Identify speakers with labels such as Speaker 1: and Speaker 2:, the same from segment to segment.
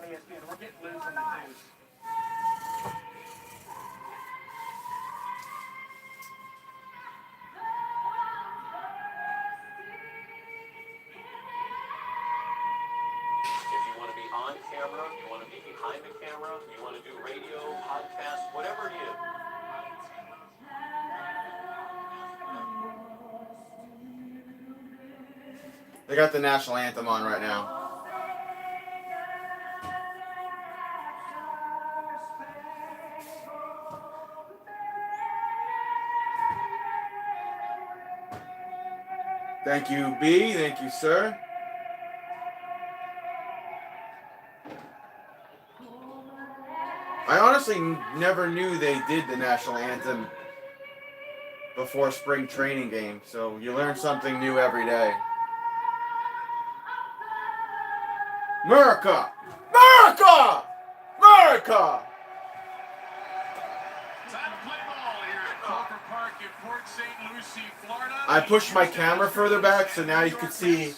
Speaker 1: ESPN. We're getting loose on the news.
Speaker 2: If you want to be on camera, you want to be behind the camera, you want to do radio, podcast, whatever it is.
Speaker 3: They got the national anthem on right now. Thank you, B. Thank you, sir. I honestly never knew they did the national anthem before spring training game, so you learn something new every day. America! America! America! I pushed my camera further back so now you can see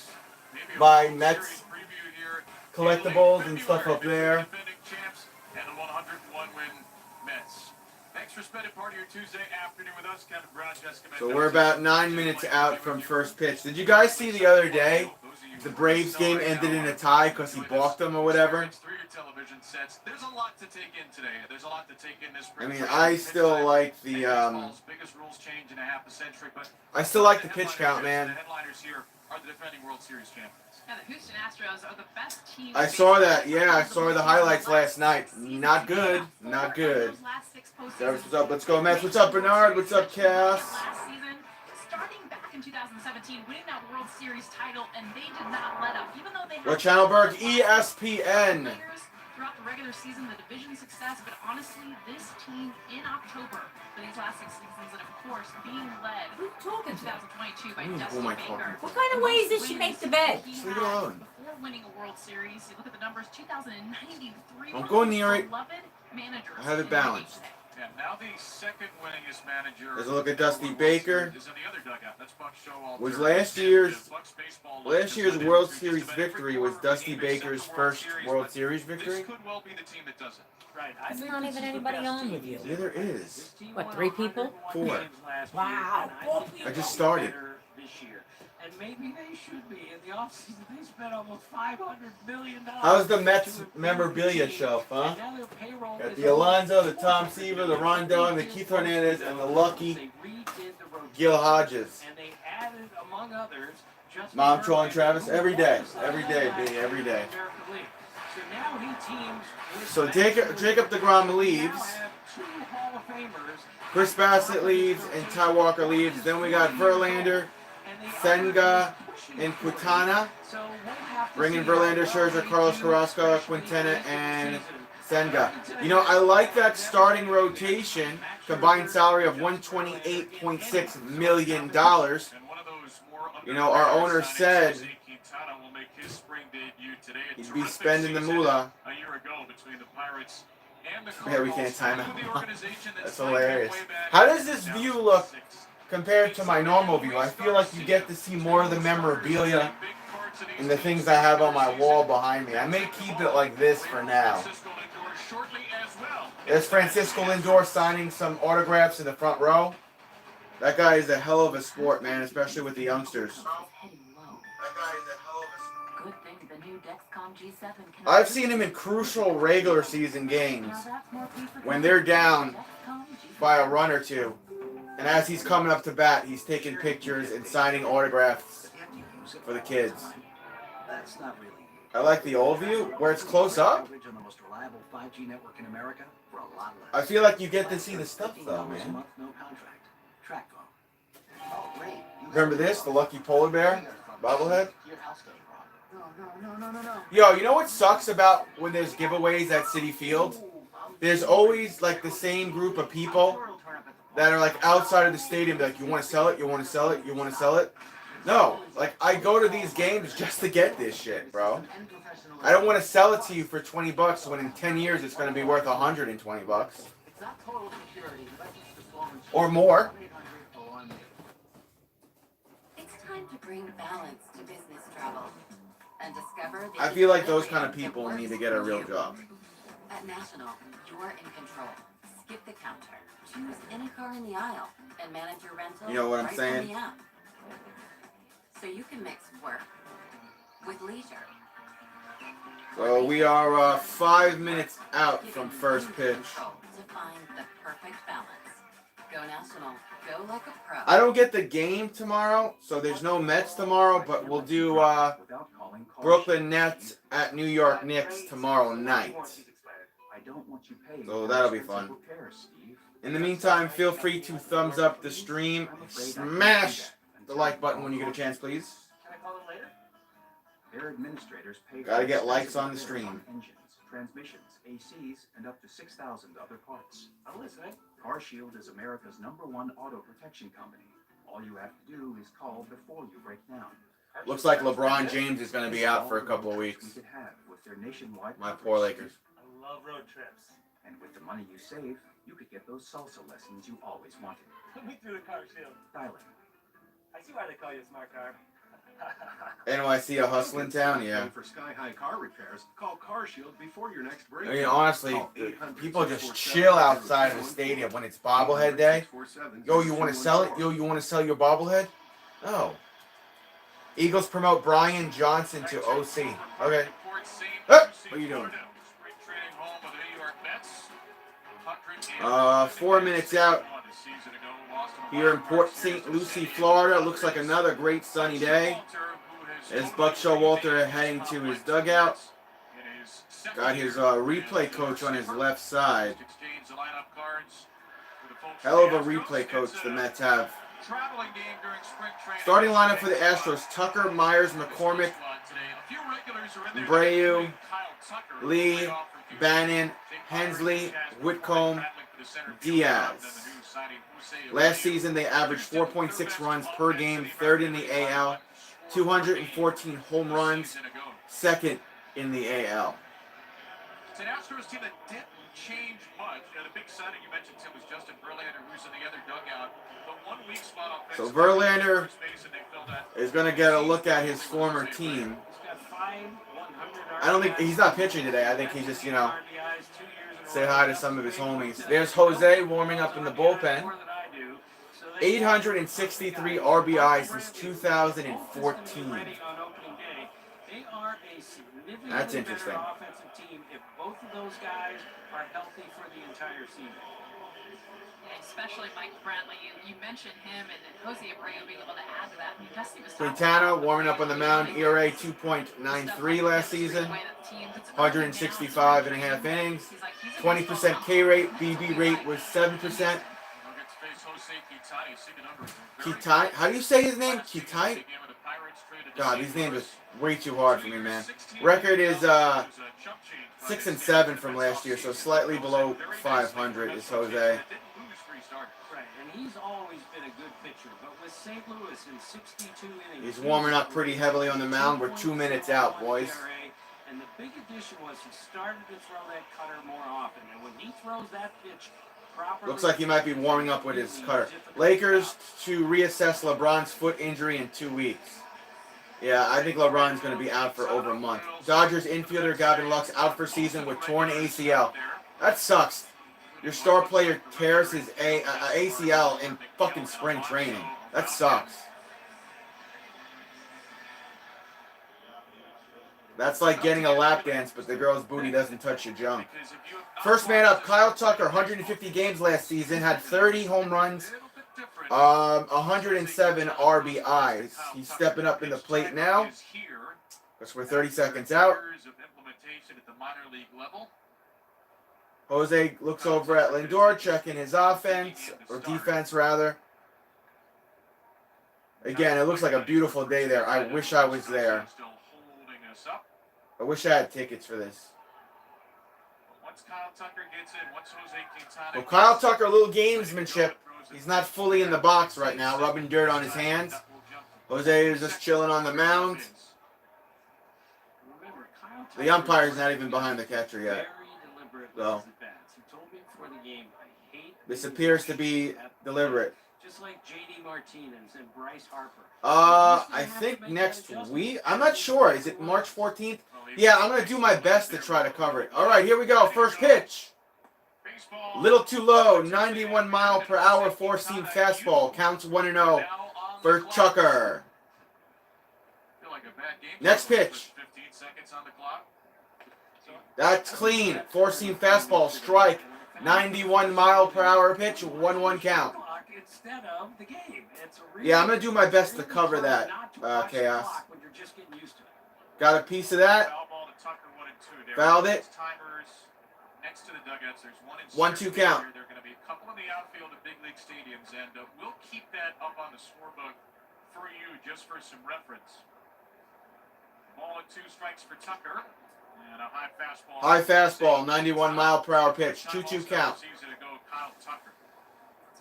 Speaker 3: my Mets collectibles and stuff up there. So we're about 9 minutes out from first pitch. Did you guys see the other day the Braves game ended in a tie because he balked them or whatever?
Speaker 4: There's a lot to take in today. There's a lot to take in this.
Speaker 3: I mean, I still like the I still like the pitch count, man.
Speaker 4: The headliners here are the defending World Series champions.
Speaker 5: Yeah, the Houston Astros are the best team.
Speaker 3: I saw that. Yeah, I saw the highlights last night. Not good. Not good. What's up? Let's go, Mets. What's up, Bernard? What's up, Cass?
Speaker 5: Last season, starting back in 2017, winning that World Series title, and they did not let up, even though they had
Speaker 3: What channel, Berg? ESPN.
Speaker 5: throughout the regular season, the division success, but honestly, this team in October for these last 6 seasons, and of course, being led
Speaker 6: Who's talking
Speaker 5: in
Speaker 6: to?
Speaker 5: 2022 by
Speaker 3: Ooh,
Speaker 5: Dusty
Speaker 3: who am I
Speaker 5: Baker.
Speaker 3: talking to?
Speaker 6: What kind of ways did she make the bed?
Speaker 5: He
Speaker 3: Just leave it
Speaker 5: had
Speaker 3: alone.
Speaker 5: before winning a World Series. You look at the numbers, 2093.
Speaker 3: Don't go near it.
Speaker 5: Beloved managers
Speaker 3: I have it
Speaker 5: in the league
Speaker 3: balanced.
Speaker 5: today.
Speaker 4: Yeah, now the second winningest manager.
Speaker 3: There's a look at Dusty Baker.
Speaker 4: Is in the other dugout. That's Buck Show
Speaker 3: Was
Speaker 4: Alternative.
Speaker 3: last year's World Series victory was Dusty Baker's first World Series victory?
Speaker 4: This could well be the team that does it.
Speaker 1: Right. I
Speaker 6: There's
Speaker 1: think
Speaker 6: not
Speaker 1: this
Speaker 6: even
Speaker 1: is the
Speaker 6: anybody
Speaker 1: best
Speaker 6: on
Speaker 1: team.
Speaker 6: with you.
Speaker 3: Yeah, there is.
Speaker 1: This team
Speaker 6: What,
Speaker 1: won
Speaker 6: 3 people?
Speaker 1: 101
Speaker 3: 4.
Speaker 1: games last
Speaker 6: Wow.
Speaker 1: year, and I think
Speaker 3: I just
Speaker 1: they'll be
Speaker 3: started.
Speaker 1: better this year. And maybe they should be. In the offseason, they spent almost $500 million.
Speaker 3: How's the Mets memorabilia shelf, huh?
Speaker 1: And now their payroll
Speaker 3: Got
Speaker 1: is
Speaker 3: the Alonso, the Tom Seaver, the Rondon, the Keith Hernandez, and the lucky
Speaker 1: They redid the rotation.
Speaker 3: Gil Hodges.
Speaker 1: And they added, among others, Justin
Speaker 3: Mom trolling
Speaker 1: Verlander,
Speaker 3: Travis
Speaker 1: who
Speaker 3: every day,
Speaker 1: also
Speaker 3: every day,
Speaker 1: led
Speaker 3: B, every day.
Speaker 1: the American League. So now he teams with
Speaker 3: So
Speaker 1: Matt
Speaker 3: Jacob DeGrom leaves.
Speaker 1: Now have 2 Hall of Famers.
Speaker 3: Chris Bassett leaves and Ty Walker leaves. Then we got Verlander, Senga, and Quintana.
Speaker 1: So we'll have to
Speaker 3: Bringing
Speaker 1: see
Speaker 3: Verlander,
Speaker 1: how
Speaker 3: Scherzer,
Speaker 1: well
Speaker 3: Carlos
Speaker 1: they do
Speaker 3: Carrasco,
Speaker 1: especially
Speaker 3: Quintana,
Speaker 1: this
Speaker 3: and
Speaker 1: season.
Speaker 3: Senga. You know, I like that starting rotation. Combined salary of $128.6 million.
Speaker 4: And one of those more
Speaker 3: You know, our owner
Speaker 4: signings,
Speaker 3: said
Speaker 4: Jose Quintana will make his spring debut today. A
Speaker 3: he'd be
Speaker 4: terrific
Speaker 3: spending the
Speaker 4: season
Speaker 3: moolah.
Speaker 4: a year ago between the Pirates and the
Speaker 3: Yeah, we
Speaker 4: Cardinals.
Speaker 3: can't time
Speaker 4: With the
Speaker 3: out.
Speaker 4: organization
Speaker 3: That's
Speaker 4: signed him
Speaker 3: hilarious.
Speaker 4: way back
Speaker 3: How
Speaker 4: in
Speaker 3: does this view look
Speaker 4: 2006.
Speaker 3: compared to my normal view? I feel like you get to see more of the memorabilia and the things I have on my wall behind me. I may keep it like this for now. There's Francisco Lindor signing some autographs in the front row. That guy is a hell of a sport, man, especially with the youngsters. That guy is a hell of a
Speaker 6: Good thing the new Dexcom G7 can.
Speaker 3: I've seen him in crucial regular season games when they're down by a run or two. And as he's coming up to bat, he's taking pictures and signing autographs for the kids.
Speaker 7: That's not really.
Speaker 3: I like the old view where it's close up.
Speaker 7: Coverage on the most reliable 5G network in America for a lot less.
Speaker 3: I feel like you get to see the stuff though,
Speaker 7: $15 a
Speaker 3: man.
Speaker 7: month, no contract. Track phone. Oh, great.
Speaker 3: Remember this? The lucky polar bear bobblehead?
Speaker 7: Your house goes wrong. No.
Speaker 3: Yo, you know what sucks about when there's giveaways at Citi Field? There's always like the same group of people that are like outside of the stadium. Like, you want to sell it? You want to sell it? You want to sell it? No, like I go to these games just to get this shit, bro. I don't want to sell it to you for $20 when in 10 years it's going to be worth $120 or more.
Speaker 8: It's time to bring balance to business travel.
Speaker 6: and discover the
Speaker 3: I feel like those
Speaker 6: equilibrium
Speaker 3: kind of people
Speaker 6: that
Speaker 3: need to
Speaker 6: works
Speaker 3: get a
Speaker 6: for
Speaker 3: real
Speaker 6: you.
Speaker 3: job.
Speaker 6: At National, you're in control. Skip the counter. Choose any car in the aisle and manage your rental
Speaker 3: You know what I'm
Speaker 6: right
Speaker 3: saying?
Speaker 6: from the app. So you can mix work with leisure.
Speaker 3: So we are 5 minutes out from first pitch.
Speaker 6: Control to find the perfect balance. Go National. Go like a pro.
Speaker 3: I don't get the game tomorrow, so there's no Mets tomorrow, but we'll do Brooklyn Nets at New York Knicks tomorrow night. So that'll be fun. In the meantime, feel free to thumbs up the stream. Smash the like button when you get a chance, please.
Speaker 1: Can I call it later?
Speaker 7: Their administrators pay
Speaker 3: Gotta
Speaker 7: for
Speaker 3: get likes
Speaker 7: expensive
Speaker 3: on the
Speaker 7: repairs
Speaker 3: stream.
Speaker 7: Engines, transmissions, ACs, and up to 6,000 other parts.
Speaker 1: I'm listening.
Speaker 7: CarShield is America's #1 auto protection company. All you have to do is call before you break down.
Speaker 3: Looks like LeBron James is gonna be out for a couple of weeks.
Speaker 7: We could have with their nationwide
Speaker 3: My
Speaker 7: coverage.
Speaker 3: poor Lakers.
Speaker 1: I love road trips.
Speaker 7: And with the money you save, you could get those salsa lessons you always wanted.
Speaker 1: Put me through the car shield.
Speaker 7: Dialing.
Speaker 1: I see why they call you a smart car.
Speaker 3: NYC a hustling town, yeah.
Speaker 4: For sky-high car repairs, call CarShield before your next break.
Speaker 3: I mean, honestly, people just chill outside of the stadium when it's bobblehead day. Yo, you want to sell it? Yo, you want to sell your bobblehead? No. Eagles promote Brian Johnson to OC. Okay. What are you doing? 4 minutes out here in Port St. Lucie, Florida. Looks like another great sunny day. As Buck Showalter heading to his dugout. Got his replay coach on his left side. Hell of a replay coach the Mets have. Starting lineup for the Astros: Tucker, Myers, McCormick, Abreu, Lee, Bannon, Hensley, Whitcomb, Diaz. Last season they averaged 4.6 runs per game, third in the AL, 214 home runs, second in the AL.
Speaker 4: It's an Astros team that didn't change much. The big signing you mentioned, Tim, was Justin Verlander, who's in the other dugout. The 1 weak spot on
Speaker 3: So Verlander is going to get a look at his former team. I don't think he's not pitching today. I think he's just, say hi to some of his homies. There's Jose warming up in the bullpen. 863 RBI since 2014. That's interesting.
Speaker 1: Offensive team if both of those guys are healthy for the entire season.
Speaker 5: Especially Mike Brantley. You mentioned him and Jose Abreu being able to add to that. I mean, Dusty was
Speaker 3: Quintana warming up on the mound. ERA 2.93 last season. 165 and a half innings. 20% K rate. BB rate was 7%. Kitai? How do you say his name? Kitai? God, these names are way too hard for me, man. Record is 6-7 from last year, so slightly below 500 is Jose.
Speaker 1: Right, and he's always been a good pitcher, but with St. Louis in 62 innings,
Speaker 3: He's warming up pretty heavily on the mound. We're 2 minutes out, boys.
Speaker 1: And the big addition was he started to throw that cutter more often, and when he throws that pitch properly,
Speaker 3: Looks like he might be warming up with his cutter. Lakers to reassess LeBron's foot injury in 2 weeks. Yeah, I think LeBron's going to be out for over a month. Dodgers infielder Gavin Lux out for season with torn ACL. That sucks. Your star player tears his ACL in fucking spring training. That sucks. That's like getting a lap dance, but the girl's booty doesn't touch your junk. First man up, Kyle Tucker, 150 games last season, had 30 home runs, 107 RBIs. He's stepping up in the plate now. Because we're 30 seconds out. Jose looks over at Lindor, checking his offense, or defense rather. Again, it looks like a beautiful day there. I wish I was there. I wish I had tickets for this. Well, Kyle Tucker, a little gamesmanship. He's not fully in the box right now, rubbing dirt on his hands. Jose is just chilling on the mound. The umpire's not even behind the catcher yet. So this appears to be deliberate.
Speaker 1: just like J.D. Martinez and Bryce Harper.
Speaker 3: I think next week. I'm not sure. Is it March 14th? Yeah, I'm going to do my best to try to cover it. All right, here we go. First pitch. Little too low. 91 mile per hour four-seam fastball. Counts 1-0 for Tucker. Next pitch. That's clean. Four-seam fastball. Strike. 91 mile per hour pitch. 1-1 count. Yeah, I'm going to do my best to cover that, Chaos. Got a piece of that. Fouled it.
Speaker 4: Next to the dugouts, there's
Speaker 3: 1-2 count.
Speaker 4: There are going to be a couple in the outfield of big league stadiums, and we'll keep that up on the scorebook for you just for some reference. Ball at 2 strikes for Tucker, and a high fastball.
Speaker 3: High fastball, 91 mile per hour pitch, 2-2 count.
Speaker 5: It's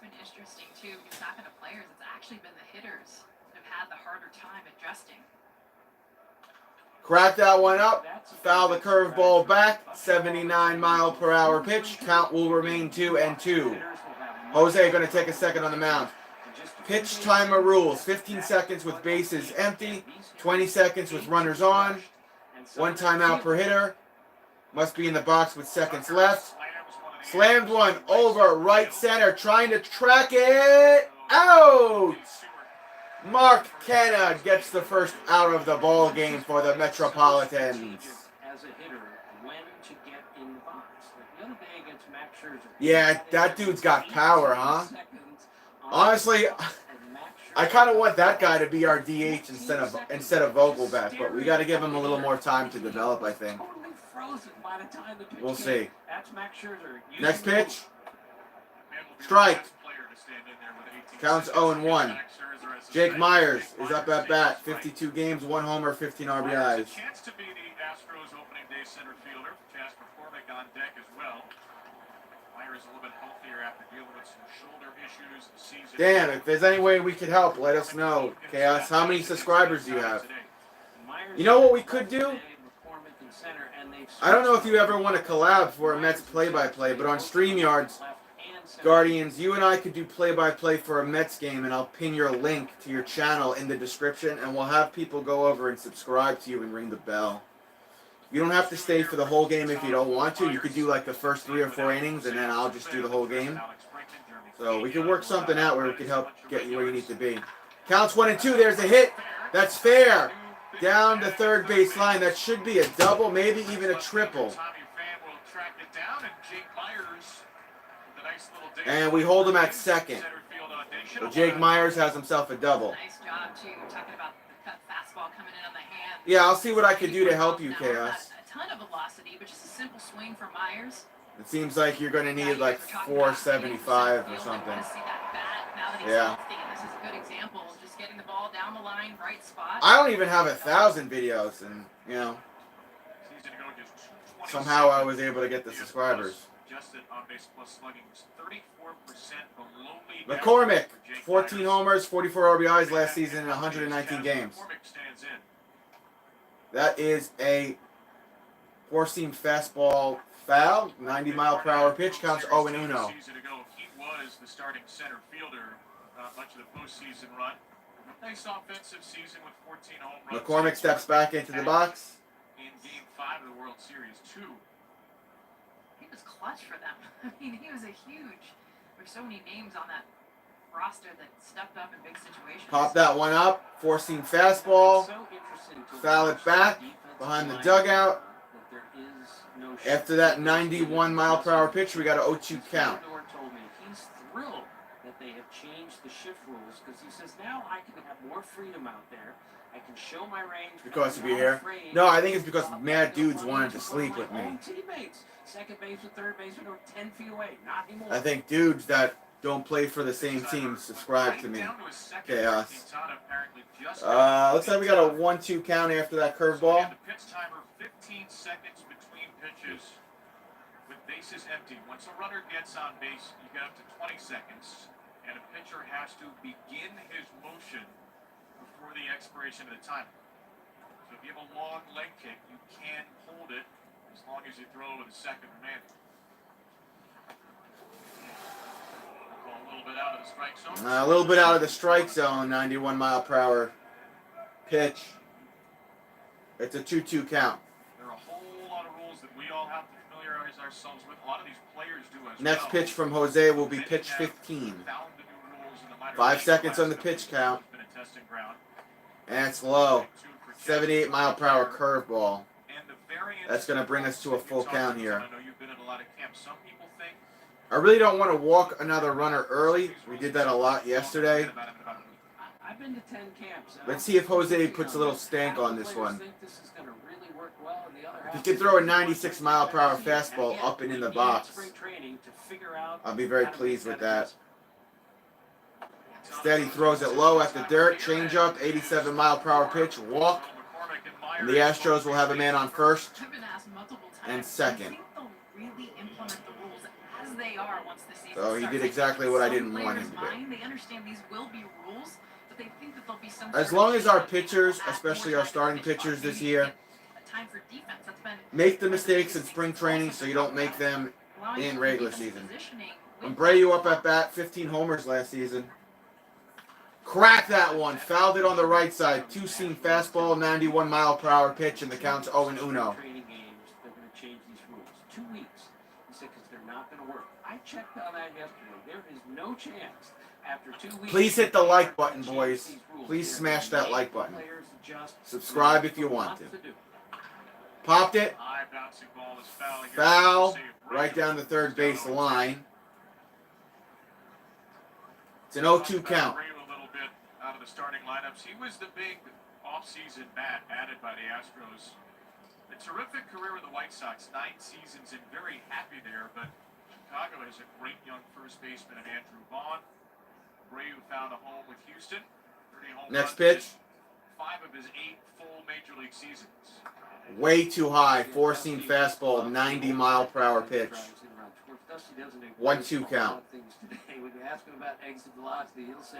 Speaker 5: been interesting too because it's not been the players, it's actually been the hitters that have had the harder time adjusting.
Speaker 3: Crack that one up. Foul the curveball back. 79 mile per hour pitch. Count will remain 2-2. Jose going to take a second on the mound. Pitch timer rules. 15 seconds with bases empty. 20 seconds with runners on. 1 timeout per hitter. Must be in the box with seconds left. Slammed one over right center. Trying to track it. Out! Mark Canna gets the first out of the ball game for the Metropolitans.
Speaker 1: As a hitter, when to get in the box. Like the other day against Max Scherzer.
Speaker 3: Yeah, that dude's got power, huh? Honestly, I kind of want that guy to be our DH instead of Vogelback, but we got to give him a little more time to develop, I think. We'll see. Next pitch. Strike. Counts 0-1. Jake Myers is up at bat. 52 games, 1 homer, 15 RBIs.
Speaker 4: Chance to be the Astros opening day center fielder. Jasper Cormick on deck as well. Myers a little bit healthier after dealing with some shoulder issues this season.
Speaker 3: Dan, if there's any way we could help, let us know. Chaos, how many subscribers do you have? You know what we could do? I don't know if you ever want to collab for a Mets play-by-play, but on StreamYards, Guardians, you and I could do play-by-play for a Mets game, and I'll pin your link to your channel in the description, and we'll have people go over and subscribe to you and ring the bell. You don't have to stay for the whole game if you don't want to. You could do like the first 3 or 4 innings, and then I'll just do the whole game. So we can work something out where we can help get you where you need to be. Counts 1-2. There's a hit. That's fair. Down the third base line. That should be a double, maybe even a triple. And we hold him at second. So Jake Myers has himself a double.
Speaker 5: Nice job too, talking about the cut fastball coming in on the hand.
Speaker 3: Yeah, I'll see what I can do to help you, Chaos.
Speaker 5: A ton of velocity, but just a simple swing for Myers.
Speaker 3: It seems like you're going to need like 475 or something. Yeah.
Speaker 5: This is a good example of just getting the ball down the line, right spot.
Speaker 3: I don't even have 1,000 videos, and you know, somehow I was able to get the subscribers. McCormick, 14 homers, 44 RBIs last season in 119 games. That is a four-seam fastball foul, 90 mile per hour pitch, counts 0-1.
Speaker 4: He was the starting center fielder much of the postseason run. Nice offensive season with 14 home runs.
Speaker 3: McCormick steps back into the box.
Speaker 4: In Game 5 of the World Series, too.
Speaker 5: He was clutch for them. I mean, he was a huge. There's so many names on that roster that stepped up in big situations.
Speaker 3: Pop that one up. Four-seam fastball. Foul it back behind the dugout. After that 91 mile per hour pitch, we got an 0-2 count.
Speaker 1: He's thrilled that they have changed the shift rules because he says now I can have more freedom out there. I can show my range.
Speaker 3: Because of you here? No, I think it's because mad dudes wanted to sleep with me.
Speaker 1: Teammates, second baseman, third baseman, or 10 feet away, not anymore.
Speaker 3: I think dudes that don't play for the same team subscribe to me. Chaos. Looks like we got a 1-2 count after that curveball.
Speaker 4: Pitch timer, 15 seconds between pitches with bases empty. Once a runner gets on base, you get up to 20 seconds, and a pitcher has to begin his motion before the expiration of the timer. So if you have a long leg kick, you can hold it as long as you throw with a second remaining. Call a little bit out of the strike zone.
Speaker 3: A little bit out of the strike zone. 91 mile per hour pitch. It's a 2-2 count.
Speaker 4: There are a whole lot of rules that we all have to familiarize ourselves with. A lot of these players do as
Speaker 3: Next
Speaker 4: well.
Speaker 3: pitch from Jose will be pitch 15. 5 seconds on the pitch count. And it's low. 78 mile per hour curveball. That's going to bring us to a full count here. I really don't want to walk another runner early. We did that a lot yesterday.
Speaker 1: I've been to 10 camps.
Speaker 3: Let's see if Jose puts a little stank on this one. If he can throw a 96 mile per hour fastball up and in the box, I'll be very pleased with that. Instead, he throws it low at the dirt, change up, 87 mile per hour pitch, walk. And the Astros will have a man on first and second. So he did exactly what I didn't want him to do.
Speaker 5: They understand these will be rules, but they think that there'll be some
Speaker 3: As long as our pitchers, especially our starting pitchers this year, make the mistakes in spring training so you don't make them in regular season. Abreu up at bat, 15 homers last season. Cracked that one, fouled it on the right side. Two-seam fastball, 91 mile per hour pitch, and the count's 0-1.
Speaker 1: Training games, they're going to change these rules. 2 weeks. He said because they're not going to work. I checked on that yesterday. There is no chance after 2 weeks.
Speaker 3: Please hit the like button, boys. Please smash that like button. Subscribe if you want to. Popped it. Foul. Right down the third base line. It's an 0-2 count.
Speaker 4: Out of the starting lineups. He was the big offseason bat added by the Astros. A terrific career with the White Sox, 9 seasons, and very happy there, but Chicago has a great young first baseman in Andrew Vaughn. Abreu found a home with Houston. 30 home
Speaker 3: Next
Speaker 4: runs,
Speaker 3: pitch.
Speaker 4: 5 of his 8 full major league seasons.
Speaker 3: Way too high. Four-seam fastball, 90 mile per hour pitch. 1-2 count.
Speaker 1: When you ask him about exit velocity, he'll say,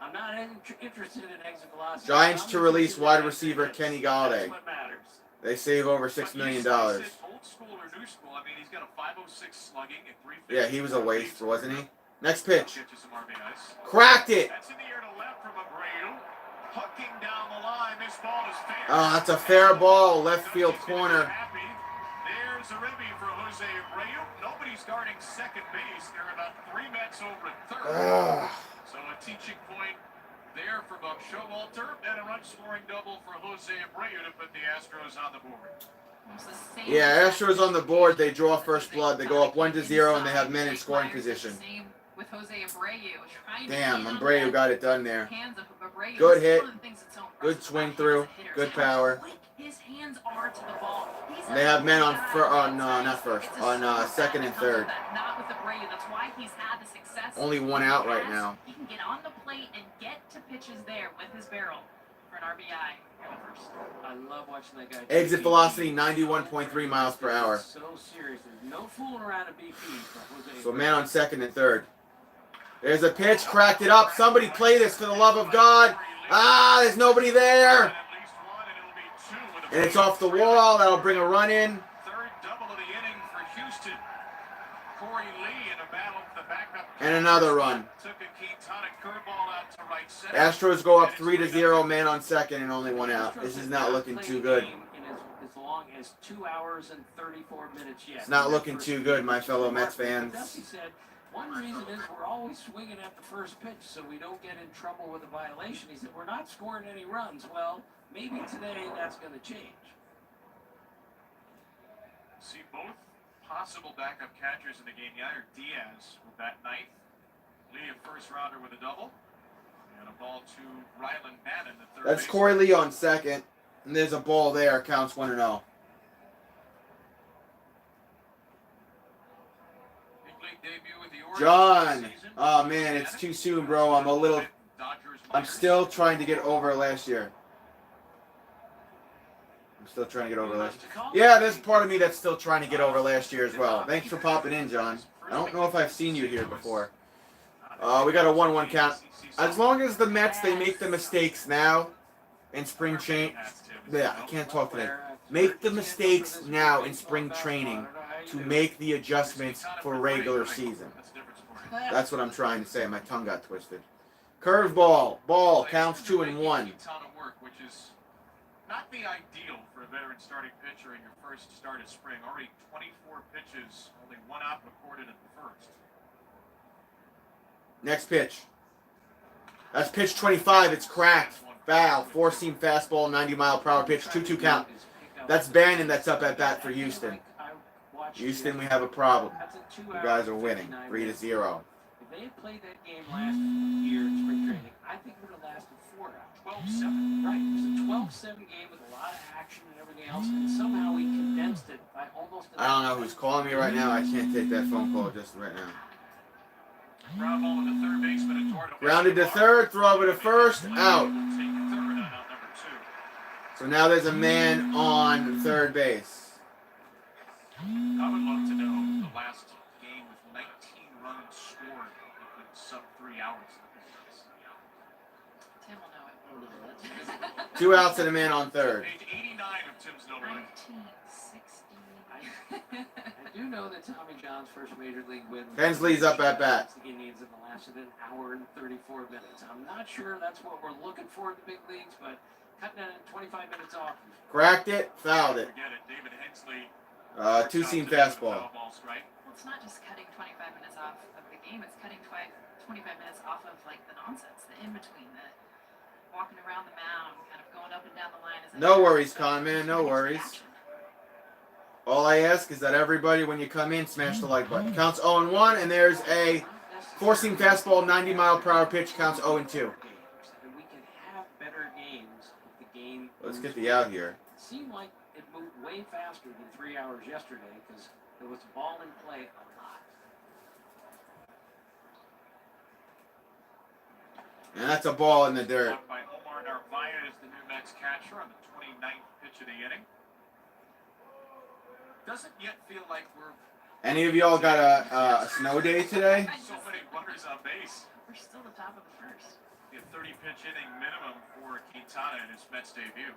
Speaker 1: I'm not interested in exit velocity.
Speaker 3: Giants to release wide receiver Kenny Galladay.
Speaker 1: That's what matters.
Speaker 3: They save over $6 million.
Speaker 4: Old school or new school? I mean, he's got a 506 slugging at 350.
Speaker 3: Yeah, he was a waste, wasn't he? Next pitch.
Speaker 4: Get you some RBIs.
Speaker 3: Cracked it.
Speaker 4: That's in the air to left from Abreu. Hooking down the line. This ball is fair.
Speaker 3: Oh, that's a fair ball. Left field corner.
Speaker 4: There's a ribby for Jose Abreu. Nobody's guarding second base. There are about 3 Mets over at third. So a teaching point there for Buck Showalter and a run-scoring double for Jose Abreu to put the Astros on the board.
Speaker 3: Yeah, Astros on the board. They draw first blood. They go up 1-0, and they have men in scoring position. Damn, Abreu got it done there. Good hit. Good swing through. Good power.
Speaker 5: His hands are to the ball.
Speaker 3: They have men on not first, on second and third.
Speaker 5: Not with Abreu. That's why he's had the success.
Speaker 3: Only one out right now.
Speaker 5: He can get on the plate and get to pitches there with his barrel for an RBI.
Speaker 1: I love watching that guy.
Speaker 3: Exit velocity 91.3 miles per hour.
Speaker 1: So serious. There's no fooling around at BP for Jose.
Speaker 3: So man on second and third. There's a pitch, cracked it up. Somebody play this for the love of God. Ah, there's nobody there. And it's off the wall. That'll bring a run in.
Speaker 4: Third double of the inning for Houston. Corey Lee in a battle for the backup.
Speaker 3: And another run.
Speaker 4: Took a key tonic curveball out to right center.
Speaker 3: Astros go up 3-0, man on second, and only one out. This is not looking too good.
Speaker 1: As long as 2 hours and 34 minutes yet.
Speaker 3: It's not looking too good, my fellow Mets fans.
Speaker 1: Dusty said, one reason is we're always swinging at the first pitch so we don't get in trouble with a violation. He said, we're not scoring any runs. Well, maybe today that's going to change.
Speaker 4: See both possible backup catchers in the game. Yair Diaz with that ninth. Lee, a first rounder with a double. And a ball to Rylan Bannon, the third.
Speaker 3: That's Corey Lee on second. And there's a ball there. Counts 1-0. John. Oh, man, it's too soon, bro. I'm still trying to get over last year. Still trying to get over last year. Yeah, there's part of me that's still trying to get over last year as well. Thanks for popping in, John. I don't know if I've seen you here before. We got a 1-1 count. As long as the Mets, they make the mistakes now in spring training. Yeah, I can't talk today. Make the mistakes now in spring training to make the adjustments for regular season. That's what I'm trying to say. My tongue got twisted. Curveball. Ball. Counts 2-1.
Speaker 4: Ton of work, which is not the ideal for a veteran starting pitcher in your first start of spring. Already 24 pitches, only 1 out recorded in the first.
Speaker 3: Next pitch. That's pitch 25. It's cracked. Foul. Four-seam fastball, 90-mile-per-hour pitch. 2-2 count. That's Bannon that's up at bat for Houston. Houston, we have a problem. You guys are winning. 3-0.
Speaker 1: If they had played that game last year in spring training, I think it would have lasted 4 hours.
Speaker 4: 12-7.
Speaker 1: Right. It was a 12-7 game with a lot of action and everything else, and somehow we condensed it by almost.
Speaker 3: I don't know who's calling me right now. I can't take that phone call just right now.
Speaker 4: Ground ball to third baseman Eduardo.
Speaker 3: Grounded to third, throw over to first, out.
Speaker 4: Taking third on out number 2.
Speaker 3: So now there's a man on third base.
Speaker 4: I would love to know the last game with 19 runs scored in sub 3 hours.
Speaker 5: Tim will know it.
Speaker 3: 2 outs and a man on third.
Speaker 4: Page 89 of Tim's notebook.
Speaker 5: 1960.
Speaker 1: I do know that Tommy John's first major league win.
Speaker 3: Hensley's up at bat.
Speaker 1: The Indians in the lasted an hour and 34 minutes. I'm not sure that's what we're looking for in the big leagues, but cutting it 25 minutes off.
Speaker 3: Cracked it, fouled it.
Speaker 4: Forget it. David Hensley.
Speaker 3: Two-seam fastball.
Speaker 5: Well, it's not just cutting 25 minutes off of the game, it's cutting 25 minutes off of like the nonsense, the in-between, the walking around the mound, kind of going up and down the line.
Speaker 3: No worries, Con Man, no worries. All I ask is that everybody, when you come in, smash the like button. Counts 0-1, and there's a four-seam fastball, 90-mile-per-hour pitch. Counts 0-2.
Speaker 1: And we can have better games if the game.
Speaker 3: Let's get the out here.
Speaker 1: It seemed like it moved way faster than 3 hours yesterday because there was ball in play a lot.
Speaker 3: And that's a ball in the dirt.
Speaker 4: Blocked by Omar Narvaez is the new Mets catcher on the 29th pitch of the inning. Doesn't yet feel like we're
Speaker 3: Any of y'all got a snow day today?
Speaker 4: so many runners on base.
Speaker 5: We're still the top of the first.
Speaker 4: A 30-pitch inning minimum for Quintana in his Mets debut.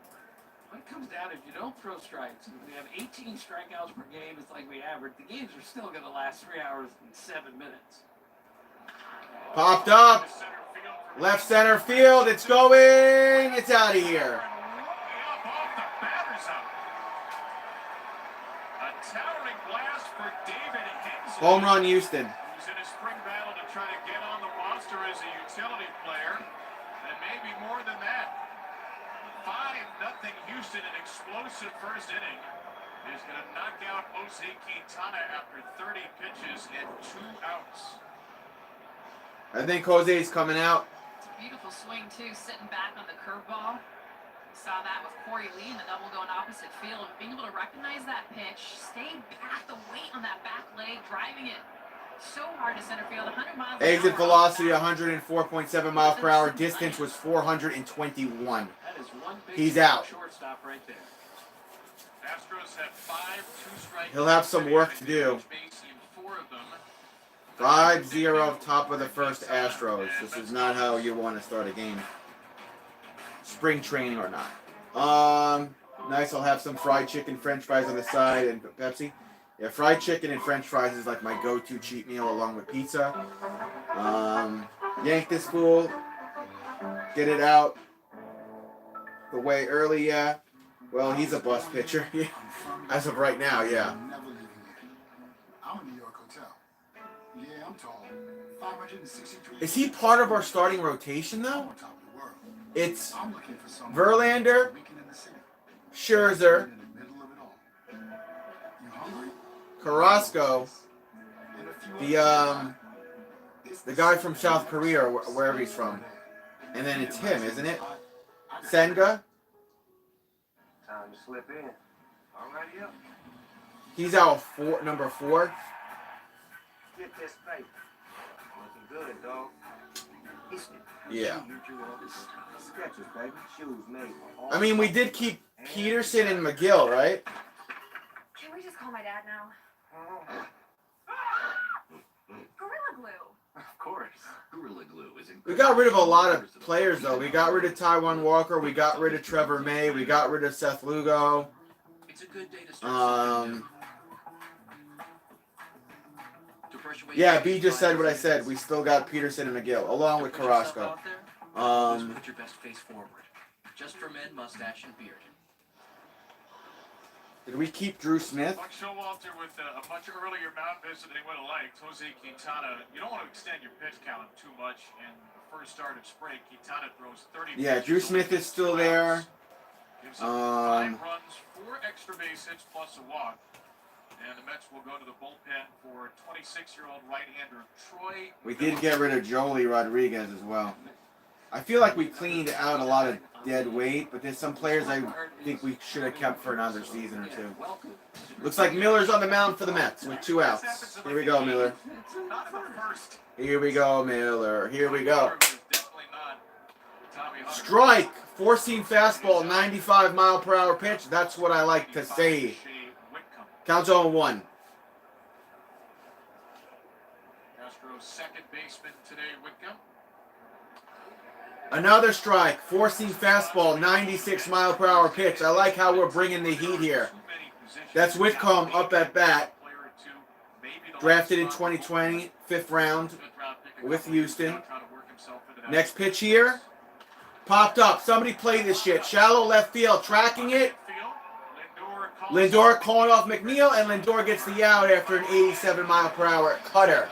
Speaker 1: When it comes down, if you don't throw strikes, and we have 18 strikeouts per game, it's like we average. The games are still going to last 3 hours and 7 minutes.
Speaker 3: Popped up. Left center field. It's going. It's out of here.
Speaker 4: Off the batter's out. A towering blast for David Hensley.
Speaker 3: Home run, Houston.
Speaker 4: Who's in a spring battle to try to get on the roster as a utility player. And maybe more than that. 5-0 Houston, an explosive first inning, is going to knock out Jose Quintana after 30 pitches and 2 outs.
Speaker 3: I think Jose's coming out.
Speaker 5: It's a beautiful swing, too, sitting back on the curveball. We saw that with Corey Lee in the double going opposite field. Being able to recognize that pitch, stay back, the weight on that back leg, driving it so hard to center field, 100 miles an
Speaker 3: Exit
Speaker 5: hour.
Speaker 3: velocity 104.7 miles per hour. Distance was 421.
Speaker 1: That is one big
Speaker 3: He's out.
Speaker 1: Shortstop right there.
Speaker 4: Astros have 5 2-strike.
Speaker 3: He'll have some work to do. 5-0 top of the first Astros. This is not how you want to start a game. Spring training or not. Nice. I'll have some fried chicken, French fries on the side, and Pepsi. Yeah, fried chicken and French fries is like my go-to cheat meal along with pizza. Yank this fool. Get it out the way early, yeah. Well, he's a bust pitcher. As of right now, yeah.
Speaker 8: I'm a New York hotel. Yeah, I'm tall. 563.
Speaker 3: Is he part of our starting rotation,
Speaker 8: I'm
Speaker 3: though?
Speaker 8: on top of the world.
Speaker 3: It's
Speaker 8: I'm looking for someone
Speaker 3: Verlander,
Speaker 8: weekend in the city.
Speaker 3: Scherzer,
Speaker 8: In the middle of it all. You hungry?
Speaker 3: Carrasco,
Speaker 8: And a few
Speaker 3: the
Speaker 8: others. It's
Speaker 3: the guy from South Korea or wherever he's from, and then it's him, isn't it? Senga.
Speaker 2: Time to slip in. Alrighty up.
Speaker 3: He's out number 4.
Speaker 2: Get this paper. Looking good, dog.
Speaker 3: Yeah.
Speaker 2: Sketches, baby. Shoes made for all.
Speaker 3: I mean, we did keep Peterson and McGill, right?
Speaker 9: Can we just call my dad now? Gorilla Glue.
Speaker 2: Of course.
Speaker 7: Gorilla Glue is
Speaker 3: We got rid of a lot of players, though. We got rid of Taiwan Walker. We got rid of Trevor May. We got rid of Seth Lugo.
Speaker 1: It's a good day to start.
Speaker 7: to brush away
Speaker 3: Yeah, B just said what I said. We still got Peterson and McGill, along with Carrasco.
Speaker 1: Put your best face forward. Just for men, mustache and beard.
Speaker 3: Did we keep Drew Smith?
Speaker 4: Buck Showalter with a much earlier mound visit than he would have liked. Jose Quintana, you don't want to extend your pitch count too much in the first start of spring. Quintana throws 30
Speaker 3: Yeah,
Speaker 4: pitches,
Speaker 3: Drew Smith is still there.
Speaker 4: Gives up 5 runs, 4 extra base hits plus a walk. And the Mets will go to the bullpen for 26-year-old right-hander Troy.
Speaker 3: We did get rid of Joely Rodriguez as well. I feel like we cleaned out a lot of dead weight, but there's some players I think we should have kept for another season or two. Looks like Miller's on the mound for the Mets with 2 outs. Here we go, Miller. Here we go, Miller. Here we go. Strike! Four-seam fastball, 95-mile-per-hour pitch. That's what I like to say. Counts 0-1.
Speaker 4: Astros second baseman today, Whitcomb.
Speaker 3: Another strike. Four-seam fastball, 96-mile-per-hour pitch. I like how we're bringing the heat here. That's Whitcomb up at bat. Drafted in 2020, 5th round with Houston. Next pitch here. Popped up. Somebody play this shit. Shallow left field. Tracking it. Lindor calling off McNeil, and Lindor gets the out after an 87-mile-per-hour cutter.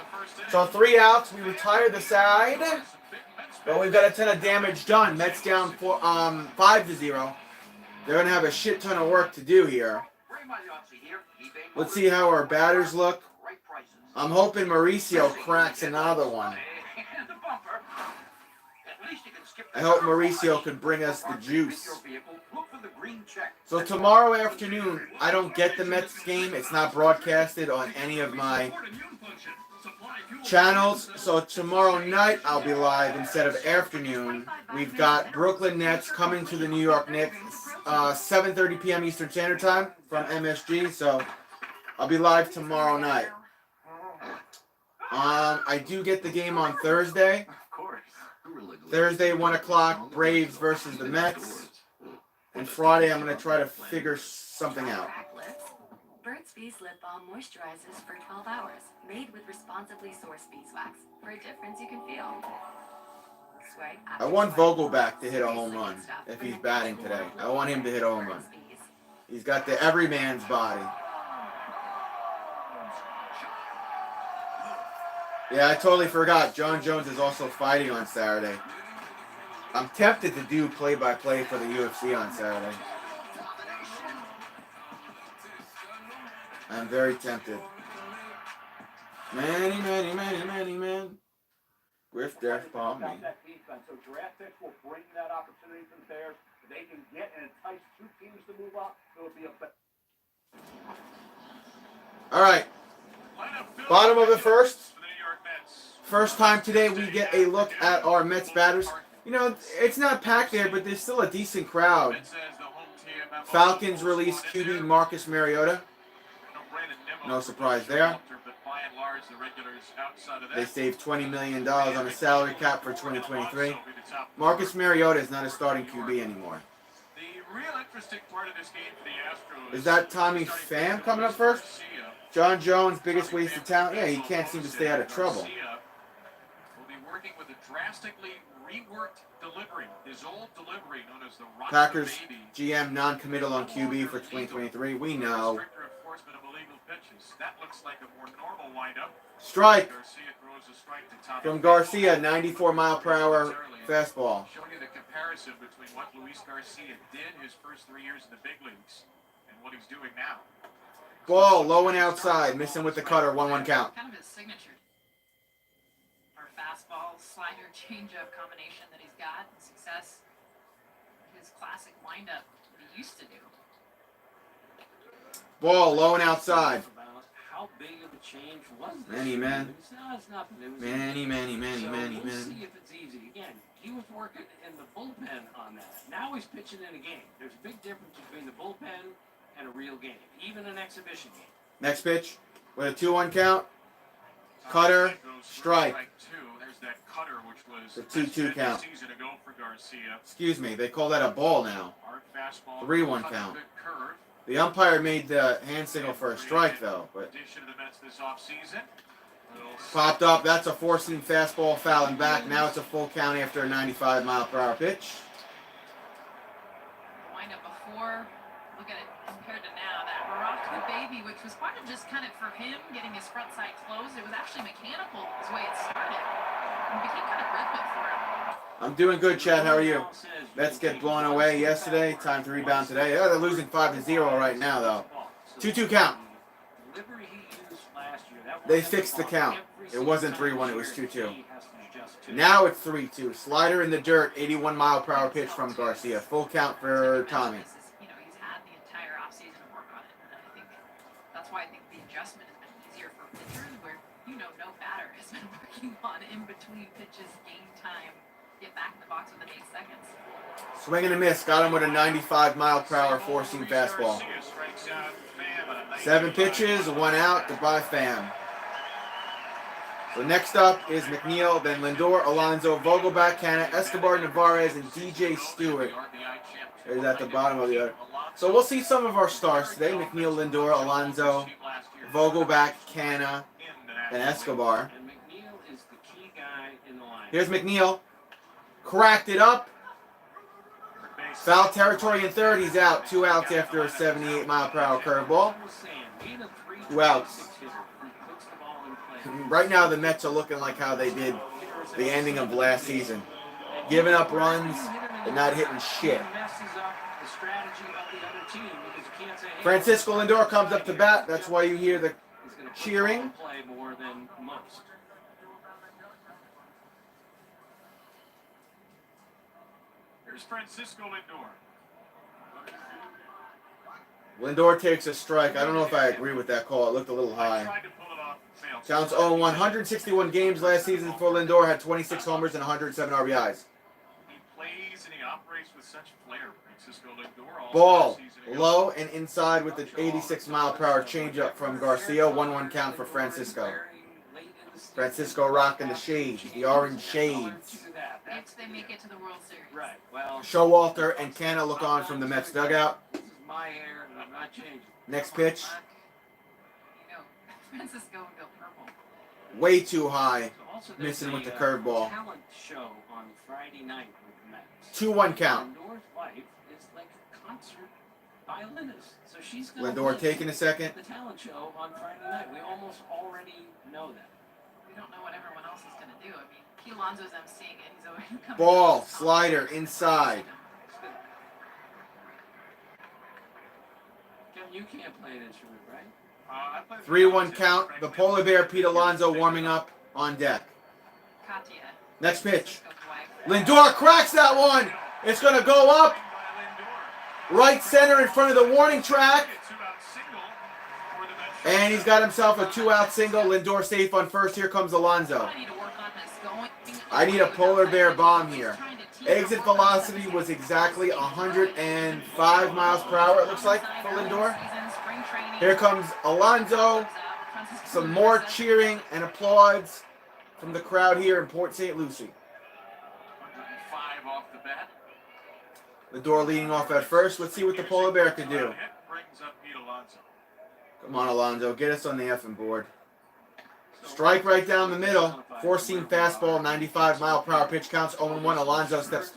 Speaker 3: So 3 outs. We retire the side. But we've got a ton of damage done. Mets down 5-0. They're going to have a shit ton of work to do here. Let's see how our batters look. I'm hoping Mauricio cracks another one. I hope Mauricio can bring us the juice. So tomorrow afternoon, I don't get the Mets game. It's not broadcasted on any of my channels. So tomorrow night, I'll be live instead of afternoon. We've got Brooklyn Nets coming to the New York Knicks, 7:30 p.m. Eastern Standard Time from MSG. So I'll be live tomorrow night. I do get the game on Thursday. Thursday, 1 o'clock, Braves versus the Mets. And Friday, I'm going to try to figure something out.
Speaker 6: Burt's Bees Lip Balm moisturizes for 12 hours. Made with responsibly sourced beeswax. For a difference you can feel.
Speaker 3: I want Vogelback to hit a home run if he's batting today. I want him to hit a home run. He's got the everyman's body. Yeah, I totally forgot. John Jones is also fighting on Saturday. I'm tempted to do play-by-play for the UFC on Saturday. I'm very tempted. Man. Griff Death Palm me.
Speaker 10: So draft picks will bring that opportunity to the Bears. They can get and entice 2 teams to move up. It'll be a better.
Speaker 3: All right. Bottom of the first. First time today we get a look at our Mets batters. You know, it's not packed there, but there's still a decent crowd. Falcons release QB Marcus Mariota. No surprise there. They saved $20 million on a salary cap for 2023. Marcus Mariota is not a starting QB anymore. Is that Tommy Pham coming up first? John Jones, biggest waste of talent. Yeah, he can't seem to stay out of trouble.
Speaker 4: Working with a drastically reworked delivery, his old delivery known as the
Speaker 3: Packers GM non-committal on QB for 2023. We know.
Speaker 4: Stricter enforcement of illegal pitches. That looks like a more normal lineup.
Speaker 3: Strike
Speaker 4: Garcia throws a strike to Tommy
Speaker 3: from Garcia, 94-mile-per-hour fastball.
Speaker 4: Showing you the comparison between what Luis Garcia did his first 3 years in the big leagues and what he's doing now.
Speaker 3: Ball low and outside, missing with the cutter, 1-1 count.
Speaker 5: Kind of his signature. Our fastball, slider, changeup combination that he's got, success. His classic windup that he used to do.
Speaker 3: Ball low and outside.
Speaker 1: How big of a change was this?
Speaker 3: Many men.
Speaker 1: No, it's nothing. It was
Speaker 3: Many.
Speaker 1: We'll see if it's easy. Again, he was working in the bullpen on that. Now he's pitching in a game. There's a big difference between the bullpen and a real game, even an exhibition game.
Speaker 3: Next pitch with a 2-1 count. Cutter, strike.
Speaker 4: There's that cutter, which was
Speaker 3: The 2-2 count.
Speaker 4: season ago for Garcia.
Speaker 3: Excuse me, they call that a ball now.
Speaker 4: Hard fastball,
Speaker 3: 3-1
Speaker 4: cuts
Speaker 3: count.
Speaker 4: a good curve.
Speaker 3: The umpire made the hand signal for a strike though, but
Speaker 4: Addition to the Mets this offseason.
Speaker 3: Popped up. That's a four-seam fastball fouling back. Now it's a full count after a 95-mile-per-hour pitch.
Speaker 5: Wind up before. Look at it compared to now. That rocked the baby, which was part of just kind of for him getting his front side closed. It was actually mechanical the way it started. It became kind of rhythmic for him.
Speaker 3: I'm doing good, Chad. How are you? Mets get blown away yesterday. Time to rebound today. Oh, they're losing 5-0 right now, though. 2-2 count. They fixed the count. It wasn't 3-1. It was 2-2. Now it's 3-2. Slider in the dirt. 81-mile-per-hour pitch from Garcia. Full count for Tommy.
Speaker 5: You know, he's had the entire offseason to work on it. And I think that's why I think the adjustment has been easier for pitchers, where, you know, no batter has been working on in between pitches, game time. Get back in the box within 8 seconds.
Speaker 3: Swing and a miss. Got him with a 95-mile-per-hour four-seam fastball. 7 pitches, 1 out. Goodbye, fam. So next up is McNeil, then Lindor, Alonso, Vogelbach, Canna, Escobar, Narvaez, and DJ Stewart. There's at the bottom of the other. So we'll see some of our stars today. McNeil, Lindor, Alonso, Vogelbach, Canna, and Escobar.
Speaker 1: And McNeil is the key guy in the line.
Speaker 3: Here's McNeil. Cracked it up. Foul territory in third. He's out. 2 outs after a 78-mile-per-hour curveball. 2 outs. Right now, the Mets are looking like how they did the ending of last season. Giving up runs and not hitting shit. Francisco Lindor comes up to bat. That's why you hear the cheering.
Speaker 4: Here's Francisco Lindor.
Speaker 3: Lindor takes a strike. I don't know if I agree with that call. It looked a little high.
Speaker 4: Tried to pull it off, failed.
Speaker 3: Counts 0-1. 161 games last season for Lindor. Had 26 homers and 107 RBIs.
Speaker 4: He plays and he operates with such flair. Francisco Lindor all
Speaker 3: Ball
Speaker 4: season ago.
Speaker 3: low and inside with the 86-mile-per-hour changeup from Garcia. 1-1 count for Francisco. Francisco rocking the shades, the orange shades.
Speaker 5: If they make it to the World Series.
Speaker 1: Right. Well,
Speaker 3: Showalter and Canna look on from the Mets dugout.
Speaker 1: this is my hair, and I'm not changing.
Speaker 3: Next pitch,
Speaker 5: You know, Francisco would go purple.
Speaker 3: way too high.
Speaker 1: So also there's
Speaker 3: Missing with the
Speaker 1: a,
Speaker 3: curveball.
Speaker 1: Talent show on Friday night with the Mets.
Speaker 3: 2-1 count.
Speaker 1: Lindor's wife is like a concert violinist, so she's going
Speaker 3: Lindor taking a second.
Speaker 1: the talent show on Friday night. We almost already know that.
Speaker 5: We don't know what everyone else is going to do. I mean, P. Alonso's emceeing it. He's already coming.
Speaker 3: Ball, slider, inside.
Speaker 1: Kevin, you can't play an instrument, right?
Speaker 4: I played
Speaker 3: 3-1 count. The polar bear, Pete Alonso, warming up on deck.
Speaker 5: Katya.
Speaker 3: Next pitch.
Speaker 5: Francisco's wife.
Speaker 3: Lindor cracks that one. It's going to go up. Right center in front of the warning track. And he's got himself a 2-out single. Lindor safe on first. Here comes Alonso.
Speaker 5: I need to work on this going.
Speaker 3: I need a polar bear bomb here. Exit velocity was exactly 105 miles per hour, it looks like, for Lindor. Here comes Alonso. Some more cheering and applause from the crowd here in Port St. Lucie.
Speaker 4: 105 off the bat.
Speaker 3: Lindor leading off at first. Let's see what the polar bear can do.
Speaker 4: Brings up Pete Alonso.
Speaker 3: Come on, Alonso. Get us on the effing board. Strike right down the middle. Four-seam fastball, 95-mile-per-hour pitch counts 0-1. Alonso steps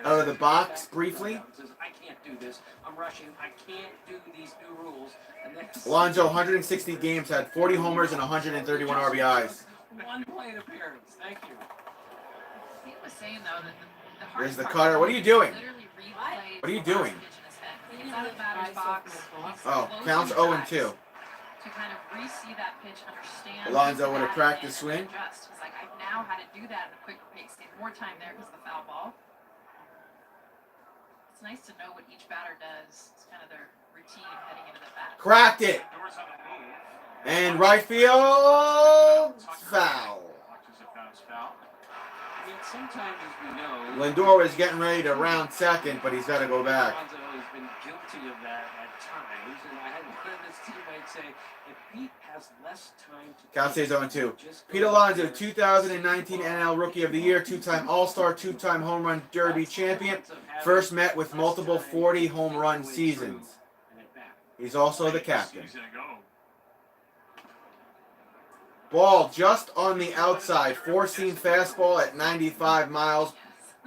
Speaker 3: out of the box briefly.
Speaker 1: I can't do this. I'm rushing. I can't do these new rules. And
Speaker 3: Alonso, 160 games, had 40 homers and 131 RBIs.
Speaker 1: One plate appearance. Thank you.
Speaker 5: He was saying though that the hard
Speaker 3: There's the
Speaker 5: part
Speaker 3: cutter. What are you doing?
Speaker 5: literally replays
Speaker 3: What are you
Speaker 5: the last
Speaker 3: doing?
Speaker 5: pitch in his head. He gets out of the batter's box. He's
Speaker 3: Oh,
Speaker 5: closing
Speaker 3: counts
Speaker 5: his
Speaker 3: 0-2.
Speaker 5: eyes to kind of re-see that pitch, understand.
Speaker 3: Alonso with a
Speaker 5: that,
Speaker 3: practice
Speaker 5: and
Speaker 3: swing.
Speaker 5: adjust. He's like, I now how to do that at a quicker pace. Get more time there because of the foul ball. It's nice to know what each batter does. It's kind of their routine heading into the bat.
Speaker 3: Cracked it.
Speaker 4: Lindor's on the move.
Speaker 3: And right field, foul.
Speaker 4: Watches a bounce foul.
Speaker 1: I mean, sometimes, as we know,
Speaker 3: Lindor is getting ready to round second, but he's got to go back.
Speaker 1: Alonso has been guilty of that at times, and I had one of his teammates say, if Pete has less time to
Speaker 3: Count stays 0-2.
Speaker 1: just go
Speaker 3: Pete Alonso,
Speaker 1: there.
Speaker 3: 2019 NL Rookie of the Year, two-time All-Star, two-time Home Run Derby champion. First met with multiple 40 home run seasons.
Speaker 1: And at bat.
Speaker 3: He's also the captain.
Speaker 4: Season ago.
Speaker 3: Ball just on the outside. Four-seam fastball at 95 miles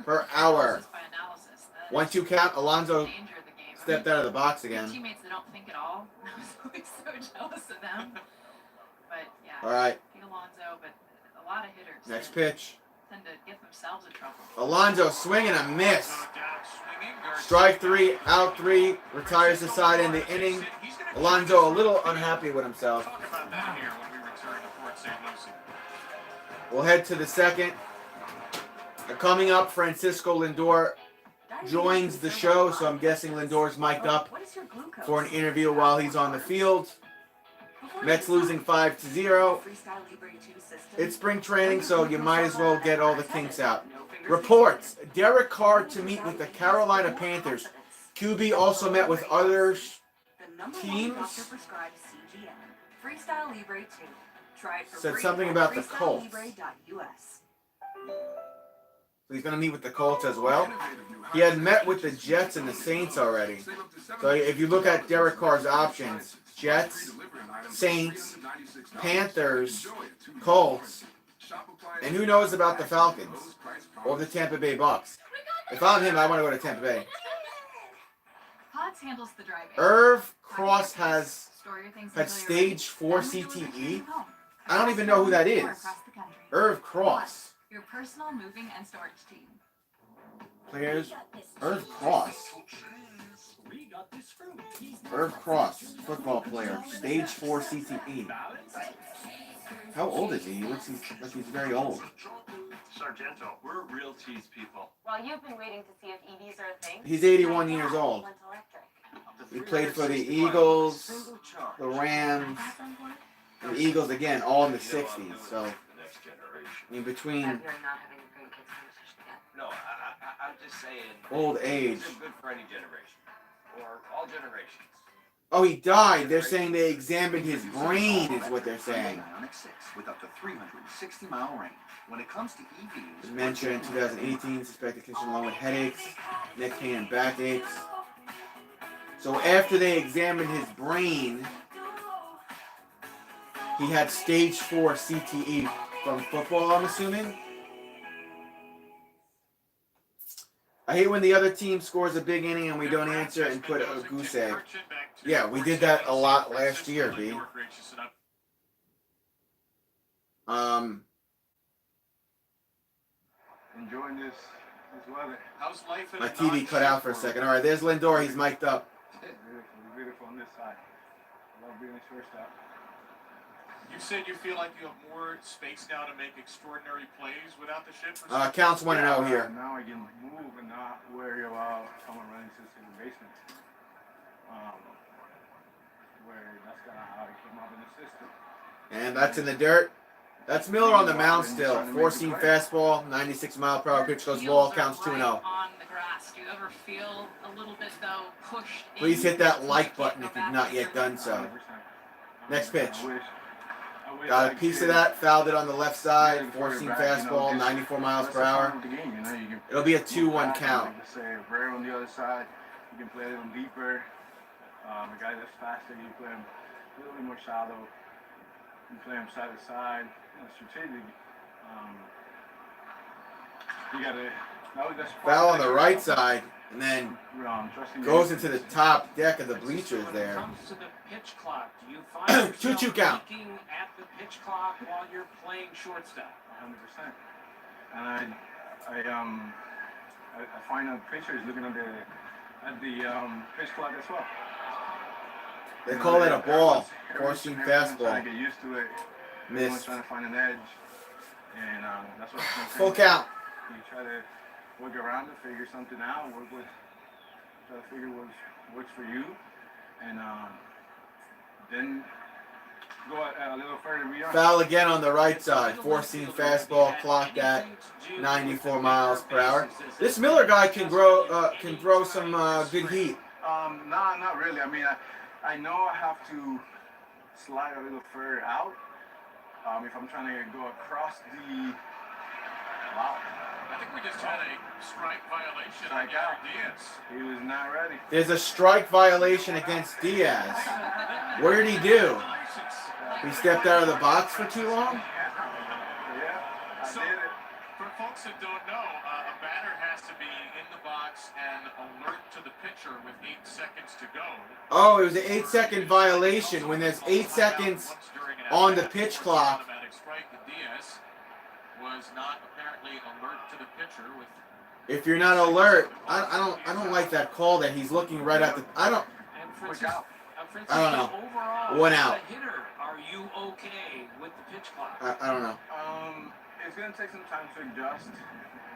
Speaker 3: per hour.
Speaker 5: Analysis by analysis. That
Speaker 3: 1-2 count. Alonso
Speaker 5: danger of the game.
Speaker 3: stepped out of the box
Speaker 5: Good
Speaker 3: again.
Speaker 5: teammates that don't think at all. I was always so jealous of them. But yeah,
Speaker 3: All right.
Speaker 5: Pete Alonso, but a lot of hitters
Speaker 3: Next
Speaker 5: that
Speaker 3: pitch.
Speaker 5: tend to get themselves in trouble.
Speaker 3: Alonso swinging a miss.
Speaker 4: So down swinging. Garcia
Speaker 3: Strike 3, out 3. Retires the side in the inning. Alonso a little unhappy with himself.
Speaker 4: Talk about that here when we return to Fort St. Lucie.
Speaker 3: We'll head to the second. Coming up, Francisco Lindor joins the show, so I'm guessing Lindor's mic'd up for an interview while he's on the field. Mets losing 5-0. It's spring training, so you might as well get all the kinks out. Reports: Derek Carr to meet with the Carolina Panthers. QB also met with other teams. Said something about the Colts. So he's going to meet with the Colts as well. He had met with the Jets and the Saints already. So if you look at Derek Carr's options, Jets, Saints, Panthers, Colts, and who knows about the Falcons or the Tampa Bay Bucks. If I'm him, I want to go to Tampa Bay.
Speaker 5: Potts handles the driving.
Speaker 3: Irv Cross has had stage 4 CTE. I don't even know who that is. Irv Cross.
Speaker 5: Your personal moving and storage team.
Speaker 3: Players. Irv Cross. Irv Cross, football player, stage 4 CTE. How old is he? He looks like he's very old.
Speaker 2: Sargento, we're real cheese people.
Speaker 9: Well, you've been waiting to see if EVs are a thing.
Speaker 3: He's 81 years old. He played for the Eagles, the Rams, and the Eagles again, all in the 60s. So, I mean, between
Speaker 2: No, I'm just saying.
Speaker 3: old age.
Speaker 2: It's good for any generation, or all generations.
Speaker 3: Oh, he died. They're saying they examined his brain, is what they're saying.
Speaker 7: With up to 360-mile range. When it comes to EVs,
Speaker 3: Dementia in 2018, suspected condition along with headaches, neck pain, and backaches. So after they examined his brain, he had stage 4 CTE from football, I'm assuming. I hate when the other team scores a big inning and we don't answer and put a goose egg. Yeah, we did that a lot last year, B.
Speaker 10: Enjoying this weather.
Speaker 4: How's life in
Speaker 3: My
Speaker 4: a
Speaker 3: TV cut out for a second. All right, there's Lindor. He's mic'd up.
Speaker 10: Beautiful on this side. I love being a shortstop.
Speaker 4: You said you feel like you have more space now to make extraordinary plays without the ship?
Speaker 3: Counts 1-0 here.
Speaker 10: Now I can move and not worry about someone running to the second basement. Where that's kind of how it came up in the system.
Speaker 3: And that's in the dirt. That's Miller on the mound still. 4-seam fastball, 96-mile-per-hour pitch goes wall, counts 2-0.
Speaker 5: On the grass. Do you ever feel a little bit though pushed?
Speaker 3: Please hit that like button if you've not yet done so. Next pitch. Got a piece of that, fouled it on the left side, 4-seam fastball, 94 miles per hour. It'll be a 2-1 count.
Speaker 10: Say Rare on the other side, you can play a little deeper. The guy that's faster, you play him a little bit more shallow. You play him side to side. Strategic. You gotta.
Speaker 3: Foul on the right side, and then goes into the top deck of the bleachers there.
Speaker 1: When it comes to the pitch clock, do you find yourself
Speaker 3: 2-2 count.
Speaker 1: looking at the pitch clock while you're playing shortstop?
Speaker 10: 100%. And I find out pitchers looking at the pitch clock as well.
Speaker 3: They call it a ball, 4-seam
Speaker 10: Trying
Speaker 3: fastball.
Speaker 10: to get used to it.
Speaker 3: Missed.
Speaker 10: Trying to find an edge, and that's what.
Speaker 3: Full count.
Speaker 10: You try to work around it, figure something out, try to figure what works for you, and then go a little further beyond.
Speaker 3: Foul again on the right side, 4-seam fastball, clocked at 94 miles per hour. This Miller guy can throw some good heat.
Speaker 10: Not really. I mean, I know I have to slide a little further out. If I'm trying to go across the wow.
Speaker 4: I think we just had a strike violation on Diaz.
Speaker 10: He was not ready.
Speaker 3: There's a strike violation against Diaz. What did he do? He stepped out of the box for too long?
Speaker 10: Yeah, I
Speaker 4: So,
Speaker 10: did it.
Speaker 4: for folks that don't know, a batter has to be in the box and alert to the pitcher with 8 seconds to go.
Speaker 3: Oh, it was an 8-second violation when there's 8 seconds on the pitch clock.
Speaker 4: Automatic strike. The Diaz was not apparently alert to the pitcher with.
Speaker 3: If you're not alert, I don't like that call that he's looking right at the. I don't know.
Speaker 1: Overall,
Speaker 3: One
Speaker 1: as
Speaker 3: out.
Speaker 1: a hitter, are you okay with the pitch clock?
Speaker 3: I don't know.
Speaker 10: It's gonna take some time to adjust.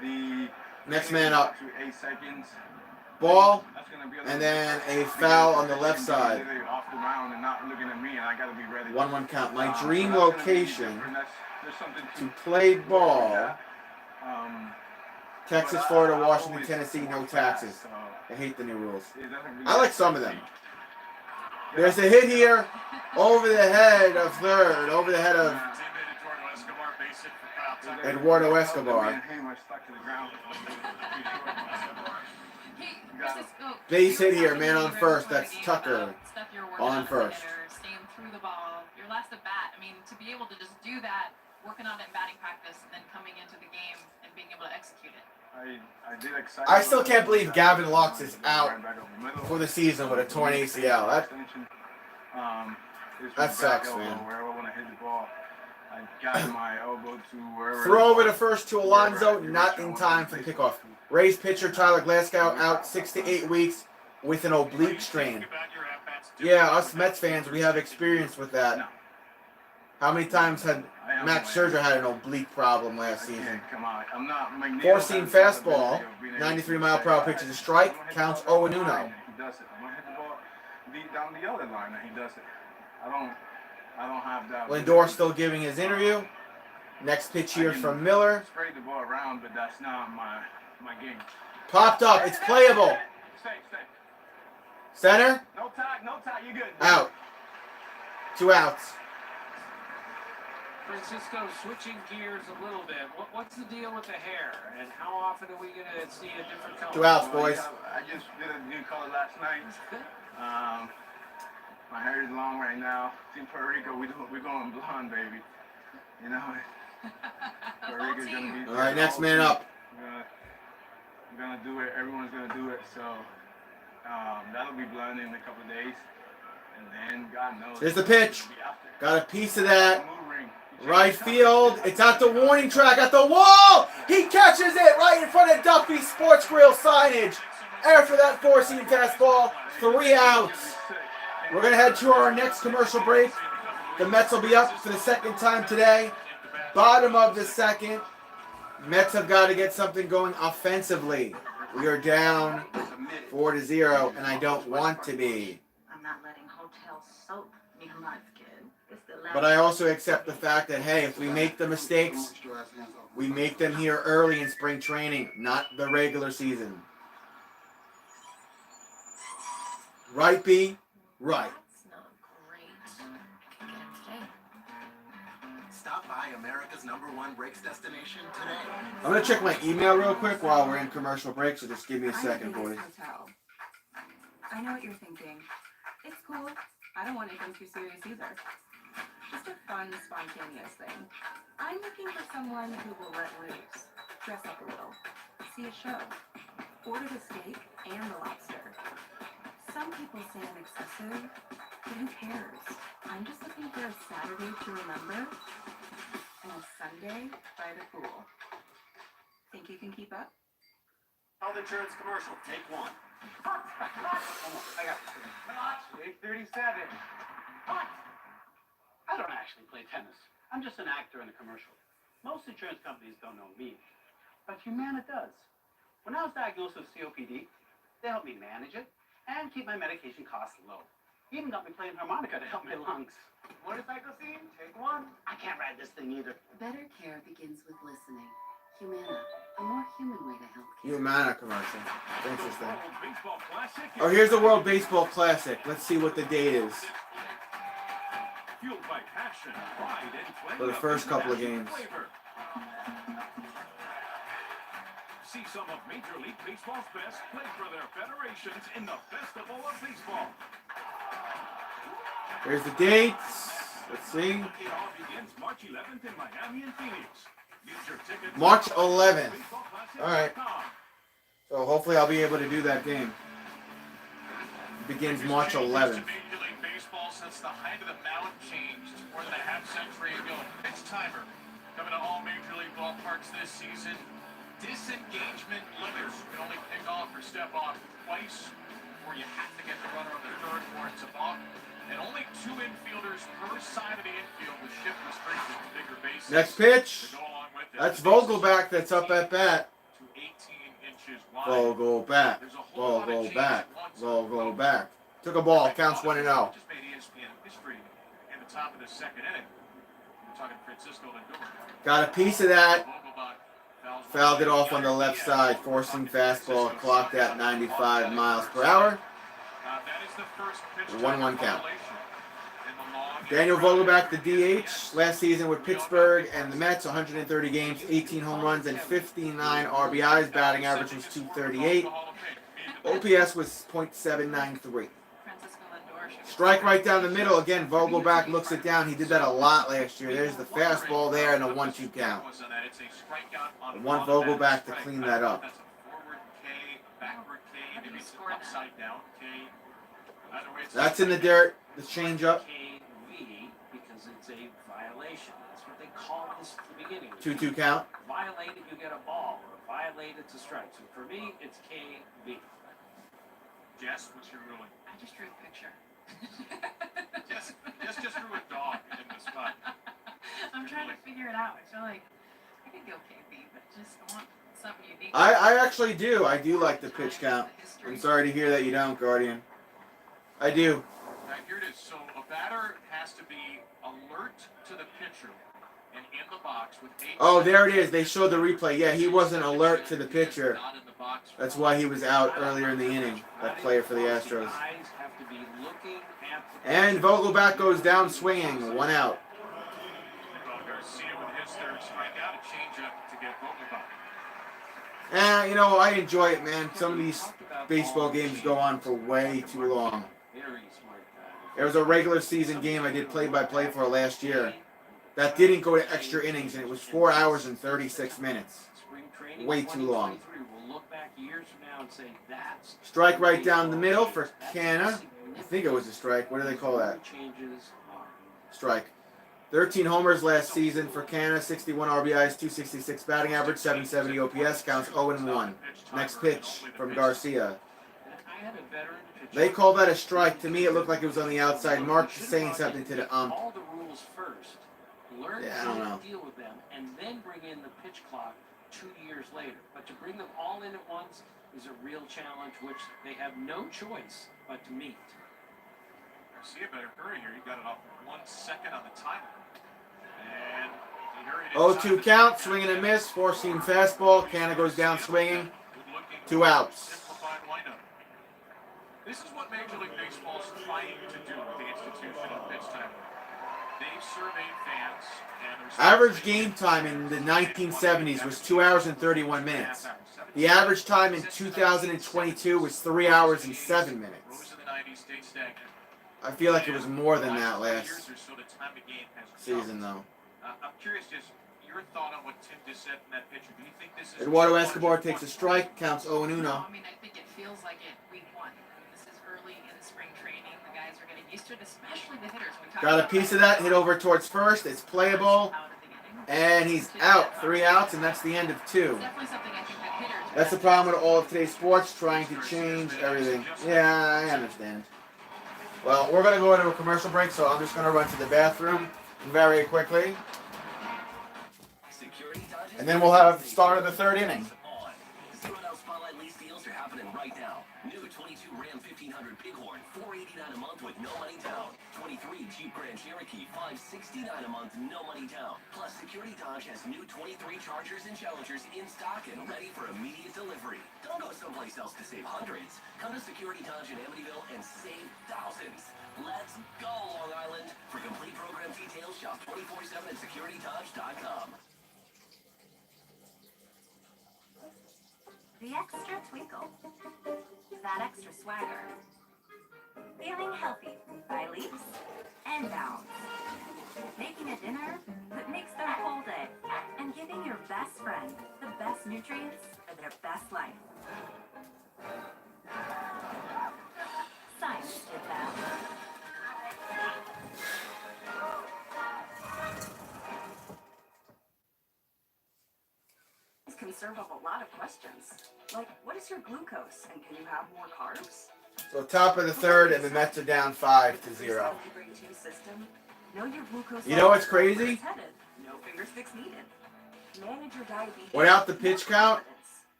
Speaker 10: The
Speaker 3: Next man up.
Speaker 10: to 8 seconds.
Speaker 3: Ball,
Speaker 10: That's gonna be
Speaker 3: and then a foul on the left side.
Speaker 10: Literally off the mound and not looking at me, and I gotta be ready.
Speaker 3: 1-1 count. My
Speaker 10: So
Speaker 3: dream
Speaker 10: that's gonna be
Speaker 3: location
Speaker 10: different. There's something
Speaker 3: to play ball.
Speaker 10: Um,
Speaker 3: Texas,
Speaker 10: but
Speaker 3: Florida,
Speaker 10: I
Speaker 3: Washington,
Speaker 10: always
Speaker 3: Tennessee, no
Speaker 10: work
Speaker 3: taxes.
Speaker 10: fast, so
Speaker 3: I hate the new rules.
Speaker 10: it doesn't really
Speaker 3: I like some of them.
Speaker 10: Yeah.
Speaker 3: There's a hit here over the head of third, over the head of Eduardo Escobar. Base hit here, man on first. That's Tucker on first.
Speaker 5: Staying through the ball. Your last at bat. I mean, to be able to just do that, working on it in batting practice, and then coming into the game and being able to execute it.
Speaker 3: I still can't believe Gavin Lux is out for the season with a torn ACL. That sucks, man.
Speaker 10: I got my elbow to wherever.
Speaker 3: Throw over the first to Alonso, not in time for the kickoff. Rays pitcher Tyler Glasgow out 6 to 8 weeks with an oblique strain. Yeah, us Mets fans, we have experience with that. How many times had Max Scherzer had an oblique problem last season? Four-seam fastball, 93-mile-per-hour pitch is a strike, counts 0-1.
Speaker 10: He does it. I'm gonna hit the ball deep down the other line, and he does it. I don't have that.
Speaker 3: Lindor still giving his interview. Next pitch here from Miller.
Speaker 10: Sprayed the ball around, but that's not my game.
Speaker 3: Popped up. It's playable.
Speaker 10: Stay.
Speaker 3: Center.
Speaker 10: No tie. You good?
Speaker 3: Out. 2 outs.
Speaker 1: Francisco, switching gears a little bit. What's the deal with the hair, and how often are we going to see a different color?
Speaker 3: 2 outs, boys.
Speaker 10: I just did a new color last night. My hair is long right now. In Puerto Rico, we're going blonde, baby. You know, Puerto Rico's gonna be.
Speaker 3: All right, next man up.
Speaker 10: I'm gonna do it. Everyone's gonna do it. So that'll be blonde in a couple of days, and then God knows.
Speaker 3: There's the pitch. Got a piece of that. Right field. It's at the warning track at the wall. He catches it right in front of Duffy's Sports Grill signage. After that 4-seam fastball, 3 outs. We're going to head to our next commercial break. The Mets will be up for the second time today. Bottom of the second. Mets have got to get something going offensively. We are down 4-0, and I don't want to be.
Speaker 11: I'm not letting hotel soap be my skin.
Speaker 3: But I also accept the fact that, hey, if we make the mistakes, we make them here early in spring training, not the regular season. Right, B? Right.
Speaker 11: That's not great. Can get him today. Stop by America's #1 brakes destination today.
Speaker 3: I'm going to check my email real quick while we're in commercial break, so just give me a second, boys.
Speaker 6: I know what you're thinking. It's cool. I don't want anything too serious either. Just a fun, spontaneous thing. I'm looking for someone who will let loose, dress up a little, see a show, order the steak and the lobster. Some people say I'm excessive, but who cares? I'm just looking for a Saturday to remember and a Sunday by the pool. Think you can keep up?
Speaker 2: Health insurance commercial, take 1.
Speaker 10: I got 8:37.
Speaker 12: I don't actually play tennis. I'm just an actor in a commercial. Most insurance companies don't know me, but Humana does. When I was diagnosed with COPD, they helped me manage it and keep my medication costs low. Even got me playing harmonica to help my lungs.
Speaker 10: Motorcycle scene, take 1.
Speaker 12: I can't ride this thing either.
Speaker 6: Better care begins with listening. Humana, a more human way to help care.
Speaker 3: Humana commercial. Interesting.
Speaker 4: Baseball Classic.
Speaker 3: Oh, here's the World Baseball Classic. Let's see what the date is
Speaker 4: Fueled by passion, pride, and flavor
Speaker 3: for the first couple of games.
Speaker 4: flavor. See some of Major League Baseball's best play for their federations in the Festival of Baseball.
Speaker 3: Here's the dates. Let's see.
Speaker 4: It all begins March 11th in Miami and Phoenix. Get your tickets
Speaker 3: March
Speaker 4: at
Speaker 3: 11th.
Speaker 4: baseballclassic.com.
Speaker 3: All right. So hopefully I'll be able to do that game. It begins March 11th.
Speaker 4: Major League Baseball since the height of the mound changed more than a half century ago. Pitch timer coming to all Major League ballparks this season. Disengagement limits. You can only pick off or step off twice, or you have to get the runner on the third or it's a balk. And only 2 infielders per side of the infield with shift restrictions, bigger bases.
Speaker 3: Next pitch.
Speaker 4: To go along with it.
Speaker 3: That's Vogelback that's up at bat.
Speaker 4: To 18 inches wide.
Speaker 3: Vogelback.
Speaker 4: There's a whole lot of changes
Speaker 3: Vogelback.
Speaker 4: at once.
Speaker 3: Vogelback. Took a ball. Counts 1-0.
Speaker 4: Just made ESPN history in the top of the second inning. We're talking Francisco Lindor.
Speaker 3: Got a piece of that.
Speaker 4: Vogelbach
Speaker 3: Fouled it off on the left side, forcing fastball clocked at 95 miles per hour.
Speaker 4: That is the first pitch
Speaker 3: 1-1 count.
Speaker 4: in the long
Speaker 3: Daniel Vogelback, the DH, last season with Pittsburgh and the Mets, 130 games, 18 home runs, and 59 RBIs. Batting average was .238. OPS was .793.
Speaker 5: Francisco Lindor should
Speaker 3: Strike right down the middle. Again, Vogelback looks it down. He did that a lot last year. There's the fastball there and a 1-2 count. I want Vogelback to clean that up.
Speaker 4: That's a forward K, backward K, maybe it's an upside down K. Either way, it's
Speaker 3: That's in the dirt. The changeup.
Speaker 1: KV because it's a violation. That's what they call this at the beginning.
Speaker 3: 2-2 count.
Speaker 1: Violate it, you get a ball. Or violate, it's a strike. So for me, it's KV.
Speaker 4: Jess, what's your ruling?
Speaker 5: I just drew a picture.
Speaker 4: Jess just drew a dog in the spot.
Speaker 5: I'm trying to figure it out. I feel like I could go KB, but just I want something unique.
Speaker 3: I actually do. I do like the pitch count. I'm sorry to hear that you don't, Guardian. I do.
Speaker 4: Now here it is. So a batter has to be alert to the pitcher and in the box with 8
Speaker 3: Oh, there it is. They showed the replay. Yeah, he wasn't alert to the pitcher.
Speaker 4: not in the box.
Speaker 3: That's why he was out earlier in the inning. That player for the Astros.
Speaker 1: Eyes have to be looking at the
Speaker 3: And Vogelback goes down swinging. 1 out.
Speaker 4: Garcia with his third strikeout, a changeup to get Vogelbach.
Speaker 3: You know, I enjoy it, man. Some of these baseball games go on for way too long.
Speaker 1: Very smart guy.
Speaker 3: There was a regular season game I did play-by-play for last year that didn't go to extra innings, and it was 4 hours and 36 minutes.
Speaker 1: Spring training
Speaker 3: Way too long.
Speaker 1: 2023. We'll look back years from now and say that's
Speaker 3: Strike right down the middle for Canna. I think it was a strike. What do they call that?
Speaker 1: changes are.
Speaker 3: Strike. 13 homers last season for Canna, 61 RBIs, 266 batting average, 770 OPS, counts 0-1. Next pitch from Garcia.
Speaker 1: I had a veteran pitcher.
Speaker 3: They call that a strike. To me, it looked like it was on the outside. Mark saying something to the ump.
Speaker 1: All the rules first. Learn
Speaker 3: Yeah, I
Speaker 1: how
Speaker 3: don't
Speaker 1: to
Speaker 3: know.
Speaker 1: deal with them, and then bring in the pitch clock 2 years later. But to bring them all in at once is a real challenge, which they have no choice but to meet.
Speaker 4: Garcia better hurry here. He got it off 1 second on the timer. And here it is.
Speaker 3: 0-2 count, swinging and miss, four-seam fastball. Canna goes down swinging. 2 outs.
Speaker 4: Simplified windup. This is what Major League Baseball is trying to do with the institution of pitch timer. They've surveyed fans and there's
Speaker 3: Average game time in the 1970s was 2 hours and 31 minutes. The average time in 2022 was 3 hours and 7 minutes.
Speaker 4: Moves in the 90s stayed stagnant.
Speaker 3: I feel like it was more than that
Speaker 4: Years
Speaker 3: last
Speaker 4: or so the time of game has
Speaker 3: season,
Speaker 4: jumped.
Speaker 3: though.
Speaker 4: I'm curious just your thought on what Tim just said from that picture. Do you think this is
Speaker 3: Eduardo Escobar takes a strike, counts 0-1.
Speaker 5: No, I mean, I think it feels like it week 1. This is early in the spring training. The guys are getting used to it, especially the hitters. We talked
Speaker 3: Got a
Speaker 5: about
Speaker 3: piece of that, hit over towards first. It's playable,
Speaker 5: out at the beginning.
Speaker 3: and he's out. 3 outs, and that's the end of 2.
Speaker 5: It's definitely something I think that hitters.
Speaker 3: That's the problem with all of today's sports, trying to change everything. Yeah, I understand. Well, we're going to go into a commercial break, so I'm just going to run to the bathroom very quickly. And then we'll have start of the 3rd inning.
Speaker 2: $0 Spotlight lease deals are happening right now. New 22 Ram 1500 Bighorn, $489 a month with no money down. 23 Jeep Grand Cherokee, $569 a month, no money down. Plus, Security Dodge has new 23 Chargers and Challengers in stock and ready for immediate delivery. Don't go someplace else to save hundreds. Come to Security Dodge in Amityville and save thousands. Let's go, Long Island. For complete program details, shop 24/7 at securitydodge.com.
Speaker 9: The extra twinkle. That extra swagger.
Speaker 6: Feeling healthy by leaps and bounds. Making a dinner that makes their whole day. And giving your best friend the best nutrients for their best life. Science did that. This can serve up a lot of questions. Like, what is your glucose and can you have more carbs?
Speaker 3: So top of the third, and the Mets are down 5-0.
Speaker 6: Know your glucose.
Speaker 3: You know what's crazy?
Speaker 6: No finger sticks needed. Manage your diabetes.
Speaker 3: Without the pitch count,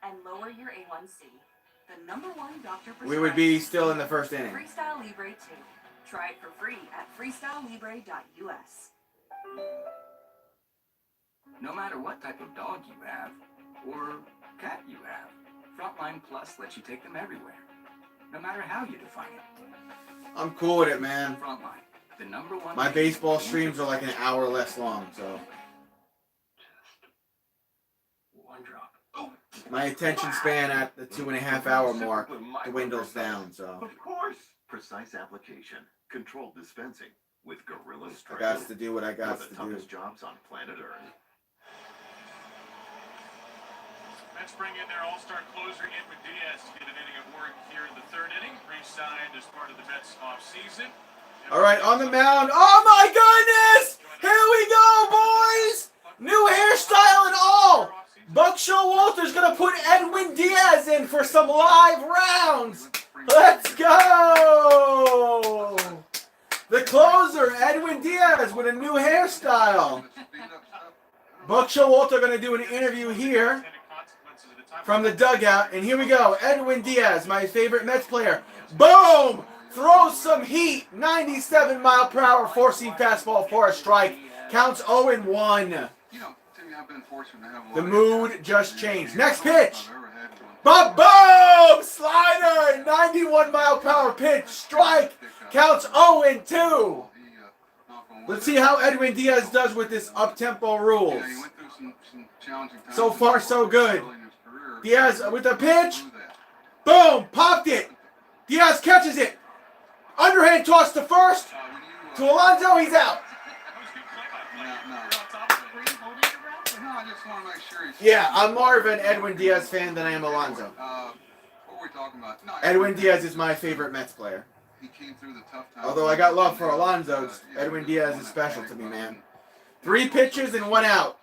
Speaker 6: and lower your A1C. The #1 doctor
Speaker 3: we would be still in the first inning.
Speaker 6: Freestyle Libre 2. Try it for free at freestylelibre.us.
Speaker 11: No matter what type of dog you have, or cat you have, Frontline Plus lets you take them everywhere. No matter how you define it.
Speaker 3: I'm cool with it, man.
Speaker 11: Frontline, the #1.
Speaker 3: My baseball streams are like an hour less long, so
Speaker 11: One drop. Oh.
Speaker 3: my attention span at the 2.5 hour mark dwindles down. So
Speaker 2: Of course. Precise application, controlled dispensing with Gorilla
Speaker 3: I
Speaker 2: Strike.
Speaker 3: got to do what I got
Speaker 2: One of
Speaker 3: to
Speaker 2: the
Speaker 3: do.
Speaker 2: toughest jobs on planet Earth.
Speaker 4: Mets bring in their all-star closer Edwin Diaz to get an inning of work here in the third inning. Re-signed as part of the Mets offseason.
Speaker 3: All right, on the mound. Oh my goodness! Here we go, boys! New hairstyle and all. Buck Showalter's gonna put Edwin Diaz in for some live rounds. Let's go! The closer, Edwin Diaz, with a new hairstyle. Buck Showalter gonna do an interview here from the dugout, and here we go. Edwin Diaz, my favorite Mets player. Boom! Throws some heat. 97-mile-per-hour four-seam fastball for a strike. Counts 0-1. The mood just changed. Next pitch. Boom! Slider. 91-mile-per-hour pitch. Strike. Counts 0-2. Let's see how Edwin Diaz does with this up-tempo rules. So far, so good. Diaz with the pitch. Boom! Popped it. Diaz catches it. Underhand toss to first. To Alonso, he's out. Yeah, I'm more of an Edwin Diaz fan than I am Alonso. Edwin Diaz is my favorite Mets player. Although I got love for Alonso, Edwin Diaz is special to me, man. 3 pitches and 1 out.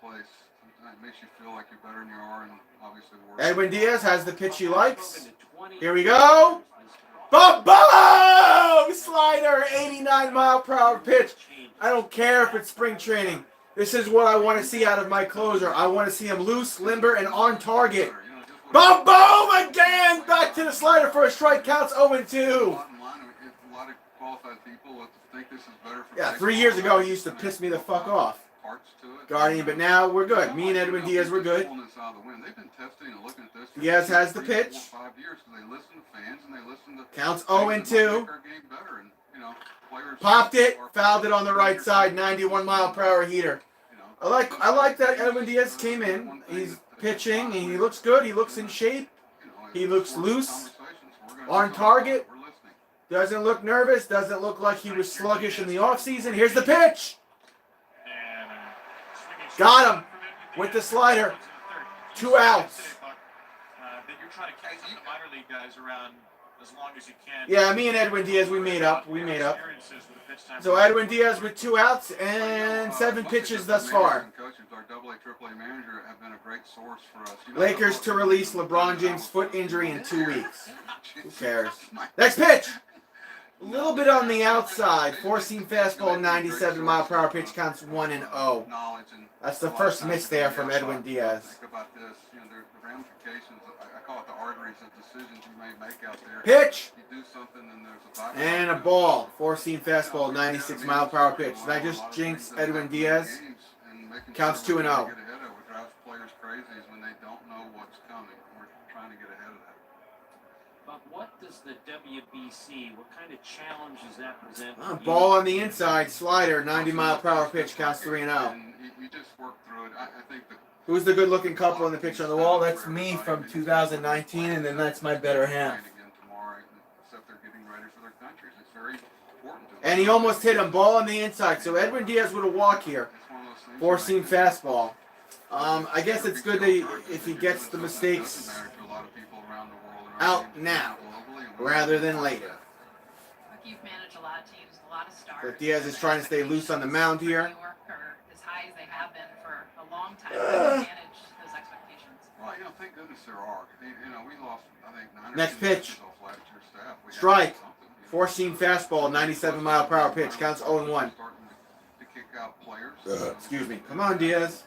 Speaker 3: Edwin Diaz has the pitch he likes. Here we go. Boom! Boom! Slider, 89-mile-per-hour pitch. I don't care if it's spring training. This is what I want to see out of my closer. I want to see him loose, limber, and on target. Boom! Boom! Again! Back to the slider for a strike. Counts 0-2. Yeah, 3 years ago he used to piss me the fuck off. Guardian, but now we're good. Me and Edwin Diaz, we're good. Diaz has the pitch. Counts 0-2. Popped it, fouled it on the right side. 91-mile-per-hour heater. I like that Edwin Diaz came in. He's pitching, and he looks good. He looks in shape. He looks loose, on target. Doesn't look nervous. Doesn't look like he was sluggish in the offseason. Here's the pitch. Got him with the slider. 2 outs. Yeah, me and Edwin Diaz, we made up. So Edwin Diaz with 2 outs and 7 pitches thus far. Lakers to release LeBron James' foot injury in 2 weeks. Who cares? Next pitch. A little bit on the outside. 4-seam fastball, 97-mile-per-hour pitch, counts 1-0. That's the first miss there from Edwin Diaz. Pitch. And a ball. 4-seam fastball, 96-mile-per-hour pitch. Did I just jinx Edwin Diaz? Counts 2-0.
Speaker 1: But what does the WBC, what kind of challenge does that present?
Speaker 3: Ball on the inside, slider, 90-mile-per-hour pitch, counts 3-0. Who's the good-looking couple in the picture on the wall? That's me from 2019, and then that's my better half.
Speaker 10: very important to us.
Speaker 3: And he almost hit him. Ball on the inside. So Edwin Diaz with a walk here.
Speaker 10: It's one of those things.
Speaker 3: Four-seam fastball. I guess it's good that if he gets the mistakes out now rather than later.
Speaker 5: Look, you've managed a lot of teams, a lot of stars.
Speaker 3: But Diaz is trying to stay loose on the mound here.
Speaker 5: New York are as high as they have been for a long time. How do you manage those expectations?
Speaker 10: Well, thank goodness there are. We lost, I think, 9 or
Speaker 3: Next
Speaker 10: 10
Speaker 3: pitch.
Speaker 10: pitches off last year's staff. We had
Speaker 3: Strike.
Speaker 10: something,
Speaker 3: Four-seam fastball, 97-mile-per-hour pitch. Counts 0-1.
Speaker 10: Starting to kick out players.
Speaker 3: Excuse me. Come on, Diaz.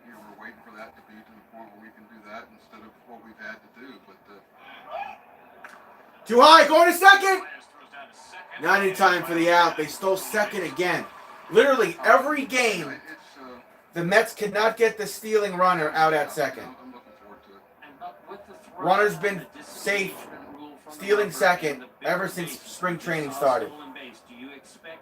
Speaker 10: We're waiting for that to be to the point where we can do that instead of what we've had to do. But
Speaker 3: Too high. Going to second. Not in time for the out. They stole second again. Literally every game, the Mets could not get the stealing runner out at second.
Speaker 10: I'm looking forward to it.
Speaker 1: And but with the throw,
Speaker 3: Runner's been
Speaker 1: the
Speaker 3: safe,
Speaker 1: disengagement rule from the
Speaker 3: stealing
Speaker 1: referee
Speaker 3: second
Speaker 1: and the big
Speaker 3: ever since
Speaker 1: base,
Speaker 3: spring
Speaker 1: you
Speaker 3: training
Speaker 1: saw
Speaker 3: started.
Speaker 1: stolen base. Do you expect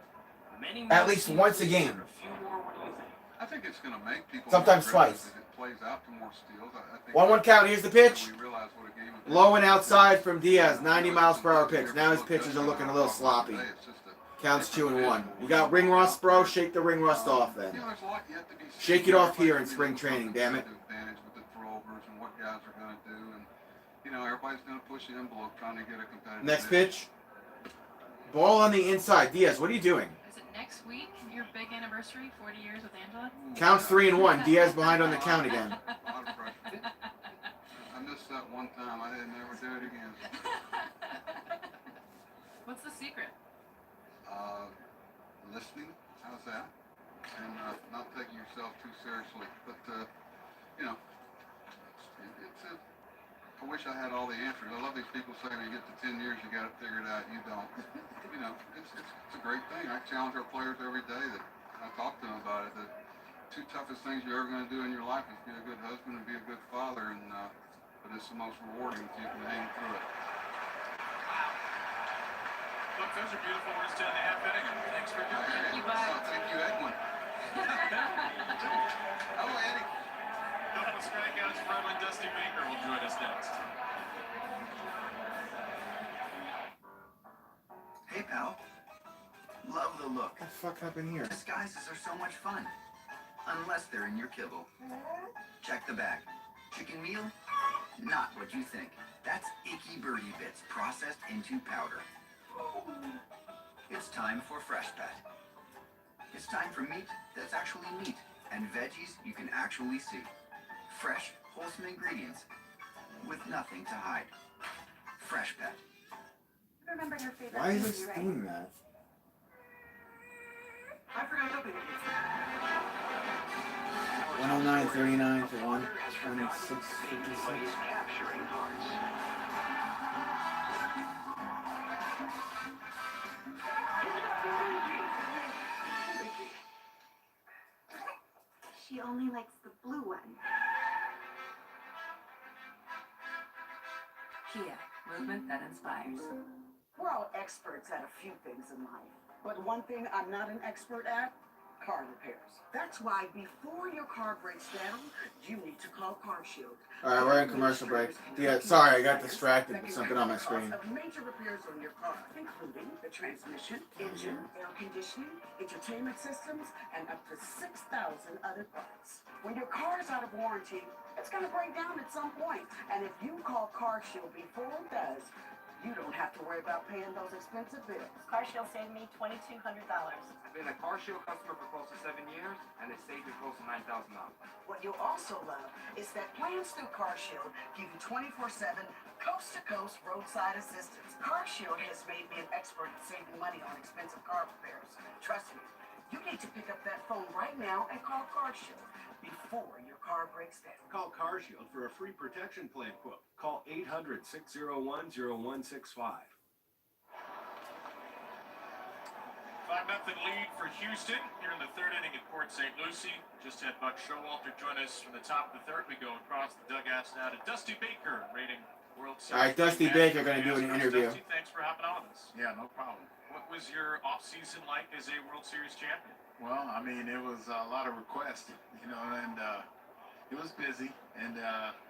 Speaker 1: many
Speaker 3: At
Speaker 1: more
Speaker 3: least
Speaker 1: steals
Speaker 3: once a
Speaker 1: this
Speaker 3: game.
Speaker 1: year? A few more? What do you think?
Speaker 10: I think it's going to make people
Speaker 3: Sometimes
Speaker 10: more aggressive
Speaker 3: twice.
Speaker 10: as it plays out to more steals. I think
Speaker 3: 1-1 count. Here's the pitch.
Speaker 10: we realize what a game it is.
Speaker 3: Low and outside from Diaz. 90-miles-per-hour pitch. Now his pitches are looking a little sloppy.
Speaker 10: It's just
Speaker 3: Counts 2-1. You got ring rust, bro. Shake the ring rust off then.
Speaker 10: there's a lot yet to be seen.
Speaker 3: Shake it off here in spring training, damn it.
Speaker 10: Advantage with the throwovers and what guys are going to do, and everybody's going to push the envelope trying to get a competitive.
Speaker 3: Next pitch. Ball on the inside. Diaz, what are you doing?
Speaker 5: Is it next week, your big anniversary, 40 years with Angela?
Speaker 3: Counts 3-1. Diaz behind on the count again.
Speaker 10: A lot of pressure. I missed that one time. I didn't ever do it again.
Speaker 5: What's the secret?
Speaker 10: Listening, how's that? And not taking yourself too seriously. But I wish I had all the answers. I love these people saying when you get to 10 years, you got it figured out. You don't. It's a great thing. I challenge our players every day that I talk to them about it. The two toughest things you're ever going to do in your life is be a good husband and be a good father. And but it's the most rewarding if you can hang through it.
Speaker 4: Look, those are beautiful words to end the half inning. Thanks for doing it.
Speaker 5: Thank you, bud.
Speaker 10: Thank you, Edwin. Hello, Eddie.
Speaker 4: Couple of strikeouts for Edwin. Dusty Baker will join us next.
Speaker 11: Hey, pal. Love the look.
Speaker 3: What the fuck happened here?
Speaker 11: Disguises are so much fun. Unless they're in your kibble. Check the bag. Chicken meal? Not what you think. That's icky birdie bits processed into powder. It's time for Fresh Pet. It's time for meat that's actually meat and veggies you can actually see. Fresh, wholesome ingredients with nothing to hide. Fresh Pet.
Speaker 6: Remember your favorite
Speaker 3: Why is
Speaker 6: movie,
Speaker 3: this
Speaker 6: right?
Speaker 3: doing that?
Speaker 6: I forgot something.
Speaker 3: 109.39 for 126.56.
Speaker 2: Capturing hearts.
Speaker 6: She only likes the blue one.
Speaker 13: Kia, movement that inspires.
Speaker 14: We're all experts at a few things in life. But one thing I'm not an expert at, car repairs. That's why before your car breaks down, you need to call CarShield.
Speaker 3: Alright, we're in commercial break. Yeah, sorry, I got distracted with something on my screen.
Speaker 14: Of major repairs on your car, including the transmission, engine, air conditioning, entertainment systems, and up to 6,000 other parts. When your car is out of warranty, it's going to break down at some point. And if you call CarShield before it does, you don't have to worry about paying those expensive bills.
Speaker 9: CarShield saved me $2,200.
Speaker 15: I've been a CarShield customer for close to 7 years, and it saved me close to $9,000.
Speaker 14: What you'll also love is that plans through CarShield give you 24/7, coast-to-cost roadside assistance. CarShield has made me an expert at saving money on expensive car repairs. Trust me, you need to pick up that phone right now and call CarShield before your car breaks down.
Speaker 16: Call CarShield for a free protection plan quote. Call 800-601-0165.
Speaker 4: 5-0 lead for Houston here in the third inning at Port St. Lucie. Just had Buck Showalter join us from the top of the third. We go across the dugouts now to Dusty Baker, rating World Series.
Speaker 3: Alright, Dusty Baker going to do an interview.
Speaker 4: Dusty, thanks for hopping on with us.
Speaker 17: Yeah, no problem.
Speaker 4: What was your off-season like as a World Series champion?
Speaker 17: Well, I mean, it was a lot of requests, and it was busy, and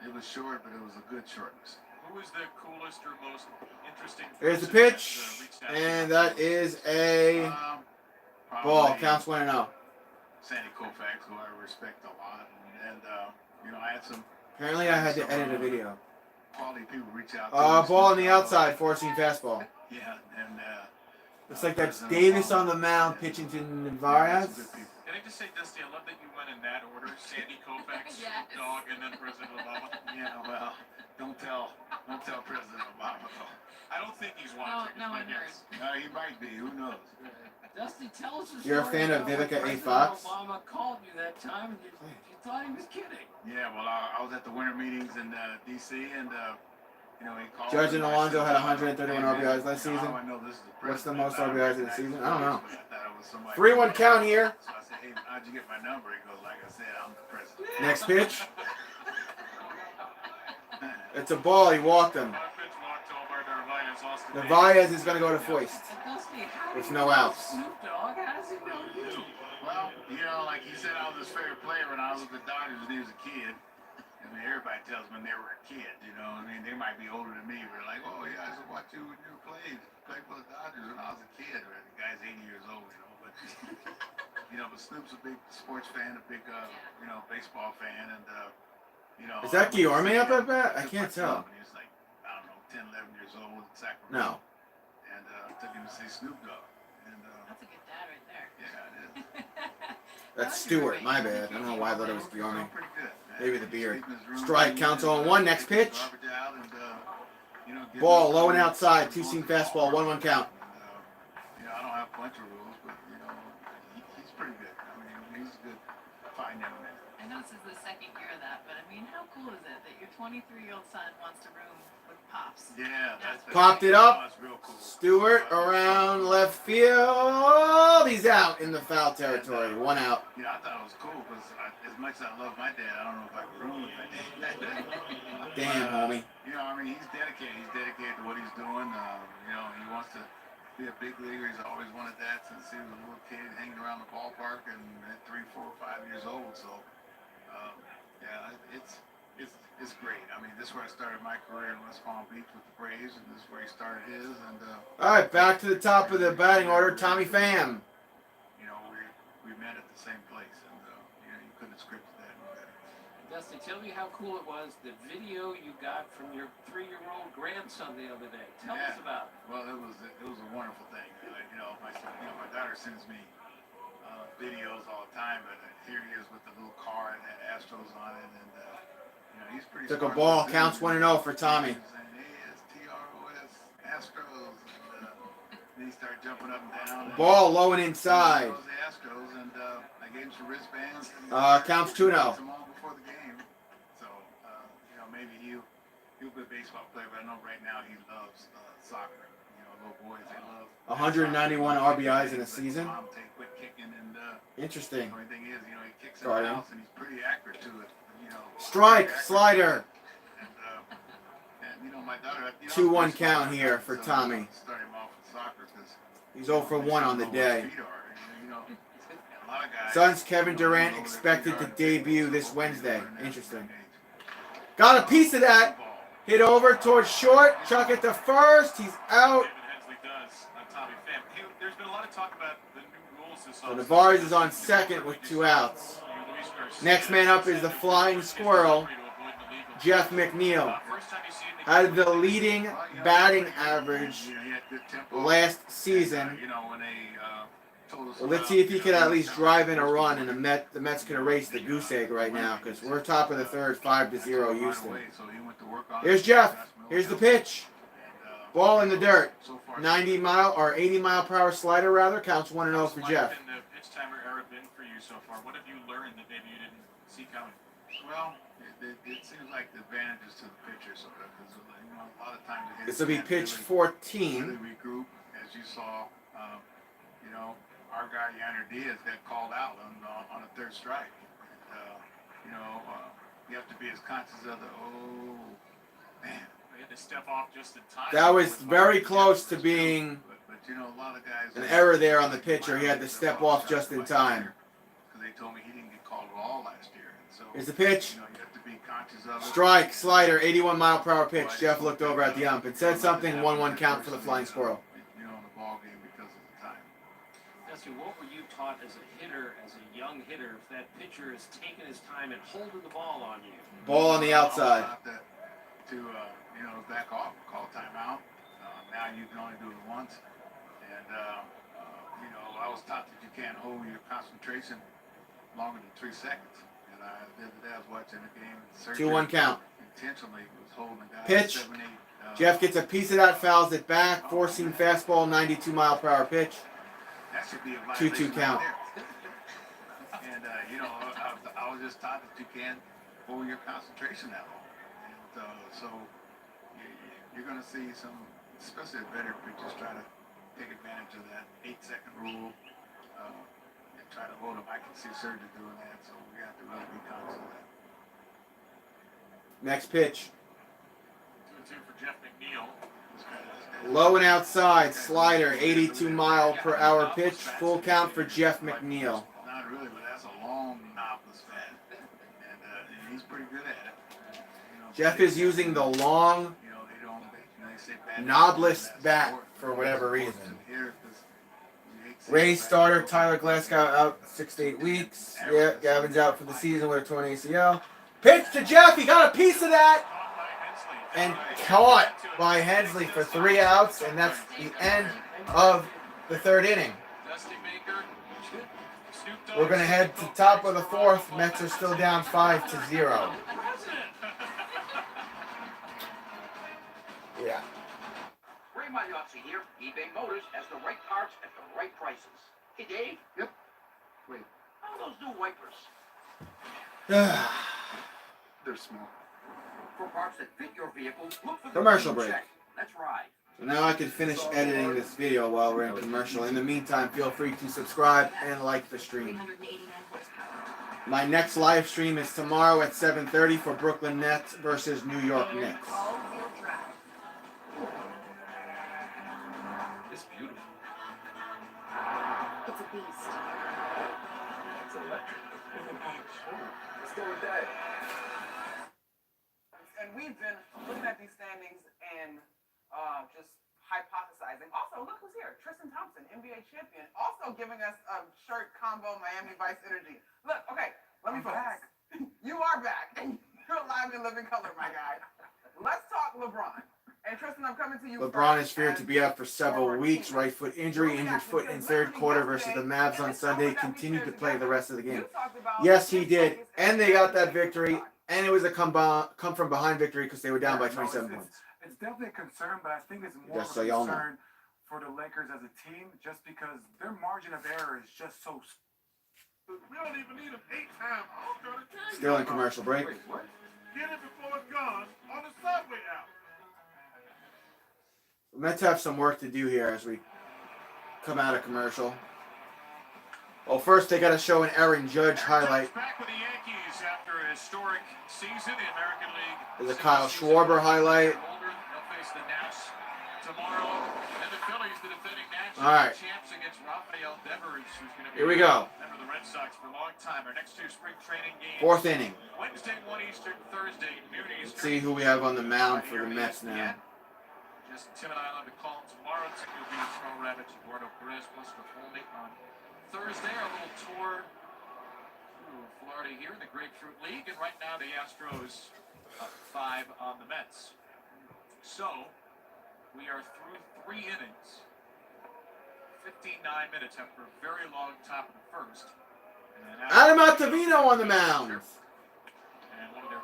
Speaker 17: it was short, but it was a good shortness.
Speaker 4: Who is the coolest or most interesting?
Speaker 3: Here's the
Speaker 4: person
Speaker 3: pitch,
Speaker 4: that's, reached out to
Speaker 3: and
Speaker 4: you?
Speaker 3: that is a ball. Counts 1-0.
Speaker 17: Sandy Koufax, who I respect a lot, and you know, I had some
Speaker 3: Apparently, I had to edit a video.
Speaker 17: quality people reach out. To
Speaker 3: Ball on the outside, four-seam fastball.
Speaker 17: Yeah, and
Speaker 3: Looks like that's Davis on the mound pitching to Narvaez.
Speaker 4: Can I just say, Dusty, I love that you went in that order: Sandy Koufax,
Speaker 5: Yes.
Speaker 4: Dog, and then President Obama.
Speaker 17: Yeah, well, don't tell President Obama though.
Speaker 4: I don't think he's watching.
Speaker 5: No
Speaker 4: is my
Speaker 5: one heard.
Speaker 4: guess.
Speaker 17: He might be. Who knows?
Speaker 1: Dusty, tell us the
Speaker 3: You're a
Speaker 1: story
Speaker 3: fan of
Speaker 1: about when
Speaker 3: Vivica A.
Speaker 1: President
Speaker 3: Fox?
Speaker 1: Obama called you that time, and you thought he was kidding.
Speaker 17: Yeah, well, I was at the winter meetings in D.C. and you know, he called.
Speaker 3: Judge and
Speaker 17: I
Speaker 3: Alonso
Speaker 17: said,
Speaker 3: had 131 RBIs last
Speaker 17: you know,
Speaker 3: season.
Speaker 17: I know this is the
Speaker 3: What's the
Speaker 17: president,
Speaker 3: most
Speaker 17: but
Speaker 3: RBIs in the
Speaker 17: recognize
Speaker 3: season?
Speaker 17: his
Speaker 3: I don't know.
Speaker 17: voice, but I thought it was somebody-
Speaker 3: 3-1 count here.
Speaker 17: So I said, hey, how'd you get my number? He goes, like I said, I'm the president.
Speaker 3: Next pitch. It's a ball. He walked him. Narvaez is going to go to Foist.
Speaker 1: Dusty, how
Speaker 3: With
Speaker 1: do
Speaker 3: no
Speaker 1: you know
Speaker 3: outs.
Speaker 1: Snoop Dogg? How does he know you?
Speaker 17: Well, you know, like he said, I was his favorite player when I was with the Dodgers when he was a kid. I mean, everybody tells me when they were a kid, you know. I mean, they might be older than me, but they're like, oh, yeah, I used to watch you when you played for the Dodgers when I was a kid. Right? The guy's 80 years old, you know. But, you know, but Snoop's a big sports fan, a big, you know, baseball fan. And, you know.
Speaker 3: Is that Guillorme up at bat? I can't tell.
Speaker 17: When he was like, I don't know, 10, 11 years old in Sacramento.
Speaker 3: No.
Speaker 17: And took him to see Snoop Dogg. And,
Speaker 5: That's a good dad right there.
Speaker 17: yeah, it is.
Speaker 3: That's Stewart. My bad. I don't know why I thought it was Guillorme.
Speaker 17: Pretty good.
Speaker 3: Maybe the beard. Strike. Counts on 1. Next pitch. Ball low and outside. Two-seam fastball. 1-1 count.
Speaker 17: You know, I don't have a bunch of rules, but you know, he's pretty good. I mean, he's a good, fine young man.
Speaker 5: I know this is the second year of that, but I mean, how cool is it that your 23-year-old son wants to room with Pops?
Speaker 17: Yeah, that's
Speaker 3: Popped it up.
Speaker 17: That's real cool.
Speaker 3: Stewart around left field. He's out in the foul territory. 1 out.
Speaker 17: You know, I thought it was cool because as much as I love my dad, I don't know if I could room with my dad.
Speaker 3: Damn, homie.
Speaker 17: You know, I mean, he's dedicated. He's dedicated to what he's doing. You know, he wants to be a big leaguer. He's always wanted that since he was a little kid hanging around the ballpark and at 3, 4, 5 years old. So, yeah, it's great. I mean, this is where I started my career in West Palm Beach with the Braves, and this is where he started his. And
Speaker 3: All right, back to the top of the batting order. Tommy Pham.
Speaker 17: you know, we met at the same place, and you know, you couldn't have scripted that any better.
Speaker 1: Dusty, tell me how cool it was, the video you got from your 3-year-old grandson the other day. Tell us about it.
Speaker 17: Well, it was a wonderful thing. You know, my daughter sends me videos all the time, but here he is with the little car and had Astros on it, and you know, he's pretty.
Speaker 3: Took a
Speaker 17: smart
Speaker 3: ball.
Speaker 17: with
Speaker 3: Counts
Speaker 17: it.
Speaker 3: 1-0 for Tommy.
Speaker 17: ASTROS Astros, and then he started jumping up and down.
Speaker 3: Ball low and inside.
Speaker 17: The Astros, and I gave him some wristbands. And,
Speaker 3: Counts 2-0.
Speaker 17: some all before the game, so you know, maybe he'll be a baseball player, but I know right now he loves soccer. You know, little boys, they love
Speaker 3: 191 RBIs in a season.
Speaker 17: Mom take quick kicking, and
Speaker 3: Interesting.
Speaker 17: the only thing is, you know, he kicks in
Speaker 3: Guardian.
Speaker 17: the house and he's pretty accurate to it. You know,
Speaker 3: Strike. Slider.
Speaker 17: And you know, my daughter. You know,
Speaker 3: 2-1
Speaker 17: first
Speaker 3: count
Speaker 17: one,
Speaker 3: here for
Speaker 17: so
Speaker 3: Tommy.
Speaker 17: Start him off with soccer 'cause,
Speaker 3: He's 0 for 1 on the day.
Speaker 17: you know, a lot of guys,
Speaker 3: Suns Kevin Durant expected to debut this Wednesday. Interesting. Got a piece of that. Hit over towards short. Chuck it to first. He's out.
Speaker 4: David Hensley does on Tommy Pham. Hey, there's been a lot of talk about the new rules this
Speaker 3: So
Speaker 4: offseason.
Speaker 3: Narvaez is on second with 2 outs. Next man up is the flying squirrel, Jeff McNeil. Had the leading batting average last season.
Speaker 17: You know, when they told us
Speaker 3: Well, let's see if he could at least drive in a run, and the Mets can erase the goose egg right now because we're top of the third, 5-0 Houston. Here's Jeff. Here's the pitch. Ball in the dirt. 90 mile or 80 mile per hour slider rather. Counts 1-0 for Jeff.
Speaker 4: How's life in the pitch timer era been for you so far? What have you learned that maybe you didn't see coming?
Speaker 17: Well, it seems like the advantages to the pitcher, sort of, because you know, a lot of times the
Speaker 3: This will be
Speaker 17: hitters
Speaker 3: pitch
Speaker 17: can't
Speaker 3: 14.
Speaker 17: really regroup, as you saw. You know, our guy Yanner Diaz got called out on a third strike. You know, you have to be as conscious of the man.
Speaker 4: They had to step off just in time.
Speaker 3: That was very close to being
Speaker 17: But you know, a lot of guys.
Speaker 3: an error there on the pitcher. He had to step off just in time.
Speaker 17: Because they told me he didn't get called at all last year. So
Speaker 3: Here's the pitch.
Speaker 17: you know, you have to be conscious of it.
Speaker 3: Strike, slider, 81 mile per hour pitch. Jeff looked over at the ump and said something. 1-1 count for the Flying Squirrel.
Speaker 17: You know, in the ball game because of the time.
Speaker 1: Dusty, what were you taught as a hitter, as a young hitter, if that pitcher is taking his time and holding the ball on you?
Speaker 3: Ball on the outside.
Speaker 17: I was taught that to you know, back off, call timeout. Now you can only do it once, and you know, I was taught that you can't hold your concentration longer than 3 seconds. And the other day I was watching a game.
Speaker 3: 2-1 count.
Speaker 17: Intentionally was holding a guy.
Speaker 3: Pitch.
Speaker 17: 7, 8,
Speaker 3: Jeff gets a piece of that, fouls it back. Four-seam fastball, 92 mile per hour pitch.
Speaker 17: That should be a
Speaker 3: 2-2 count.
Speaker 17: And you know, I was just taught that you can't hold your concentration that long. And so you're going to see some, especially better pitchers, try to take advantage of that 8-second rule and try to hold them. I can see Sergio doing that, so we have to really be conscious of that.
Speaker 3: Next pitch.
Speaker 4: 2-2 for Jeff McNeil.
Speaker 3: Low and outside, slider, 82 mile per hour pitch. Full count for Jeff McNeil.
Speaker 17: Not really, but that's a long knobless bat, and he's pretty good at it. You know,
Speaker 3: Jeff is using the long
Speaker 17: you know, they say bad
Speaker 3: knobless bat for whatever reason. Rays starter Tyler Glasgow out 6 to 8 weeks. Yeah, Gavin's out for the season with a torn ACL. Pitch to Jeff. He got a piece of that. And caught by Hensley for 3 outs. And that's the end of the 3rd inning. We're going to head to top of the 4th. Mets are still down 5-0. Yeah.
Speaker 18: Ray Magliozzi here. eBay Motors has the right parts at the right prices. Hey, Dave.
Speaker 8: Yep. Wait.
Speaker 18: How are those new wipers?
Speaker 8: They're small.
Speaker 18: For parts that fit your vehicle, look for the
Speaker 3: Commercial
Speaker 18: green
Speaker 3: break.
Speaker 18: check. Let's ride.
Speaker 3: So now I can finish editing this video while we're in commercial. In the meantime, feel free to subscribe and like the stream. My next live stream is tomorrow at 7:30 for Brooklyn Nets versus New York Knicks.
Speaker 1: It's beautiful.
Speaker 6: It's a beast.
Speaker 2: It's electric.
Speaker 6: With an edge.
Speaker 2: Let's go with that.
Speaker 19: And we've been looking at these standings and just hypothesizing. Also, look who's here. Tristan Thompson, NBA champion. Also giving us a shirt combo Miami Vice energy. Look, okay, let me focus. You are back. You're alive in living color, my guy. Let's talk LeBron. And Tristan, I'm coming to you.
Speaker 3: LeBron is feared to be out for several weeks. Right foot injury, injured foot in 3rd quarter versus the Mavs on Sunday. Continued to play the rest of the game. Yes, he did. And they got that victory. And it was a come from behind victory because they were down by 27 points.
Speaker 10: It's definitely a concern, but I think it's more
Speaker 3: Just
Speaker 10: of
Speaker 3: so
Speaker 10: a
Speaker 3: y'all know.
Speaker 10: concern for the Lakers as a team, just because their margin of error is just so.
Speaker 17: We don't even need an 8-time All-Star to carry
Speaker 3: Still in commercial break.
Speaker 17: Wait, what? Get it before it's gone on the subway out.
Speaker 3: Mets have some work to do here as we come out of commercial. Well, first they got to show an Aaron Judge highlight.
Speaker 4: Back with the Yankees after a historic season, the American League.
Speaker 3: There's a Kyle Schwarber highlight.
Speaker 4: They'll face the Nats tomorrow, and the Phillies, the defending national
Speaker 3: All right.
Speaker 4: champs, against Rafael Devers, who's going to be
Speaker 3: Here we go.
Speaker 4: member of the Red Sox for a long time. Our next 2 spring training games.
Speaker 3: 4th inning.
Speaker 4: Wednesday 1 Eastern, Thursday noon Eastern.
Speaker 3: Let's see who we have on the mound for the Mets now.
Speaker 4: Just Tim and I will have to call tomorrow. Tim will be with Snow Rabbits, Eduardo Perez, plus Rafoldi on Thursday. Our little tour through Florida here in the Grapefruit League, and right now the Astros up 5 on the Mets. So we are through 3 innings, 59 minutes after a very long top of the 1st.
Speaker 3: Adam Ottavino on the mound.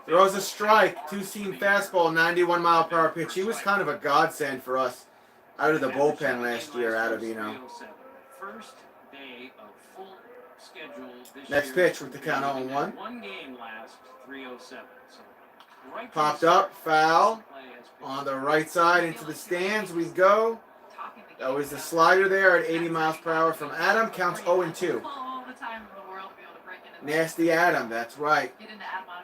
Speaker 3: Throws a strike, 2-seam fastball, 91 mile per hour pitch. He was kind of a godsend for us out of the bullpen last year, Ottavino.
Speaker 1: First day of full schedule this
Speaker 3: Next
Speaker 1: year.
Speaker 3: pitch with the count 0-1.
Speaker 1: 1 game last 307. So right
Speaker 3: Popped up, foul. On the right side into the stands we go. That was the slider there at 80 miles per hour from Adam. Counts 0-2. Nasty Adam, that's right.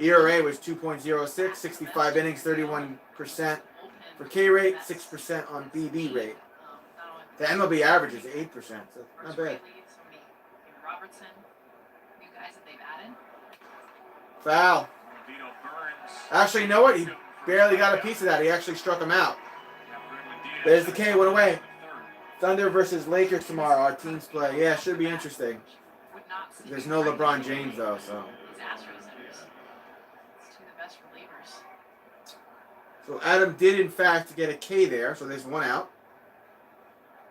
Speaker 3: ERA was 2.06, 65 innings, 31% for K rate, 6% on BB rate. The MLB average is 8%, so not bad. Foul.
Speaker 4: Vito Burns.
Speaker 3: Actually, you know what? He barely got a piece of that. He actually struck him out. There's the K. Went away. Thunder versus Lakers tomorrow. Our teams play. Yeah, should be interesting. There's no LeBron James though, so.
Speaker 5: These Astros hitters. It's two of the best relievers.
Speaker 3: So Adam did in fact get a K there. So there's one out.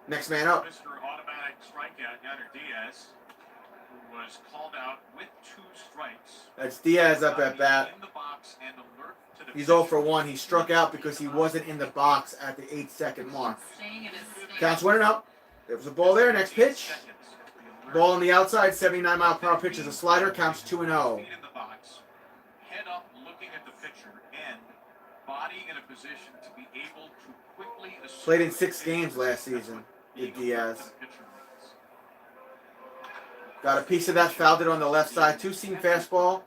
Speaker 3: Next man up.
Speaker 4: Mr. Automatic strikeout, Yadier Diaz, who was called out with 2 strikes.
Speaker 3: That's Diaz up at bat.
Speaker 4: In the box and alert to the
Speaker 3: He's 0 for 1. He struck out because he wasn't in the box at the 8-second mark. Counts 1-0. There was a ball there. Next pitch. Ball on the outside. 79-mile-per-hour pitch is a slider. Counts 2-0.
Speaker 4: in the box, head up looking at the pitcher, and body in a position to be able to quickly
Speaker 3: Played in 6 games last season. Did Diaz. Got a piece of that. Fouled it on the left side. 2-seam fastball.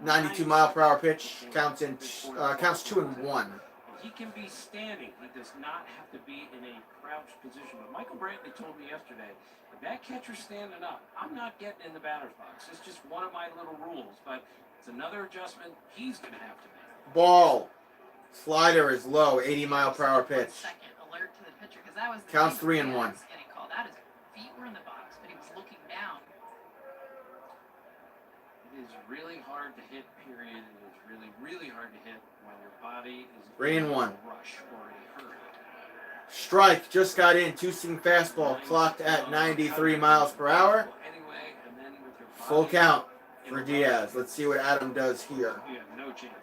Speaker 3: 92-mile-per-hour pitch. Counts 2-1.
Speaker 1: He can be standing. He does not have to be in a crouched position. But Michael Brantley told me yesterday, if that catcher's standing up, I'm not getting in the batter's box. It's just one of my little rules. But it's another adjustment he's going to have to make.
Speaker 3: Ball. Slider is low. 80-mile-per-hour pitch.
Speaker 5: Second alert to the pitcher because that was the
Speaker 3: Counts
Speaker 5: reason
Speaker 3: 3-1.
Speaker 5: Diaz getting called out. His feet were in the box, but he was looking down.
Speaker 1: It is really hard to hit, period. It is really, really hard to hit when your body is
Speaker 3: 3-1.
Speaker 1: in a rush or a hurry.
Speaker 3: Strike. Just got in. 2-seam fastball. Clocked at 93 miles per hour.
Speaker 1: Anyway, and then with your body
Speaker 3: Full count for Diaz. Let's see what Adam does here.
Speaker 1: you have no chance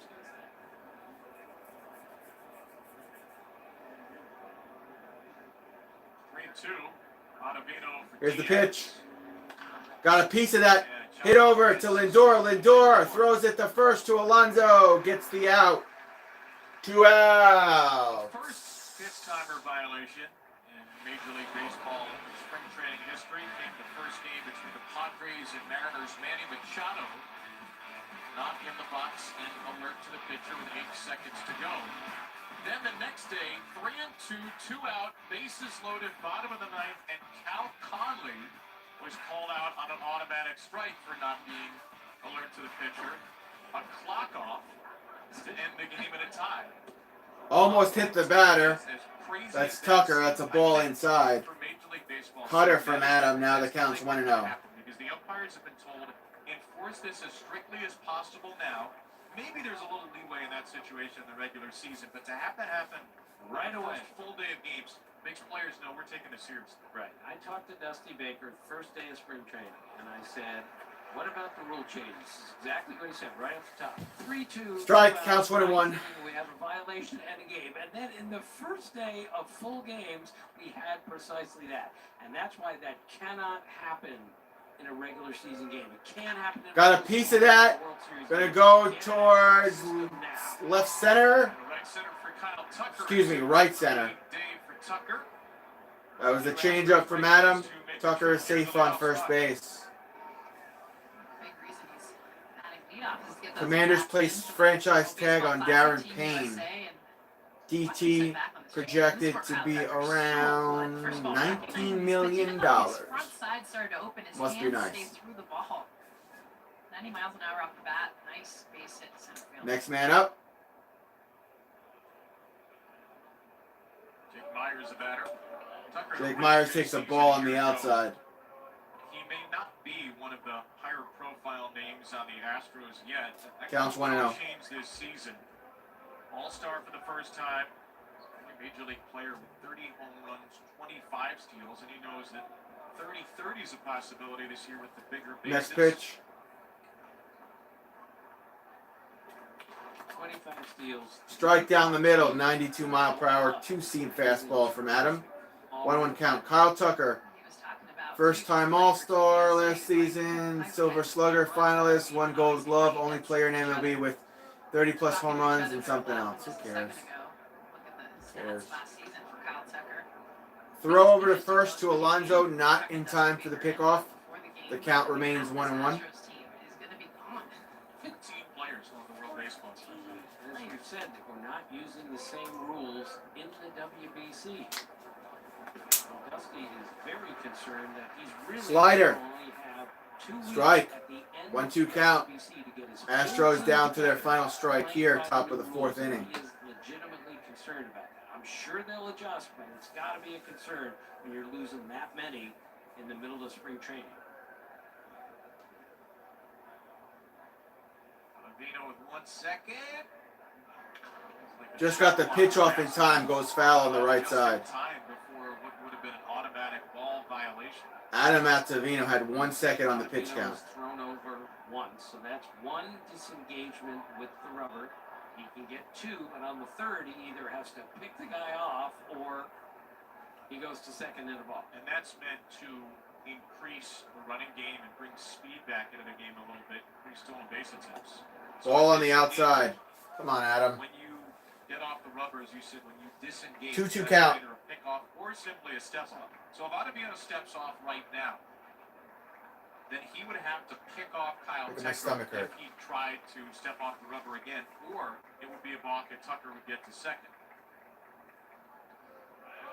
Speaker 1: against that.
Speaker 3: Here's the pitch. Got a piece of that. Hit over to Lindor. Lindor throws it to first to Alonso. Gets the out. 2 outs.
Speaker 4: First fifth-timer violation in Major League Baseball spring training history came the first game between the Padres and Mariners. Manny Machado not in the box and alert to the pitcher with 8 seconds to go. Then the next day, 3-2, 2 out, bases loaded, bottom of the 9th, and Cal Conley was called out on an automatic strike for not being alert to the pitcher. A clock off to end the game in a tie.
Speaker 3: Almost hit the batter. That's Tucker. That's a ball inside. Cutter from Adam. Now the count's 1-0.
Speaker 4: Because the umpires have been told, enforce this as strictly as possible now. Maybe there's a little leeway in that situation in the regular season, but to have that happen right away, full day of games, makes players know we're taking this seriously.
Speaker 1: Right. I talked to Dusty Baker first day of spring training, and I said, what about the rule changes? Exactly what he said right off the top. 3-2.
Speaker 3: Strike. Counts 1-1.
Speaker 1: We have a violation and a game. And then in the first day of full games, we had precisely that. And that's why that cannot happen in a regular season game. It can't happen in
Speaker 3: Got a piece of that. Gonna go towards left center. Excuse me, right center. That was a changeup from Adam. Tucker is safe on first base. Commanders placed franchise tag on Darren Payne. DT projected to be around $19 million. Must be nice.
Speaker 5: 90 miles an hour off the bat. Nice base hit to center field.
Speaker 3: Next man up.
Speaker 4: Jake Myers, the batter.
Speaker 3: Jake Myers takes a ball on the outside.
Speaker 4: He may not be one of the higher profile names on the Astros yet.
Speaker 3: Counts 1-0.
Speaker 4: Change this season. All-star for the first time. Major league player with 30 home runs, 25 steals, and he knows that 30-30 is a possibility this year with the bigger bases.
Speaker 3: Next pitch.
Speaker 1: 25 steals.
Speaker 3: Strike down the middle, 92-mile-per-hour, 2-seam fastball from Adam. 1-1 count. Kyle Tucker, first-time All-Star last season, Silver Slugger finalist, 1 Gold Glove, only player in MLB with 30-plus home runs and something else. Who cares? Throw over to first to Alonso, not in time for the pickoff. The count remains 1-1.
Speaker 4: 15 players on the World Baseball Team.
Speaker 1: As you said, we're not using the same rules in the WBC. Dusty is very concerned that he's really
Speaker 3: Slider.
Speaker 1: only have 2 weeks
Speaker 3: Strike.
Speaker 1: at the end
Speaker 3: 1-2
Speaker 1: of
Speaker 3: count.
Speaker 1: WBC to get is
Speaker 3: Astros down to their final strike here, top of the fourth inning.
Speaker 1: He is legitimately concerned about that. I'm sure they'll adjust, but it's got to be a concern when you're losing that many in the middle of spring training.
Speaker 4: Vino with 1 second.
Speaker 3: Just got the pitch off in time, goes foul on the right side.
Speaker 4: Time before what would have been an automatic ball violation.
Speaker 3: Adam Attavino had 1 second on the pitch
Speaker 1: Attavino
Speaker 3: count.
Speaker 1: was thrown over once, so that's one disengagement with the rubber. He can get two, but on the third, he either has to pick the guy off or he goes to second in a ball.
Speaker 4: And that's meant to increase the running game and bring speed back into the game a little bit, increase stolen base attempts.
Speaker 3: Ball on the outside. Come on, Adam.
Speaker 4: When you get off the rubber, as you said, when you disengage,
Speaker 3: 2-2 count.
Speaker 4: Either a pick off or simply a step off. So if Ottavino steps off right now, then he would have to pick off Kyle
Speaker 3: Look at my
Speaker 4: Tucker
Speaker 3: stomach
Speaker 4: if
Speaker 3: hurt.
Speaker 4: he tried to step off the rubber again, or it would be a balk and Tucker would get to second.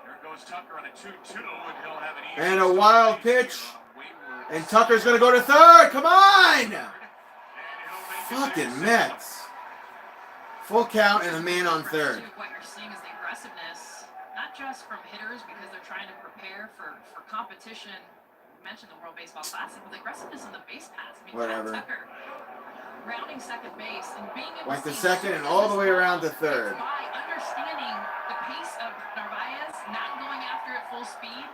Speaker 4: There goes Tucker on a 2-2, and he'll have an easy
Speaker 3: And a wild
Speaker 4: start
Speaker 3: pitch.
Speaker 4: here on a
Speaker 3: And Tucker's going to go to third. Come on!
Speaker 4: And he'll make it
Speaker 3: Fucking
Speaker 4: 6-6.
Speaker 3: Mets. Full count and a man on third.
Speaker 5: What you're seeing is the aggressiveness, not just from hitters because they're trying to prepare for competition. You mentioned the World Baseball Classic, but the aggressiveness on the base paths. I mean,
Speaker 3: Whatever.
Speaker 5: Tucker rounding second base and being able
Speaker 3: Went to
Speaker 5: to
Speaker 3: second and all the way around to third.
Speaker 5: by understanding the pace of Narvaez, not going after it full speed,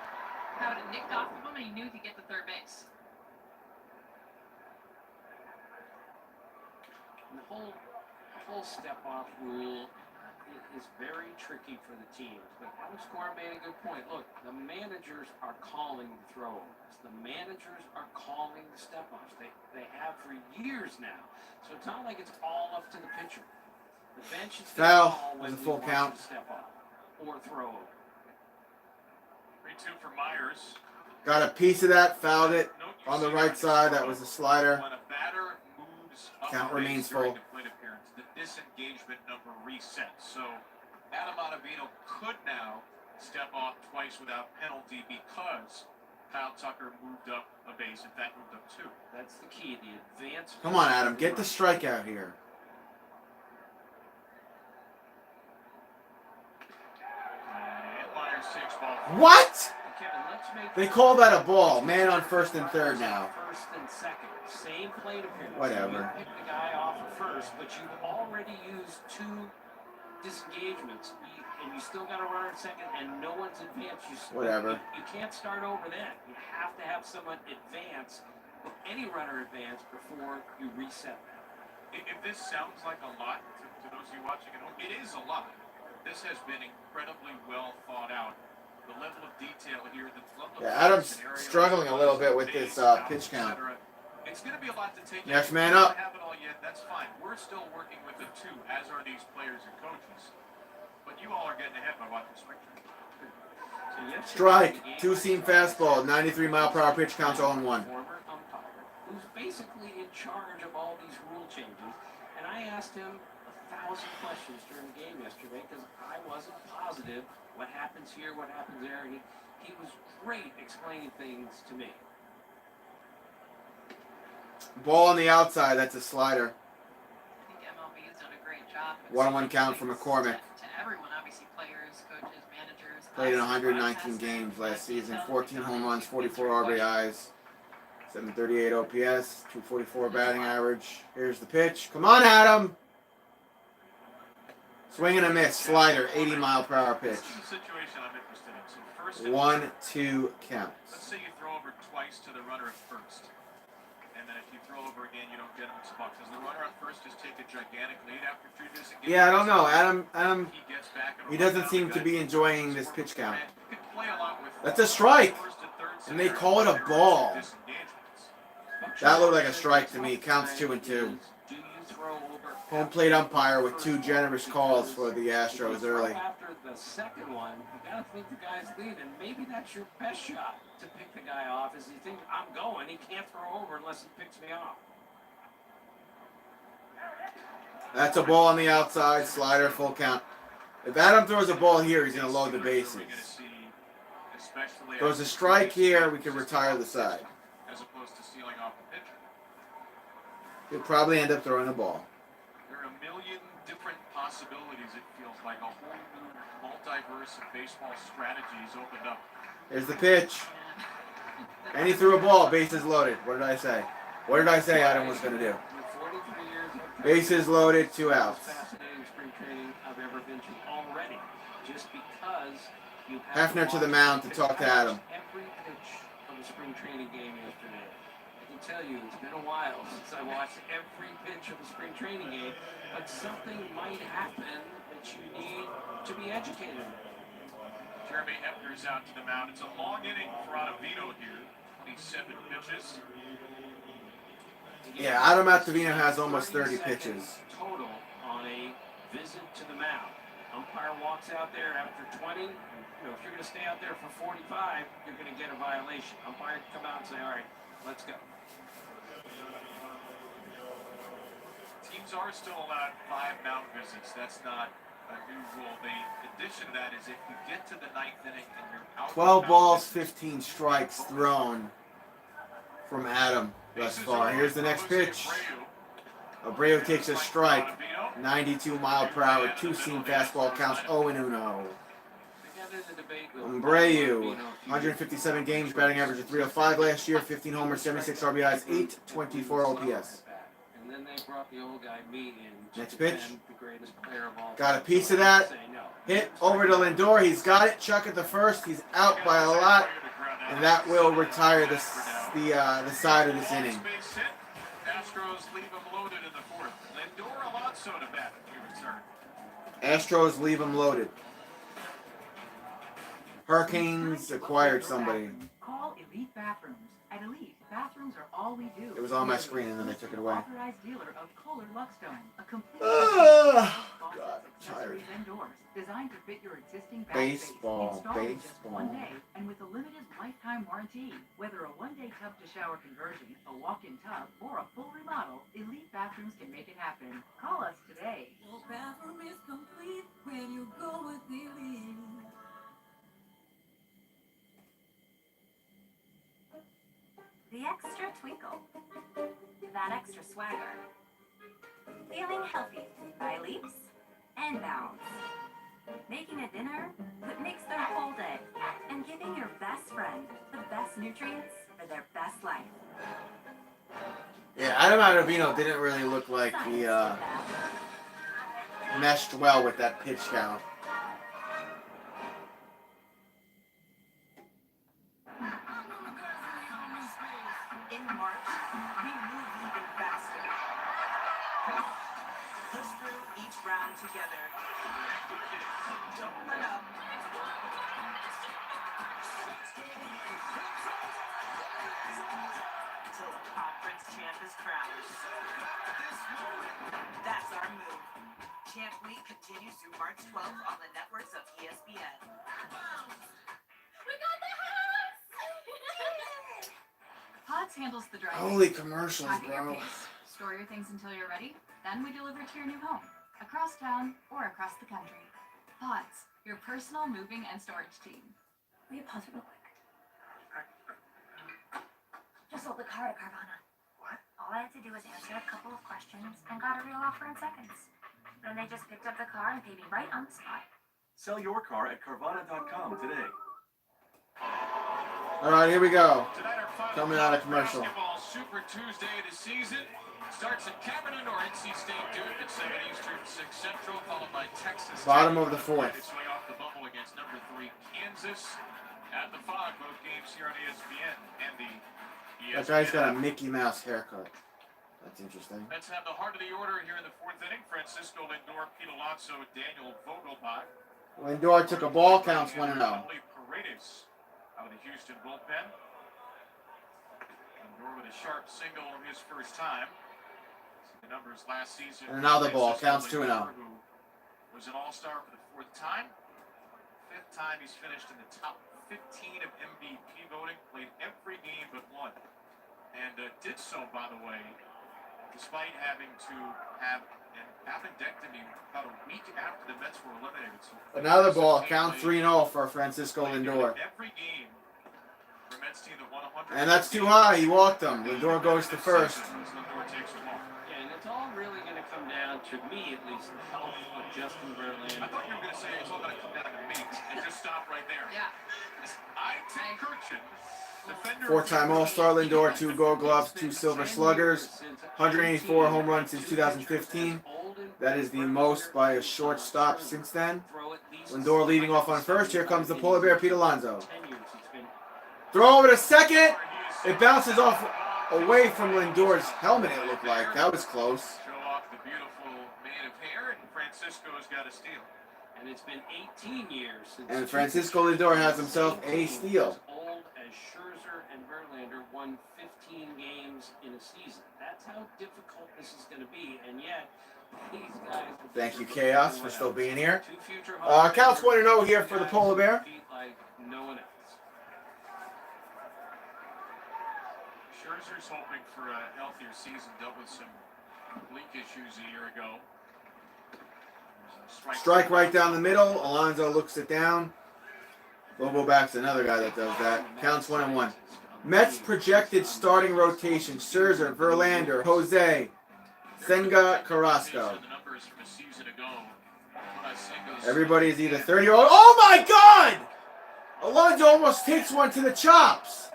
Speaker 5: having it nicked off of him, and he knew he could get to third base.
Speaker 1: And the whole step-off rule is very tricky for the teams. But Alex Cora made a good point. Look, the managers are calling the throw-overs. The managers are calling the step-offs. They have for years now. So it's not like it's all up to the pitcher. The bench is going to
Speaker 3: Foul.
Speaker 1: call when
Speaker 3: It was a
Speaker 1: he
Speaker 3: full
Speaker 1: wants
Speaker 3: count.
Speaker 1: to step off or throw over.
Speaker 4: 3-2 for Myers.
Speaker 3: Got a piece of that, fouled it
Speaker 4: Note you
Speaker 3: on the
Speaker 4: see
Speaker 3: right
Speaker 4: on
Speaker 3: side.
Speaker 4: this
Speaker 3: That was a slider.
Speaker 4: When a batter moves up
Speaker 3: Count
Speaker 4: the base
Speaker 3: remains
Speaker 4: during
Speaker 3: full.
Speaker 4: the plate appearance, the disengagement number resets. So Adam Ottavino could now step off twice without penalty because Kyle Tucker moved up a base. In fact, moved up two.
Speaker 1: That's the key. The advance.
Speaker 3: Come on, Adam. Get the strikeout here.
Speaker 4: And Myers takes ball.
Speaker 3: What?
Speaker 1: Kevin, let's make
Speaker 3: They call that a ball. Man on first and third now.
Speaker 1: First and second. Same plate appearance.
Speaker 3: Whatever.
Speaker 1: You pick the guy off at first, but you've already used two disengagements, and you still got a runner at second, and no one's advanced.
Speaker 3: Whatever.
Speaker 1: You can't start over that. You have to have someone advance, any runner advance, before you reset that.
Speaker 4: If this sounds like a lot to those of you watching at home, it is a lot. This has been incredibly well thought out. The level of detail here, the level of
Speaker 3: Yeah, Adam's
Speaker 4: scenarios,
Speaker 3: struggling a little bit with this pitch count.
Speaker 4: etc. It's going to be a lot to take in.
Speaker 3: Next man
Speaker 4: We don't
Speaker 3: up.
Speaker 4: have it all yet. That's fine. We're still working with it too, as are these players and coaches. But you all are getting ahead by watching spring training.
Speaker 1: So yesterday,
Speaker 3: Strike.
Speaker 1: the game
Speaker 3: Two-seam fastball. 93-mile-per-hour pitch counts all in one.
Speaker 1: Former umpire, who's basically in charge of all these rule changes, and I asked him 1,000 questions during the game yesterday because I wasn't positive what happens here, what happens there, and he was great explaining things to me.
Speaker 3: Ball on the outside. That's a slider.
Speaker 5: I think MLB has done a great job.
Speaker 3: 1-1 count for McCormick.
Speaker 5: To everyone, obviously, players, coaches, managers.
Speaker 3: Played in
Speaker 5: us,
Speaker 3: 119
Speaker 5: broadcasters,
Speaker 3: games last season.
Speaker 5: tell
Speaker 3: 14 home runs, 44
Speaker 5: questions.
Speaker 3: RBIs, 738 OPS, 244 batting average. Here's the pitch. Come on, Adam. Swing and a miss. Slider. 80-mile-per-hour pitch.
Speaker 4: This is a situation I'm interested in. So first and
Speaker 3: 1-2 counts.
Speaker 4: let's say you throw over twice to the runner at first. And then if you throw over again, you don't get him in spots. Does the runner at first just take a gigantic lead after three disengagements?
Speaker 3: Yeah, I don't know. Adam,
Speaker 4: He gets back and
Speaker 3: he doesn't seem to be enjoying this pitch count.
Speaker 4: You can play a lot with
Speaker 3: That's a strike.
Speaker 4: first and third
Speaker 3: And they
Speaker 4: scenario
Speaker 3: call it a
Speaker 4: where there are
Speaker 3: ball.
Speaker 4: two disengagements.
Speaker 3: That looked like a strike to me. Counts 2-2.
Speaker 1: Do you throw over
Speaker 3: Home plate umpire with two generous calls for the Astros early.
Speaker 1: after the second one? You gotta think the guy's leaving. Maybe that's your best shot to pick the guy off. Is you think I'm going, he can't throw over unless he picks me off.
Speaker 3: That's a ball on the outside. Slider, full count. If Adam throws a ball here, he's going to load the bases. Throws a strike here, we can retire the side.
Speaker 4: As opposed to sealing off the pitcher.
Speaker 3: He'll probably end up throwing the ball.
Speaker 4: There are a million different possibilities, it feels like. A whole new multiverse of baseball strategies opened up.
Speaker 3: Here's the pitch. And he threw a ball. Bases loaded. What did I say? What did I say Adam was going to do? Bases loaded, 2 outs.
Speaker 1: Fascinating spring training I've ever been to already. Just because you
Speaker 3: Hefner to the mound to talk to Adam.
Speaker 1: Every pitch of the spring training game yesterday. I can tell you, it's been a while since I watched every pitch of the spring training game, but something might happen that you need to be educated on.
Speaker 4: Jeremy Hefner's out to the mound. It's a long inning for Ottavino here. 27 pitches.
Speaker 3: Yeah, Adam Ottavino has almost 30 pitches.
Speaker 1: Total on a visit to the mound. Umpire walks out there after 20. If you're going to stay out there for 45, you're going to get a violation. Umpire can come out and say, all right, let's go.
Speaker 4: Teams are still allowed 5 mound visits. That's not a new rule. The addition to that is if you get to the 9th inning and you're out.
Speaker 3: 12 balls, 15 strikes thrown from Adam thus far. Here's the next pitch. Abreu takes a strike. 92-mile-per-hour, 2-seam fastball counts 0-1. Abreu, 157 games, batting average of 305 last year, 15 homers, 76 RBIs, 824 OPS.
Speaker 1: And then they brought the old guy me in.
Speaker 3: Next pitch.
Speaker 1: The greatest player of all
Speaker 3: Got a
Speaker 1: time.
Speaker 3: piece of that. Hit over to Lindor. He's got it. Chuck at the first. He's out by a lot, and that will retire the side of this inning.
Speaker 4: Astros leave him loaded in the 4th. Lindor Alonso to bat in return.
Speaker 3: Astros leave him loaded. Hurricanes acquired somebody.
Speaker 13: Call Elite Bathrooms. At Elite, bathrooms are all we do.
Speaker 3: It was on my screen and then they took it away.
Speaker 13: Authorized dealer of Kohler Luckstone, a complete
Speaker 3: God, I'm tired.
Speaker 13: and doors designed to fit your existing
Speaker 3: Baseball,
Speaker 13: installed in just
Speaker 3: baseball.
Speaker 13: 1 day and with a limited lifetime warranty. Whether a 1-day tub to shower conversion, a walk-in tub, or a full remodel, Elite Bathrooms can make it happen. Call us today.
Speaker 20: Your bathroom is complete when you go with Elite.
Speaker 9: The extra twinkle. That extra swagger. Feeling healthy by leaps and bounds. Making a dinner that makes their whole day. And giving your best friend the best nutrients for their best life.
Speaker 3: Yeah, Adam Ottavino didn't really look like he meshed well with that pitch count.
Speaker 14: In March, we move even faster. Push through each round together. Don't let up. Until the conference champ is crowned. That's our move. Champ Week continues through March 12th on the networks of ESPN.
Speaker 5: We got the house! Pods handles the driving.
Speaker 3: Holy commercials,
Speaker 5: Pack at your
Speaker 3: bro.
Speaker 5: pace. Store your things until you're ready. Then we deliver to your new home. Across town or across the country. Pods, your personal moving and storage team.
Speaker 9: Will you pause real quick? Just sold the car at Carvana. What? All I had to do was answer a couple of questions and got a real offer in seconds. Then they just picked up the car and paid me right on the spot.
Speaker 16: Sell your car at Carvana.com today.
Speaker 3: All right, here we go.
Speaker 4: Tonight our final
Speaker 3: Coming out of commercial.
Speaker 4: Basketball Super Tuesday of the season starts at Cameron or NC State Duke at 7 Eastern, 6 Central, followed by Texas.
Speaker 3: Bottom
Speaker 4: Tech.
Speaker 3: of the 4th.
Speaker 4: Its way off the bubble against number 3 Kansas at the Fog. Both games here on ESPN and the ESPN.
Speaker 3: That guy's got a Mickey Mouse haircut. That's interesting.
Speaker 4: Let's have the heart of the order here in the 4th inning. Francisco Lindor, Pete Alonso, Daniel Vogelbach.
Speaker 3: Lindor took a ball, counts 1-0.
Speaker 4: Paredes out of the Houston bullpen. Lindor with a sharp single his first time. The numbers last season.
Speaker 3: And another ball, counts
Speaker 4: Francisco
Speaker 3: 2-0.
Speaker 4: Lindor, who was an all-star for the 4th time. 5th time he's finished in the top 15 of MVP voting. Played every game but one. And did so, by the way, despite having to have an appendectomy about a week after the Mets were eliminated. So
Speaker 3: Another ball, count 3-0 for Francisco Lindor.
Speaker 4: every game for a Mets team that won 100.
Speaker 3: And that's too high, he walked him. Lindor goes to first.
Speaker 4: Lindor takes a walk.
Speaker 1: down, to me at least, the health of Justin Verlander.
Speaker 4: I thought you were going to say it's all going to come down to me and just stop right there.
Speaker 5: Yeah.
Speaker 4: Tim Kirchin, defender.
Speaker 3: Four-time All-Star Lindor, 2 Gold Gloves, 2 Silver Sluggers, 184 home runs since 2015. That is the most by a shortstop since then. Lindor leading off on first. Here comes the Polar Bear, Pete Alonso. Throw over to second. It bounces off away from Lindor's helmet, it looked like. That was close.
Speaker 4: Show off the beautiful mane of hair, and Francisco's got a steal.
Speaker 1: And it's been 18 years since.
Speaker 3: And Francisco Lindor has himself a steal.
Speaker 1: As old as Scherzer and Verlander won 15 games in a season. That's how difficult this is going to be, and yet these guys.
Speaker 3: Thank you, Chaos, for still being here.
Speaker 1: Two future
Speaker 3: Counts 1-0 here for the Polar Bear.
Speaker 1: Like no one else.
Speaker 4: Scherzer's hoping for a healthier season. Dealt with some oblique issues a year ago.
Speaker 3: Strike right down the middle. Alonso looks it down. Vogelback's another guy that does that. Counts 1-1. Mets projected starting rotation: Scherzer, Verlander, Jose, Senga, Carrasco. Everybody is either 30 or... Oh my God! Alonso almost takes one to the chops.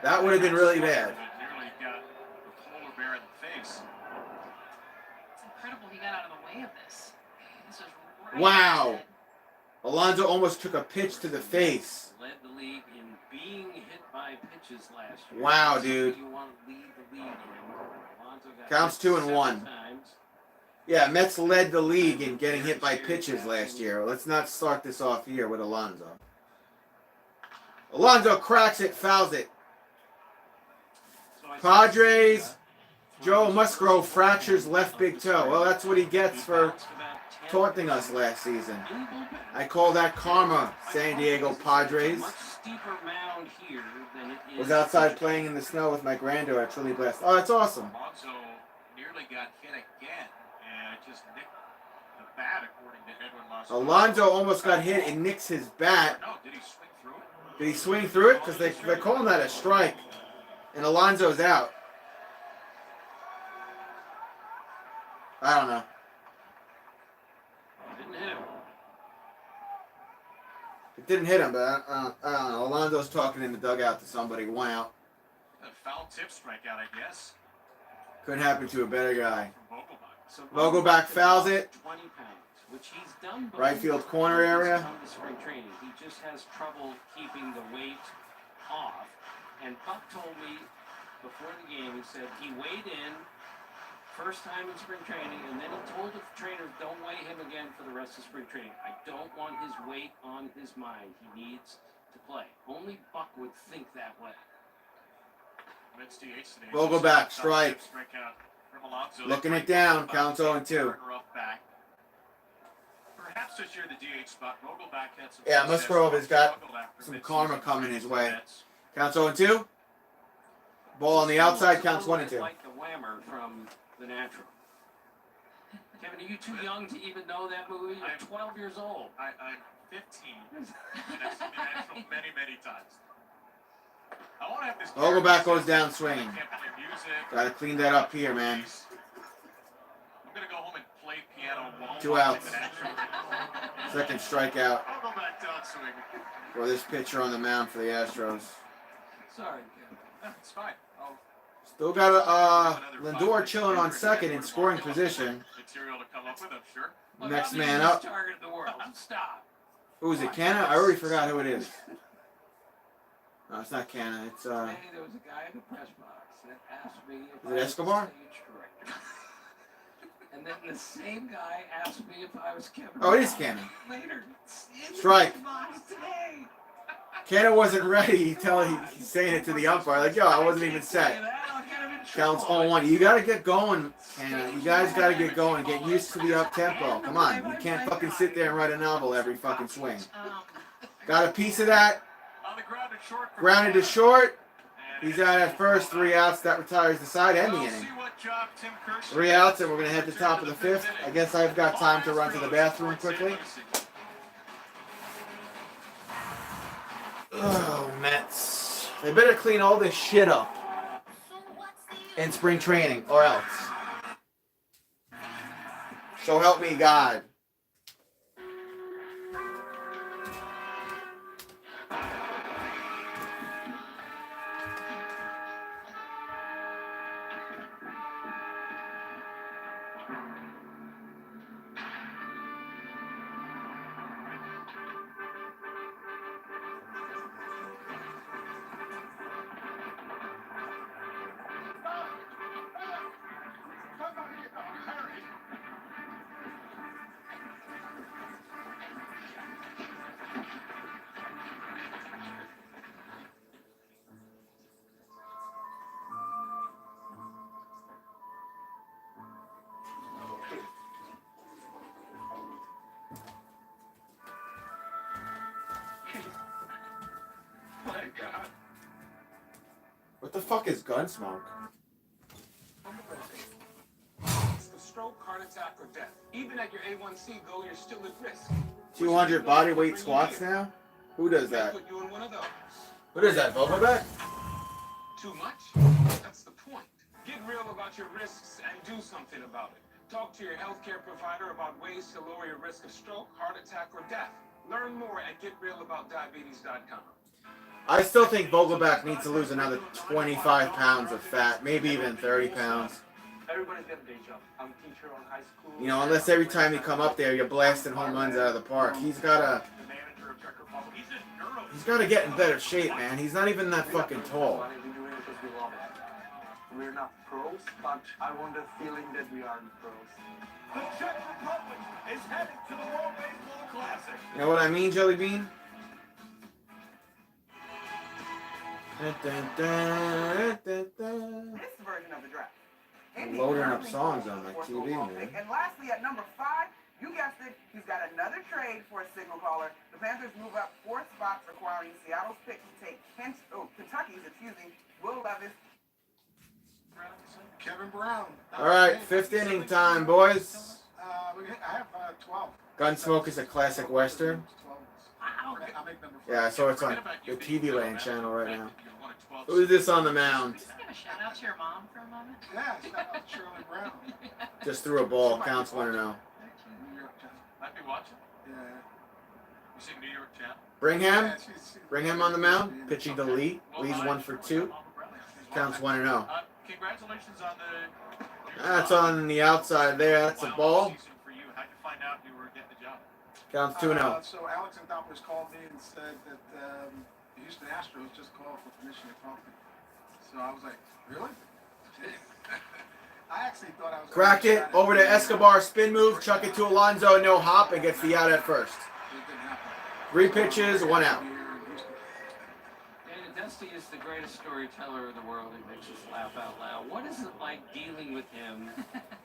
Speaker 3: That would have been really bad.
Speaker 4: Nearly got the Polar Bear in the face.
Speaker 5: It's incredible he got out of the way of this. This was right.
Speaker 3: Wow. Alonso almost took a pitch to the face.
Speaker 1: Led the league in being hit by pitches last year.
Speaker 3: Wow, dude.
Speaker 1: You want to lead the league in. Alonso got
Speaker 3: Counts 2-1.
Speaker 1: times.
Speaker 3: Yeah, Mets led the league in getting hit by pitches last year. Let's not start this off here with Alonso. Alonso cracks it, fouls it. Padres, Joe Musgrove fractures left big toe. Well, that's what he gets for taunting us last season. I call that karma, San Diego Padres. Was outside playing in the snow with my granddaughter at Trilly Blast. Oh, that's awesome.
Speaker 4: Alonso nearly got hit again, and it just nicked the bat, according to Edwin Las.
Speaker 3: Alonso almost got hit and nicks his bat.
Speaker 4: No, did he swing through it?
Speaker 3: Did he swing through it? Because they're calling that a strike. And Alonso's out. I don't know.
Speaker 1: Didn't hit him.
Speaker 3: It didn't hit him, but I don't know. Alonso's talking in the dugout to somebody. 1 out.
Speaker 4: A foul tip strikeout, I guess.
Speaker 3: Couldn't happen to a better guy.
Speaker 4: From Vogelbach.
Speaker 1: So
Speaker 3: Vogelback fouls it.
Speaker 1: 20 pounds, which he's done.
Speaker 3: Right field corner area.
Speaker 1: Spring training. He just has trouble keeping the weight off. And Buck told me before the game, he said he weighed in first time in spring training, and then he told the trainers, don't weigh him again for the rest of spring training. I don't want his weight on his mind. He needs to play. Only Buck would think that way.
Speaker 3: Vogelback, strike. Looking it down, counts 0-2.
Speaker 4: Perhaps this year the DH spot, Vogelback had some.
Speaker 3: Yeah, Musgrove has got some karma coming his way. Counts 0-2. Ball on the outside, counts 1-2.
Speaker 1: Like the Whammer from The Natural. Kevin, are you too young to even know that movie? You're 12 years old.
Speaker 4: I'm 15. And I've seen The Natural many, many times. I want to have this.
Speaker 3: Vogelback goes down swinging.
Speaker 4: Can't play music.
Speaker 3: Gotta clean that up here, man.
Speaker 4: I'm gonna go home and play piano while
Speaker 3: 2
Speaker 4: watching
Speaker 3: outs.
Speaker 4: The Natural.
Speaker 3: Second strikeout
Speaker 4: I'll go back down swinging.
Speaker 3: for this pitcher on the mound for the Astros.
Speaker 1: Sorry, Kevin.
Speaker 4: No, it's fine.
Speaker 3: Still got Lindor chilling on second in scoring position.
Speaker 4: Material to come up with, I'm sure.
Speaker 3: Next man up.
Speaker 1: Target of the world. Stop.
Speaker 3: Who is it, Canna? I already forgot who it is. No, it's not Canna. It's
Speaker 1: There was a guy in the press box that asked me if
Speaker 3: Is it
Speaker 1: I was
Speaker 3: Escobar?
Speaker 1: the stage director. And then the same guy asked me if I was Kevin.
Speaker 3: Oh, it is
Speaker 1: Ross.
Speaker 3: Canna.
Speaker 1: Later. in the
Speaker 3: Strike.
Speaker 1: press box today.
Speaker 3: Canna wasn't ready. He's saying it to the umpire. Like, yo, I wasn't even set. Counts 0-1. You gotta get going, Canna. You guys gotta get going. Get used to the up tempo. Come on. You can't fucking sit there and write a novel every fucking swing. Got a piece of that. Grounded to short. He's out at first. 3 outs. That retires the side and the inning. 3 outs, and we're gonna hit the top of the 5th. I guess I've got time to run to the bathroom quickly. Oh, Mets. They better clean all this shit up in spring training, or else. So help me God.
Speaker 4: My God.
Speaker 3: What the fuck is Gunsmoke?
Speaker 18: Risk of stroke, heart attack, or death. Even at your A1C goal, you're still at risk.
Speaker 3: 200 body weight squats now? Who does that?
Speaker 18: Put you in one of those.
Speaker 3: What is that, Boba?
Speaker 18: Too much? That's the point. Get real about your risks and do something about it. Talk to your healthcare provider about ways to lower your risk of stroke, heart attack, or death. Learn more at getrealaboutdiabetes.com.
Speaker 3: I still think Vogelback needs to lose another 25 pounds of fat, maybe even 30 pounds.
Speaker 15: Everybody's got a day job. I'm a teacher on high school.
Speaker 3: You know, unless every time you come up there, you're blasting home runs out of the park. He's gotta get in better shape, man. He's not even that fucking tall.
Speaker 15: We're doing it because we love it. We're not pros, but I want the feeling that we are the pros.
Speaker 2: The Czech Republic is headed to the World Baseball Classic.
Speaker 3: You know what I mean, Jelly Bean?
Speaker 19: This version of the draft.
Speaker 3: Loading up songs on my TV, man.
Speaker 19: And lastly, at number 5, you guessed it, he's got another trade for a signal caller. The Panthers move up 4 spots, requiring Seattle's pick to take Kentucky's, Will Levis.
Speaker 8: Kevin Brown.
Speaker 3: All right, 5th inning time, boys.
Speaker 8: I have 12.
Speaker 3: Gunsmoke is a classic western.
Speaker 8: I'll make number 4.
Speaker 3: Yeah, I saw it's on the TV Land channel right now. Who's this on the mound?
Speaker 5: Just give a shout out to your mom for a moment.
Speaker 8: Yeah, shout out to Shirley Brown.
Speaker 3: Just threw a ball. Counts 1-0.
Speaker 8: New York Giants.
Speaker 4: Might be watching.
Speaker 8: Yeah.
Speaker 4: You see New York champ?
Speaker 3: Bring him on the mound. Pitching to Lee. Lee's 1 for 2. Counts 1-0.
Speaker 4: Congratulations on the.
Speaker 3: That's on the outside there. That's a ball.
Speaker 4: For you. How'd you find out you were getting the job?
Speaker 3: Counts 2-0.
Speaker 8: So Alex Anthopoulos called me and said that the Houston Astros just called for permission to talk to me. So I was like, really? I actually thought I was.
Speaker 3: Cracked it over to Escobar. Spin move. Chuck it to Alonso. No hop and gets the out at first. 3 pitches, 1 out.
Speaker 1: And Dusty is the greatest storyteller in the world. He makes us laugh out loud. What is it like dealing with him,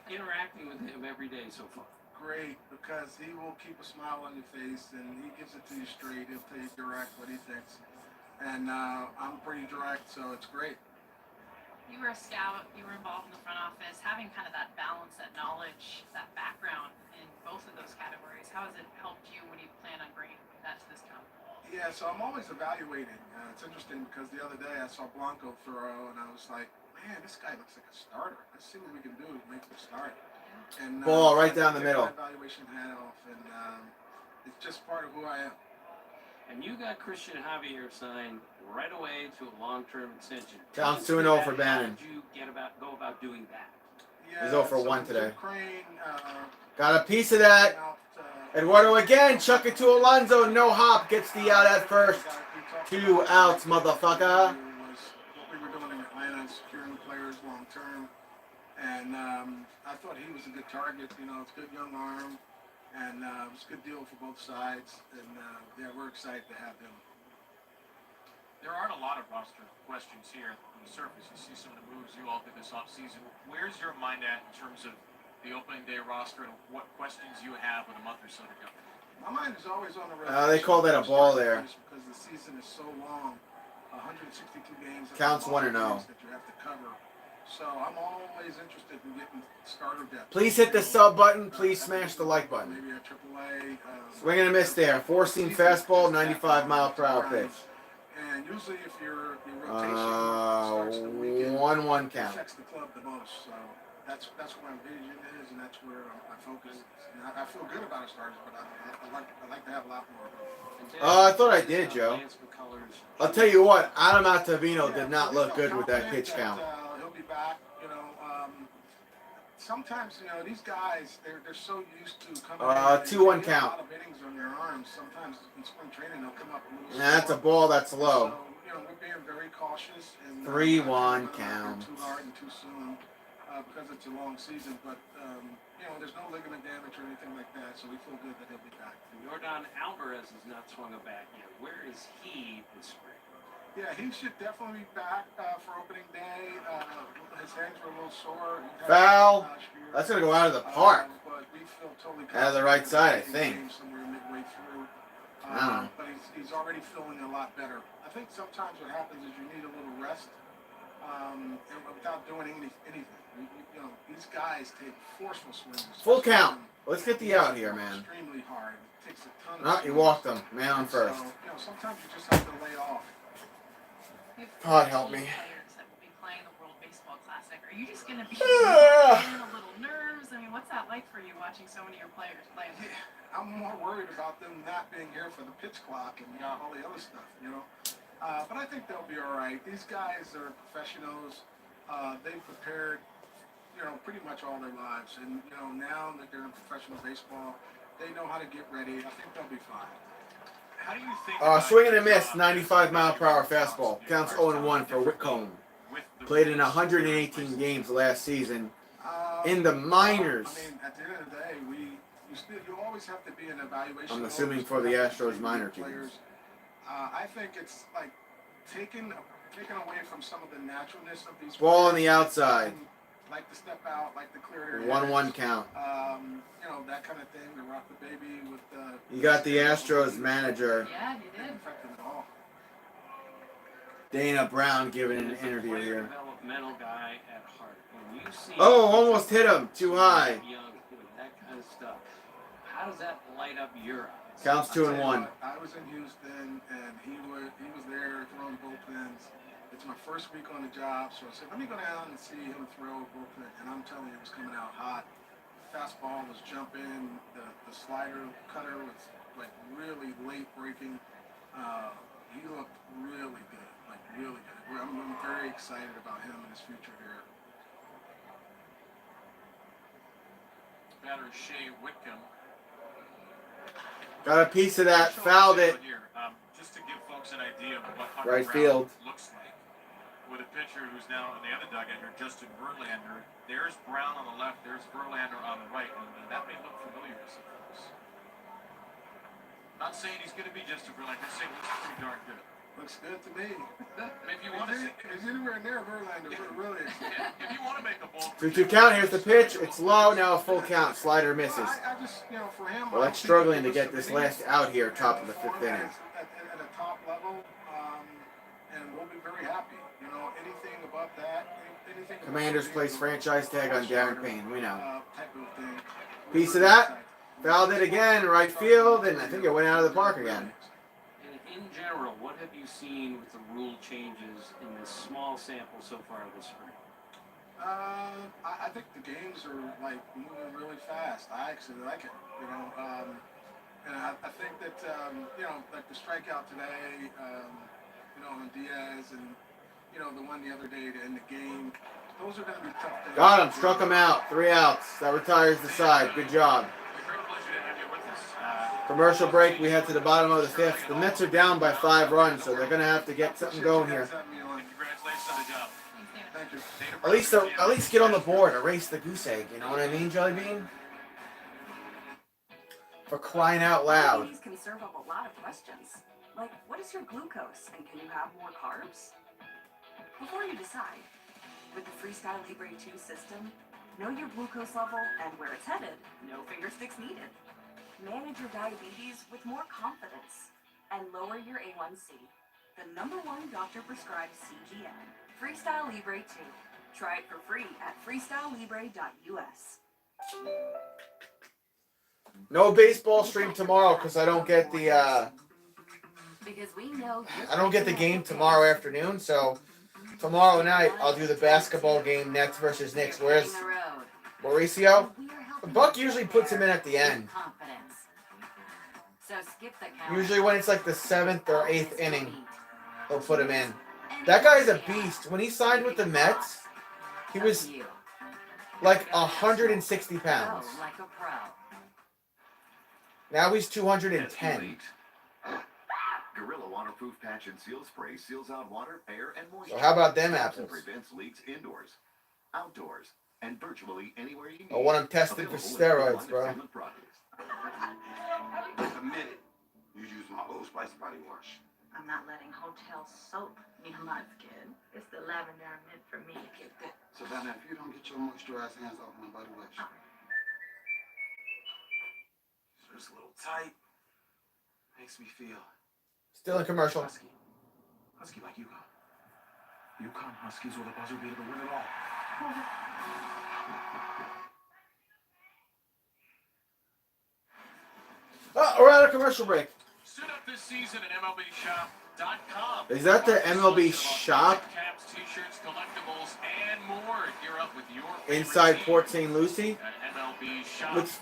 Speaker 1: interacting with him every day so far?
Speaker 8: Great, because he will keep a smile on your face and he gives it to you straight. He'll tell you direct what he thinks. And I'm pretty direct, so it's great.
Speaker 5: You were a scout, you were involved in the front office, having kind of that balance, that knowledge, that background in both of those categories. How has it helped you when you plan on bringing that to this job?
Speaker 8: Yeah, so I'm always evaluating. It's interesting because the other day I saw Blanco throw and I was like, man, this guy looks like a starter. Let's see what we can do to make him start. And,
Speaker 3: Ball right down the middle.
Speaker 8: My evaluation hat off, and it's just part of who I am.
Speaker 1: And you got Christian Javier signed right away to a long-term extension.
Speaker 3: Counts 2-0 for Bannon.
Speaker 1: How did you go about doing that?
Speaker 8: Yeah,
Speaker 3: He's 0 for
Speaker 8: so
Speaker 3: 1 today.
Speaker 8: Crane,
Speaker 3: Got a piece of that. Eduardo again. Chuck it to Alonso. No hop. Gets the out at first. 2 outs, motherfucker.
Speaker 8: Was what we were doing in Atlanta, securing players long term. And I thought he was a good target. You know, it's a good young arm. And it was a good deal for both sides. And yeah, we're excited to have him.
Speaker 4: There aren't a lot of roster questions here on the surface. You see some of the moves you all did this offseason. Where's your mind at in terms of the opening day roster and what questions you have with a month or so to go?
Speaker 8: My mind is always on the
Speaker 3: They call that a ball there.
Speaker 8: Because the season is so long. 162 games.
Speaker 3: Counts 1-0.
Speaker 8: That you have to cover. So I'm always interested in getting starter depth.
Speaker 3: Please hit the sub button. Please smash the like button.
Speaker 8: Maybe a AAA.
Speaker 3: Swing and a miss there. 4-seam fastball, 95-mile-per-hour pitch.
Speaker 8: And usually if your rotation starts the weekend,
Speaker 3: 1-1
Speaker 8: it
Speaker 3: count.
Speaker 8: affects the club the most. So that's where my vision is, and that's where my focus is. And I feel good about our starters, but I like to have a lot more of them.
Speaker 3: I thought I did, Joe. I'll tell you what, Adam Ottavino did not look good with that pitch count.
Speaker 8: He'll be back. Sometimes these guys they're so used to coming.
Speaker 3: 2-1 count.
Speaker 8: A lot of innings on their arms. Sometimes in spring training they'll come up a little.
Speaker 3: That's a ball that's low.
Speaker 8: So we're being very cautious and
Speaker 3: 3-1
Speaker 8: not
Speaker 3: count.
Speaker 8: too hard and too soon because it's a long season. But there's no ligament damage or anything like that, so we feel good that he'll be back.
Speaker 1: Yordan Alvarez has not swung a bat yet. Where is he this spring?
Speaker 8: Yeah, he should definitely be back for opening day. His hands were a little sore.
Speaker 3: Foul. That's going to go out of the park.
Speaker 8: But we feel totally
Speaker 3: Out of the right side, I think.
Speaker 8: Somewhere midway through.
Speaker 3: I don't know.
Speaker 8: But he's already feeling a lot better. I think sometimes what happens is you need a little rest and without doing anything. These guys take forceful swings.
Speaker 3: Full count. Let's get the out here, man.
Speaker 8: Extremely hard. It takes a ton of
Speaker 3: Oh, you walked him. Man on first.
Speaker 8: So, sometimes you just have to lay off.
Speaker 3: God help me.
Speaker 5: Players that will be playing the World Baseball Classic. Are you just going to be feeling a little nerves? I mean, what's that like for you watching so many of your players play?
Speaker 8: I'm more worried about them not being here for the pitch clock and all the other stuff, But I think they'll be all right. These guys are professionals. They've prepared, pretty much all their lives. And, now that they're in professional baseball, they know how to get ready. I think they'll be fine.
Speaker 4: How do you think
Speaker 3: Swing and a miss, 95-mile-per-hour fastball. Counts 0-1 for Whitcomb. Played in 118 games last season. In the minors.
Speaker 8: I mean, at the end of the day, you always have to be an evaluation.
Speaker 3: I'm assuming for the Astros minor teams.
Speaker 8: I think it's like taken away from some of the naturalness of these
Speaker 3: Ball on
Speaker 8: players.
Speaker 3: the outside.
Speaker 8: Like to step out, like to clear their
Speaker 3: 1-1
Speaker 8: heads.
Speaker 3: count.
Speaker 8: That kind of thing, to rock the baby with
Speaker 3: You got the Astros manager,
Speaker 5: Yeah, you did.
Speaker 3: Dana Brown, giving an interview
Speaker 1: Player
Speaker 3: here.
Speaker 1: developmental guy at heart. When you see
Speaker 3: Oh, almost hit him. Too high.
Speaker 1: young doing that kind of stuff, how does that light up your eyes?
Speaker 3: Counts 2-1.
Speaker 8: I was in Houston, and he was there throwing bullpens. It's my first week on the job, so I said, let me go down and see him throw a bullpen. And I'm telling you, it was coming out hot. Fastball was jumping. The slider cutter was like really late breaking. He looked really good, like really good. I'm very excited about him and his future here.
Speaker 4: Batter Shea Whitcomb.
Speaker 3: Got a piece of that. Fouled it.
Speaker 4: Here, just to give folks an idea of what Hunter
Speaker 3: Right
Speaker 4: Brown
Speaker 3: field.
Speaker 4: looks like. With a pitcher who's now in the other dugout here, Justin Verlander. There's Brown on the left, there's Verlander on the right, and that may look familiar to some folks. Not saying he's going to be Justin Verlander, just saying it looks pretty darn good.
Speaker 8: Looks good to me.
Speaker 4: Maybe you want to see.
Speaker 8: He's anywhere near Verlander, really.
Speaker 4: If you want to make a bold
Speaker 3: 2-2 count. Here's the pitch. It's low. Now a full count. Slider misses.
Speaker 8: I just, for him.
Speaker 3: Well, that's struggling to get this last out here, top of the fifth inning.
Speaker 8: At a top level, and we'll be very happy. Anything above that, anything.
Speaker 3: Commanders place franchise tag on Darren Payne. We know.
Speaker 8: Type of thing.
Speaker 3: Piece of that. Fouled it again. Right field. And I think it went out of the park again.
Speaker 1: In general, what have you seen with the rule changes in this small sample so far this spring?
Speaker 8: I think the games are like moving really fast. I actually like it, and I think that like the strikeout today, on Diaz, and the one the other day to end the game. Those are going to be tough things.
Speaker 3: Got him. Struck him out. 3 outs. That retires the side. Good job. Commercial break. We head to the bottom of the fifth. The Mets are down by 5 runs, so they're going to have to get something going here.
Speaker 4: Congratulations on the job.
Speaker 8: Thank you.
Speaker 3: At least get on the board. Erase the goose egg. You know what I mean, Jelly Bean? For crying out loud.
Speaker 6: These can serve up a lot of questions. Like, what is your glucose, and can you have more carbs? Before you decide, with the Freestyle Libre 2 system, know your glucose level and where it's headed. No finger sticks needed. Manage your diabetes with more confidence and lower your A1C. The #1 doctor-prescribed CGM, Freestyle Libre 2. Try it for free at freestylelibre.us.
Speaker 3: No baseball stream tomorrow because I don't get the
Speaker 6: Because we know
Speaker 3: game tomorrow afternoon. So Tomorrow night, I'll do the basketball game, Nets versus Knicks. Where's Mauricio? Buck usually puts him in at the end.
Speaker 13: So skip the count.
Speaker 3: Usually when it's like the 7th or 8th inning, he'll put him in. That guy's a beast. When he signed with the Mets, he was like 160 pounds.
Speaker 13: Go like a pro.
Speaker 3: Now he's 210.
Speaker 2: Gorilla waterproof patch and seal spray seals out water, air, and moisture.
Speaker 3: So how about them
Speaker 2: Stops and
Speaker 3: apples?
Speaker 2: prevents leaks indoors, outdoors, and virtually anywhere you need.
Speaker 3: I want him tested for steroids, bro.
Speaker 17: Wait a minute. You use my Old Spice body wash.
Speaker 20: I'm not letting hotel soap near my skin. It's the lavender I meant for me. Get that.
Speaker 17: Savannah, if you don't get your moisturized hands off my body wash. It's a little tight. Makes me feel
Speaker 3: Still in commercial.
Speaker 17: husky. Husky like UConn. UConn Huskies were the buzzer beater to win it all.
Speaker 3: Oh, we're at a commercial break.
Speaker 4: Suit up this season at MLBshop.com.
Speaker 3: Is that the MLB shop?
Speaker 4: Caps, t-shirts, collectibles, and more. Gear up with your favorite
Speaker 3: Inside
Speaker 4: team
Speaker 3: Port St. Lucie?
Speaker 4: at MLB Shop.
Speaker 3: Looks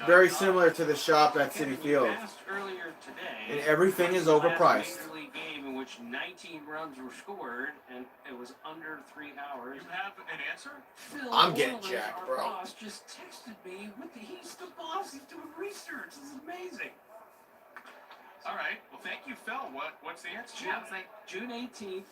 Speaker 3: very similar to the shop at City Field.
Speaker 1: Asked earlier today,
Speaker 3: And everything is
Speaker 1: last
Speaker 3: overpriced.
Speaker 1: Major League game in which 19 runs were scored, and it was under 3 hours.
Speaker 4: You have an answer?
Speaker 1: Phil
Speaker 3: I'm getting
Speaker 1: Orland,
Speaker 3: jacked,
Speaker 1: our
Speaker 3: bro.
Speaker 1: boss, just texted me. He's the boss. He's doing research. This is amazing.
Speaker 4: All right. Well, thank you, Phil. What's the answer?
Speaker 1: Yeah, it's like June 18th,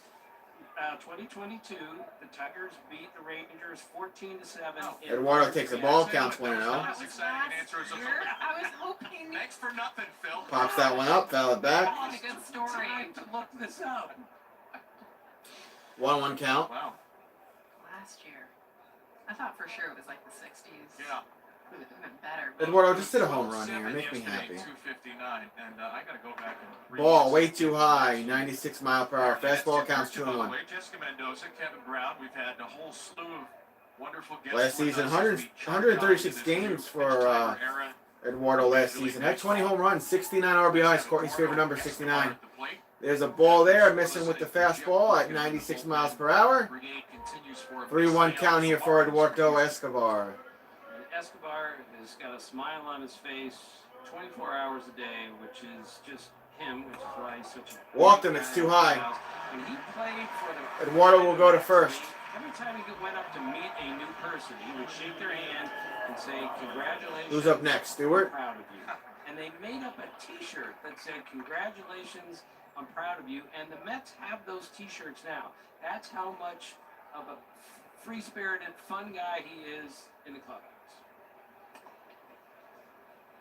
Speaker 1: 2022. The Tigers beat the Rangers 14-7.
Speaker 3: Eduardo takes a ball, counts 1-0.
Speaker 4: As exciting an answer as a
Speaker 5: I was hoping.
Speaker 4: Thanks for nothing, Phil.
Speaker 3: Pops that one up, foul it back.
Speaker 5: That's a good story.
Speaker 1: Time to look this up.
Speaker 3: 1-1 count.
Speaker 4: Wow.
Speaker 5: Last year, I thought for sure it was like the 60s.
Speaker 4: Yeah.
Speaker 5: It would have been better.
Speaker 3: Eduardo, just hit a home run here.
Speaker 4: 7
Speaker 3: Make me
Speaker 4: yesterday,
Speaker 3: happy.
Speaker 4: 259, and I got to go back and
Speaker 3: Ball way too high. 96 mile per hour. Fastball counts
Speaker 4: By the
Speaker 3: 2-1.
Speaker 4: way, Jessica Mendoza, Kevin Brown, we've had a whole slew of wonderful guests.
Speaker 3: Last
Speaker 4: with
Speaker 3: season,
Speaker 4: us
Speaker 3: 100
Speaker 4: as we chart
Speaker 3: 136
Speaker 4: down into
Speaker 3: games
Speaker 4: this
Speaker 3: for
Speaker 4: new Tiger era.
Speaker 3: Eduardo last season. Had 20 home runs, 69 RBIs. Courtney's favorite number, 69. There's a ball there, missing with the fastball at 96 miles per hour. 3-1 count here for Eduardo Escobar.
Speaker 1: And Escobar has got a smile on his face 24 hours a day, which is just him, which is why he's such a...
Speaker 3: Walked him, it's too high.
Speaker 1: When he played for the...
Speaker 3: Eduardo will go to first.
Speaker 1: Every time he went up to meet a new person, he would shake their hand and say, congratulations.
Speaker 3: Who's up next, Stewart?
Speaker 1: I'm proud of you. And they made up a T-shirt that said, congratulations, I'm proud of you. And the Mets have those T-shirts now. That's how much of a free-spirited, fun guy he is in the clubhouse.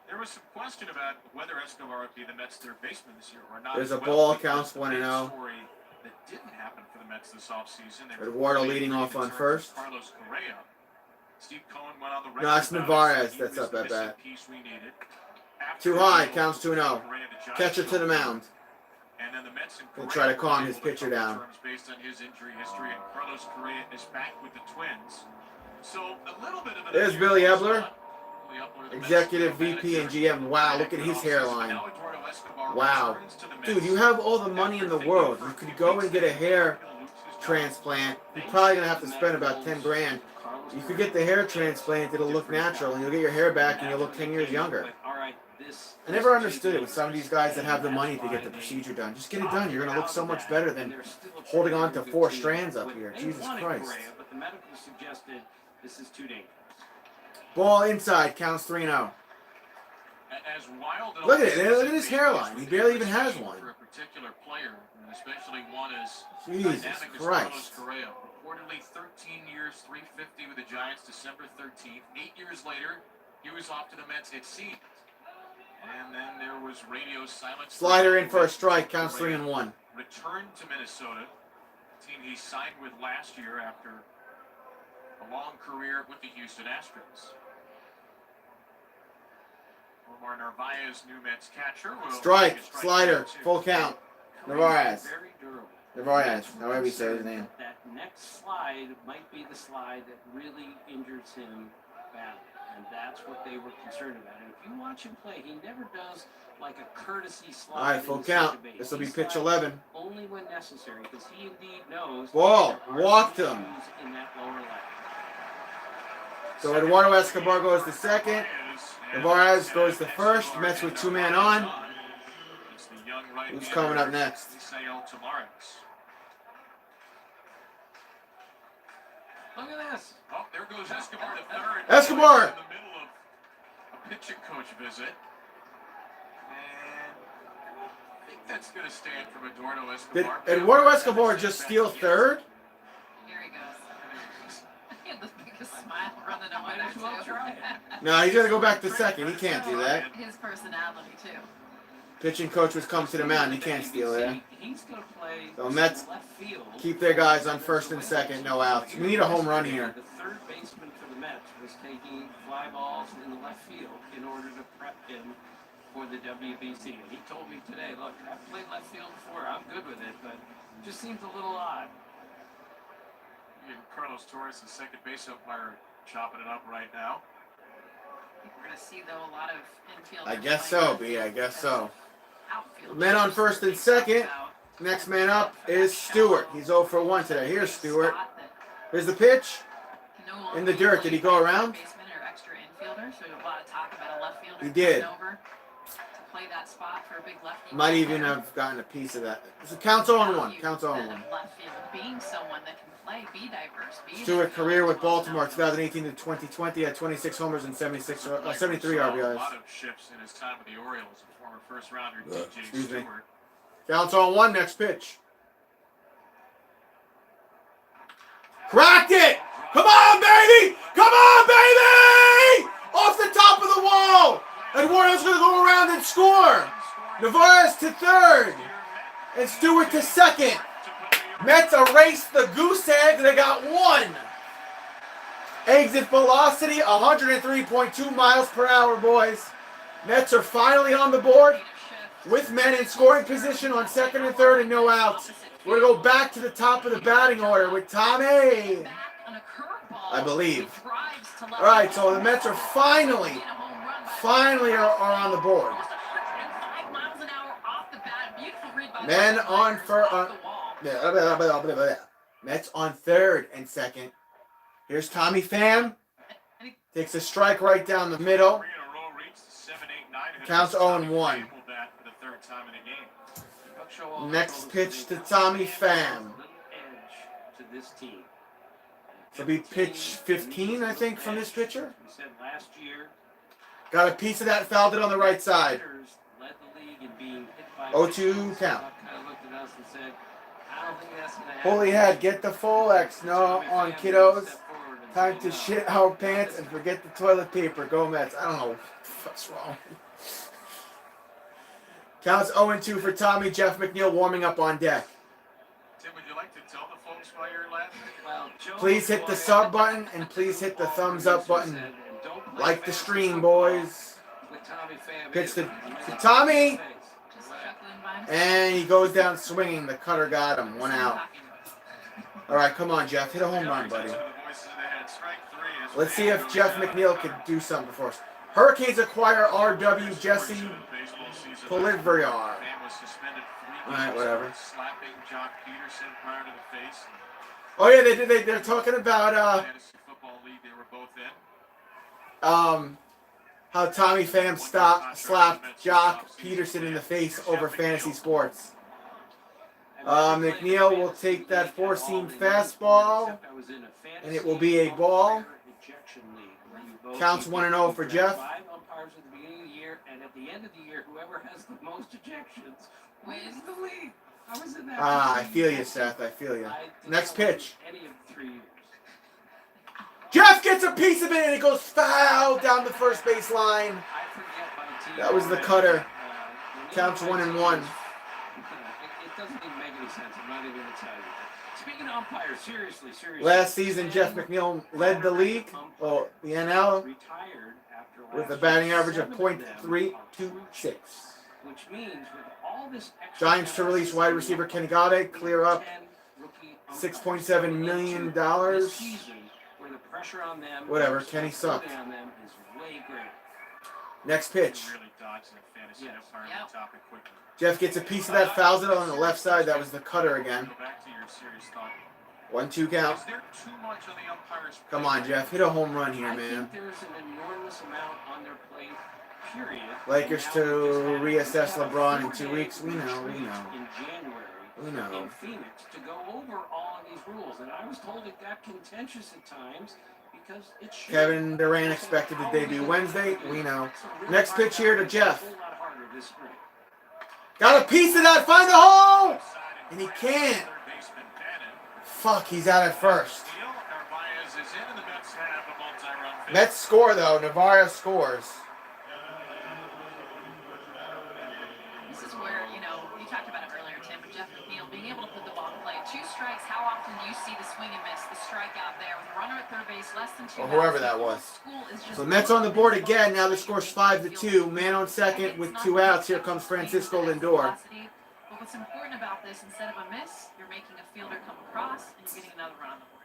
Speaker 4: There was some question about whether Escobar would be the Mets' third baseman this year or not.
Speaker 3: There's
Speaker 4: as
Speaker 3: a
Speaker 4: well,
Speaker 3: ball,
Speaker 4: because
Speaker 3: counts
Speaker 4: the
Speaker 3: 1-0.
Speaker 4: big story that didn't happen for the Mets this offseason. They were
Speaker 3: Eduardo
Speaker 4: waiting
Speaker 3: leading
Speaker 4: for
Speaker 3: off on
Speaker 4: the return of
Speaker 3: first.
Speaker 4: Carlos Correa. Steve Cohen went on the record
Speaker 3: No, it's
Speaker 4: about
Speaker 3: Narvaez
Speaker 4: it. He
Speaker 3: that's
Speaker 4: was
Speaker 3: up at
Speaker 4: the missing
Speaker 3: bat.
Speaker 4: piece we needed.
Speaker 3: Too
Speaker 4: After
Speaker 3: high,
Speaker 4: the
Speaker 3: counts 2-0.
Speaker 4: Correa, the Giants
Speaker 3: Catcher to the mound.
Speaker 4: And then the Mets and
Speaker 3: He'll
Speaker 4: Correa
Speaker 3: try to calm
Speaker 4: were
Speaker 3: his
Speaker 4: able to
Speaker 3: pitcher
Speaker 4: come to
Speaker 3: down.
Speaker 4: terms based on his injury history, and Carlos Correa is back with the Twins. So a little bit of an
Speaker 3: There's Billy Ebler,
Speaker 4: Billy Ebler, the
Speaker 3: executive
Speaker 4: Mets
Speaker 3: VP and GM. Wow, look at his hairline.
Speaker 4: Now Eduardo Escobar
Speaker 3: Wow.
Speaker 4: returns to the Mets.
Speaker 3: Dude, you have all the money in the world. You could go and get a hair transplant. You're probably going to have to spend about 10 grand. You could get the hair transplant. It'll look natural, and you'll get your hair back, and you'll look 10 years younger. I never understood it with some of these guys that have the money to get the procedure done. Just get it done. You're going to look so much better than holding on to 4 strands up here. Jesus Christ.
Speaker 1: But the medical suggested this is too dangerous.
Speaker 3: Ball inside, counts 3-0.
Speaker 4: As wild and
Speaker 3: Look at it.
Speaker 4: all
Speaker 3: Look at his hairline. He barely even has one.
Speaker 4: for a particular player, and especially one as
Speaker 3: Jesus
Speaker 4: dynamic as
Speaker 3: Christ.
Speaker 4: Carlos Correa. Reportedly 13 years, 350 with the Giants, December 13th. 8 years later, he was off to the Mets, it seemed. And then there was radio silence.
Speaker 3: Slider in for a strike, counts 3-1.
Speaker 4: Returned to Minnesota, team he signed with last year after a long career with the Houston Astros. Omar Narvaez, new Mets catcher. Will
Speaker 3: Strike,
Speaker 4: take a strike
Speaker 3: slider,
Speaker 4: here, too.
Speaker 3: full count. Narvaez.
Speaker 1: Very durable.
Speaker 3: Narvaez, however you say his name.
Speaker 1: That next slide might be the slide that really injures him badly. and that's what they were concerned about. And if you watch him play, he never does like a courtesy slide.
Speaker 3: All right, full count. This will be pitch 11.
Speaker 1: Only when necessary, because he indeed knows.
Speaker 3: Ball, walked him.
Speaker 1: In that lower leg.
Speaker 3: So Eduardo Escobar goes to second. Narvaez goes to first. Mets with 2 men on. Who's coming up next?
Speaker 1: Look at this.
Speaker 4: Oh, there goes Escobar to third.
Speaker 3: Escobar!
Speaker 4: In the middle of a pitching coach visit. And I think that's going to stand from Eduardo Escobar.
Speaker 3: Did Eduardo Escobar just steal third?
Speaker 5: Here he goes. He had the biggest smile running away too.
Speaker 3: No, he's got to go back to second. He can't do that.
Speaker 5: His personality too.
Speaker 3: Pitching coach was come to the mound. He can't steal there.
Speaker 1: He's going to play
Speaker 3: So Mets keep their guys on first and second, no outs. We need a home run here.
Speaker 1: The third baseman for the Mets was taking fly balls in the left field in order to prep him for the WBC. And he told me today, look, I've played left field before. I'm good with it, but it just seems a little odd.
Speaker 4: And Carlos Torres, the second base umpire, chopping it up right now.
Speaker 5: I think we're going to see, though, a lot of infield.
Speaker 3: I guess so, B. I guess so. Men on first and second. Next man up is Stewart. He's 0 for 1 today. Here's Stewart. Here's the pitch. In the dirt. Did he go around? He did. Might even have gotten a piece of that. So counts 0-1. Counts 0-1.
Speaker 5: Being someone that can play, be diverse, be
Speaker 3: Stewart career with Baltimore 2018 to 2020 had 26 homers and 73 RBIs.
Speaker 4: A lot of shifts in his time with the Orioles. Former first rounder DJ
Speaker 3: Excuse me.
Speaker 4: Stewart.
Speaker 3: Counts 0-1. Next pitch. Cracked it! Come on, baby! Come on, baby! Off the top of the wall! Eduardo's going to go around and score. Narvaez to third. And Stewart to second. Mets erased the goose egg. They got one. Exit velocity, 103.2 miles per hour, boys. Mets are finally on the board with men in scoring position on second and third and no outs. We're going to go back to the top of the batting order with Tommy, I believe. All right, so the Mets are finally are on the board. Men on Mets on third and second. Here's Tommy Pham. Takes a strike right down the middle. Counts 0-1. Next pitch to Tommy Pham. It'll be pitch 15, I think, from this pitcher. Got a piece of that, fouled it on the right side. 0-2 count. Holy head, get the full X. No on kiddos. Time to shit our pants and forget the toilet paper. Go Mets. I don't know what's wrong. Counts 0-2 for Tommy. Jeff McNeil warming up on deck.
Speaker 4: Tim, would you like to tell the folks why you're laughing?
Speaker 3: Please hit the sub button and please hit the thumbs up button. Like the stream, boys. Pitch to Tommy. And he goes down swinging. The cutter got him. 1 out. All right, come on, Jeff. Hit a home run, buddy. Let's see if Jeff McNeil could do something for us. Hurricanes acquire R.W. Jesse Poliviar. All right, whatever. Oh yeah, they did. They're talking about how Tommy Pham slapped Jock Peterson in the face over fantasy sports. McNeil will take that four-seam fastball, and it will be a ball. Counts 1-0 for Jeff.
Speaker 1: 5 umpires at the beginning of the year, and at the end of the year, whoever has the most ejections wins the league. I was in that.
Speaker 3: I feel you, Seth. I feel you. Next pitch.
Speaker 1: Any of 3 years.
Speaker 3: Jeff gets a piece of it, and it goes foul down the first base line. That was the cutter. Counts 1-1.
Speaker 1: It doesn't even make any sense. I'm not even going to tell you. Speaking of umpires, seriously.
Speaker 3: Last season, Jeff McNeil led the league, the NL, with a batting average of .326.
Speaker 1: Which means with all this extra
Speaker 3: Giants to release wide receiver Kenny Galladay, clear up $6.7 million. Whatever, Kenny sucked. Next pitch.
Speaker 4: Really dodged that fantasy empowerment topic quickly.
Speaker 3: Jeff gets a piece of that, fouls it on the left side. That was the cutter again.
Speaker 4: Go back to your serious thought.
Speaker 3: 1-2 count.
Speaker 4: Is there too much on the umpire's
Speaker 3: Come on, Jeff. Hit a home run here,
Speaker 1: I
Speaker 3: man.
Speaker 1: think there's an enormous amount on their plate, period.
Speaker 3: Lakers
Speaker 1: And
Speaker 3: to
Speaker 1: now we just
Speaker 3: reassess
Speaker 1: have a
Speaker 3: LeBron in
Speaker 1: 4-day
Speaker 3: 2 weeks. We know.
Speaker 1: retreat in January
Speaker 3: We know.
Speaker 1: in Phoenix to go over all of these rules. And I was told it got contentious at times because it should.
Speaker 3: Kevin Durant expected to debut Wednesday. We know. Next pitch here to Jeff. Got a piece of that. Find the hole! And he can't. Fuck, he's out at first. Mets score, though. Navarro scores.
Speaker 5: This is where, you talked about it earlier, Tim, but Jeff McNeil being able to put the ball in play. 2 strikes, how often do you see the swing and miss, the strikeout there with a runner at third base, less than 2
Speaker 3: Or whoever that was. So Mets on the board again. Now the score's 5-2. Man on second with 2 outs. Here comes Francisco Lindor.
Speaker 5: But what's important about this, instead of a miss, you're making a fielder come across and you're getting another run on the board.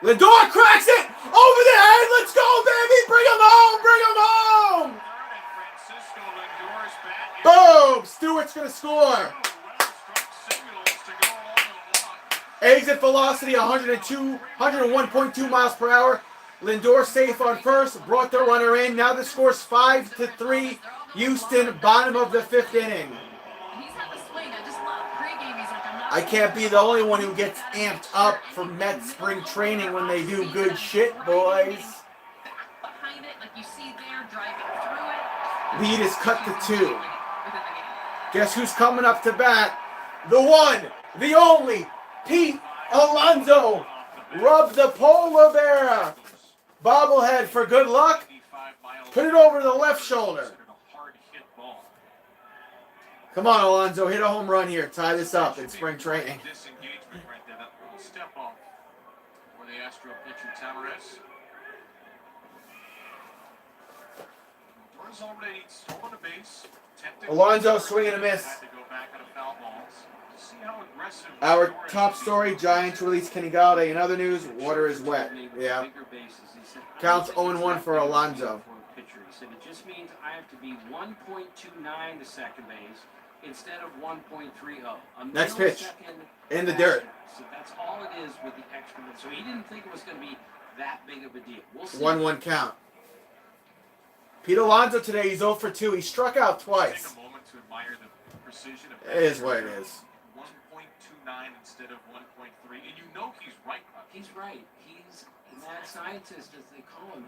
Speaker 3: Lindor cracks it over the head. Let's go, baby. Bring him home. Bring him home. Boom. Stewart's going to score. Exit velocity 101.2 miles per hour. Lindor safe on first. Brought the runner in. Now the score's 5-3. Houston, bottom of the 5th inning. I can't be the only one who gets amped up for Mets spring training when they do good shit, boys. Lead is cut to 2. Guess who's coming up to bat? The one, the only, Pete Alonso. Rub the polar bear. Bobblehead for good luck. Put it over the left shoulder. Come on, Alonso. Hit a home run here. Tie this up in spring training.
Speaker 4: Disengagement right there. That little step off for the Astro pitcher Tavares. Doors already stolen a base.
Speaker 3: Alonso swing and a miss.
Speaker 4: Had to go back on a foul balls. See how aggressive
Speaker 3: Our top story, Giants release Kenny Galladay. In other news, water is wet. Yeah. Counts 0-1 for Alonso.
Speaker 1: He said it just means I have to be 1.29 to second base instead of 1.30.
Speaker 3: Next pitch. In the dirt.
Speaker 1: So that's all it is with the extra. So he didn't think it was going to be that big of a deal. We'll see.
Speaker 3: 1-1 count. Pete Alonso today, he's 0 for 2. He struck out twice.
Speaker 4: Take a moment to admire the precision of
Speaker 3: It is what it is.
Speaker 4: 1.29 instead of 1.3, and you know he's right.
Speaker 1: He's right. He's a mad scientist, as they call him.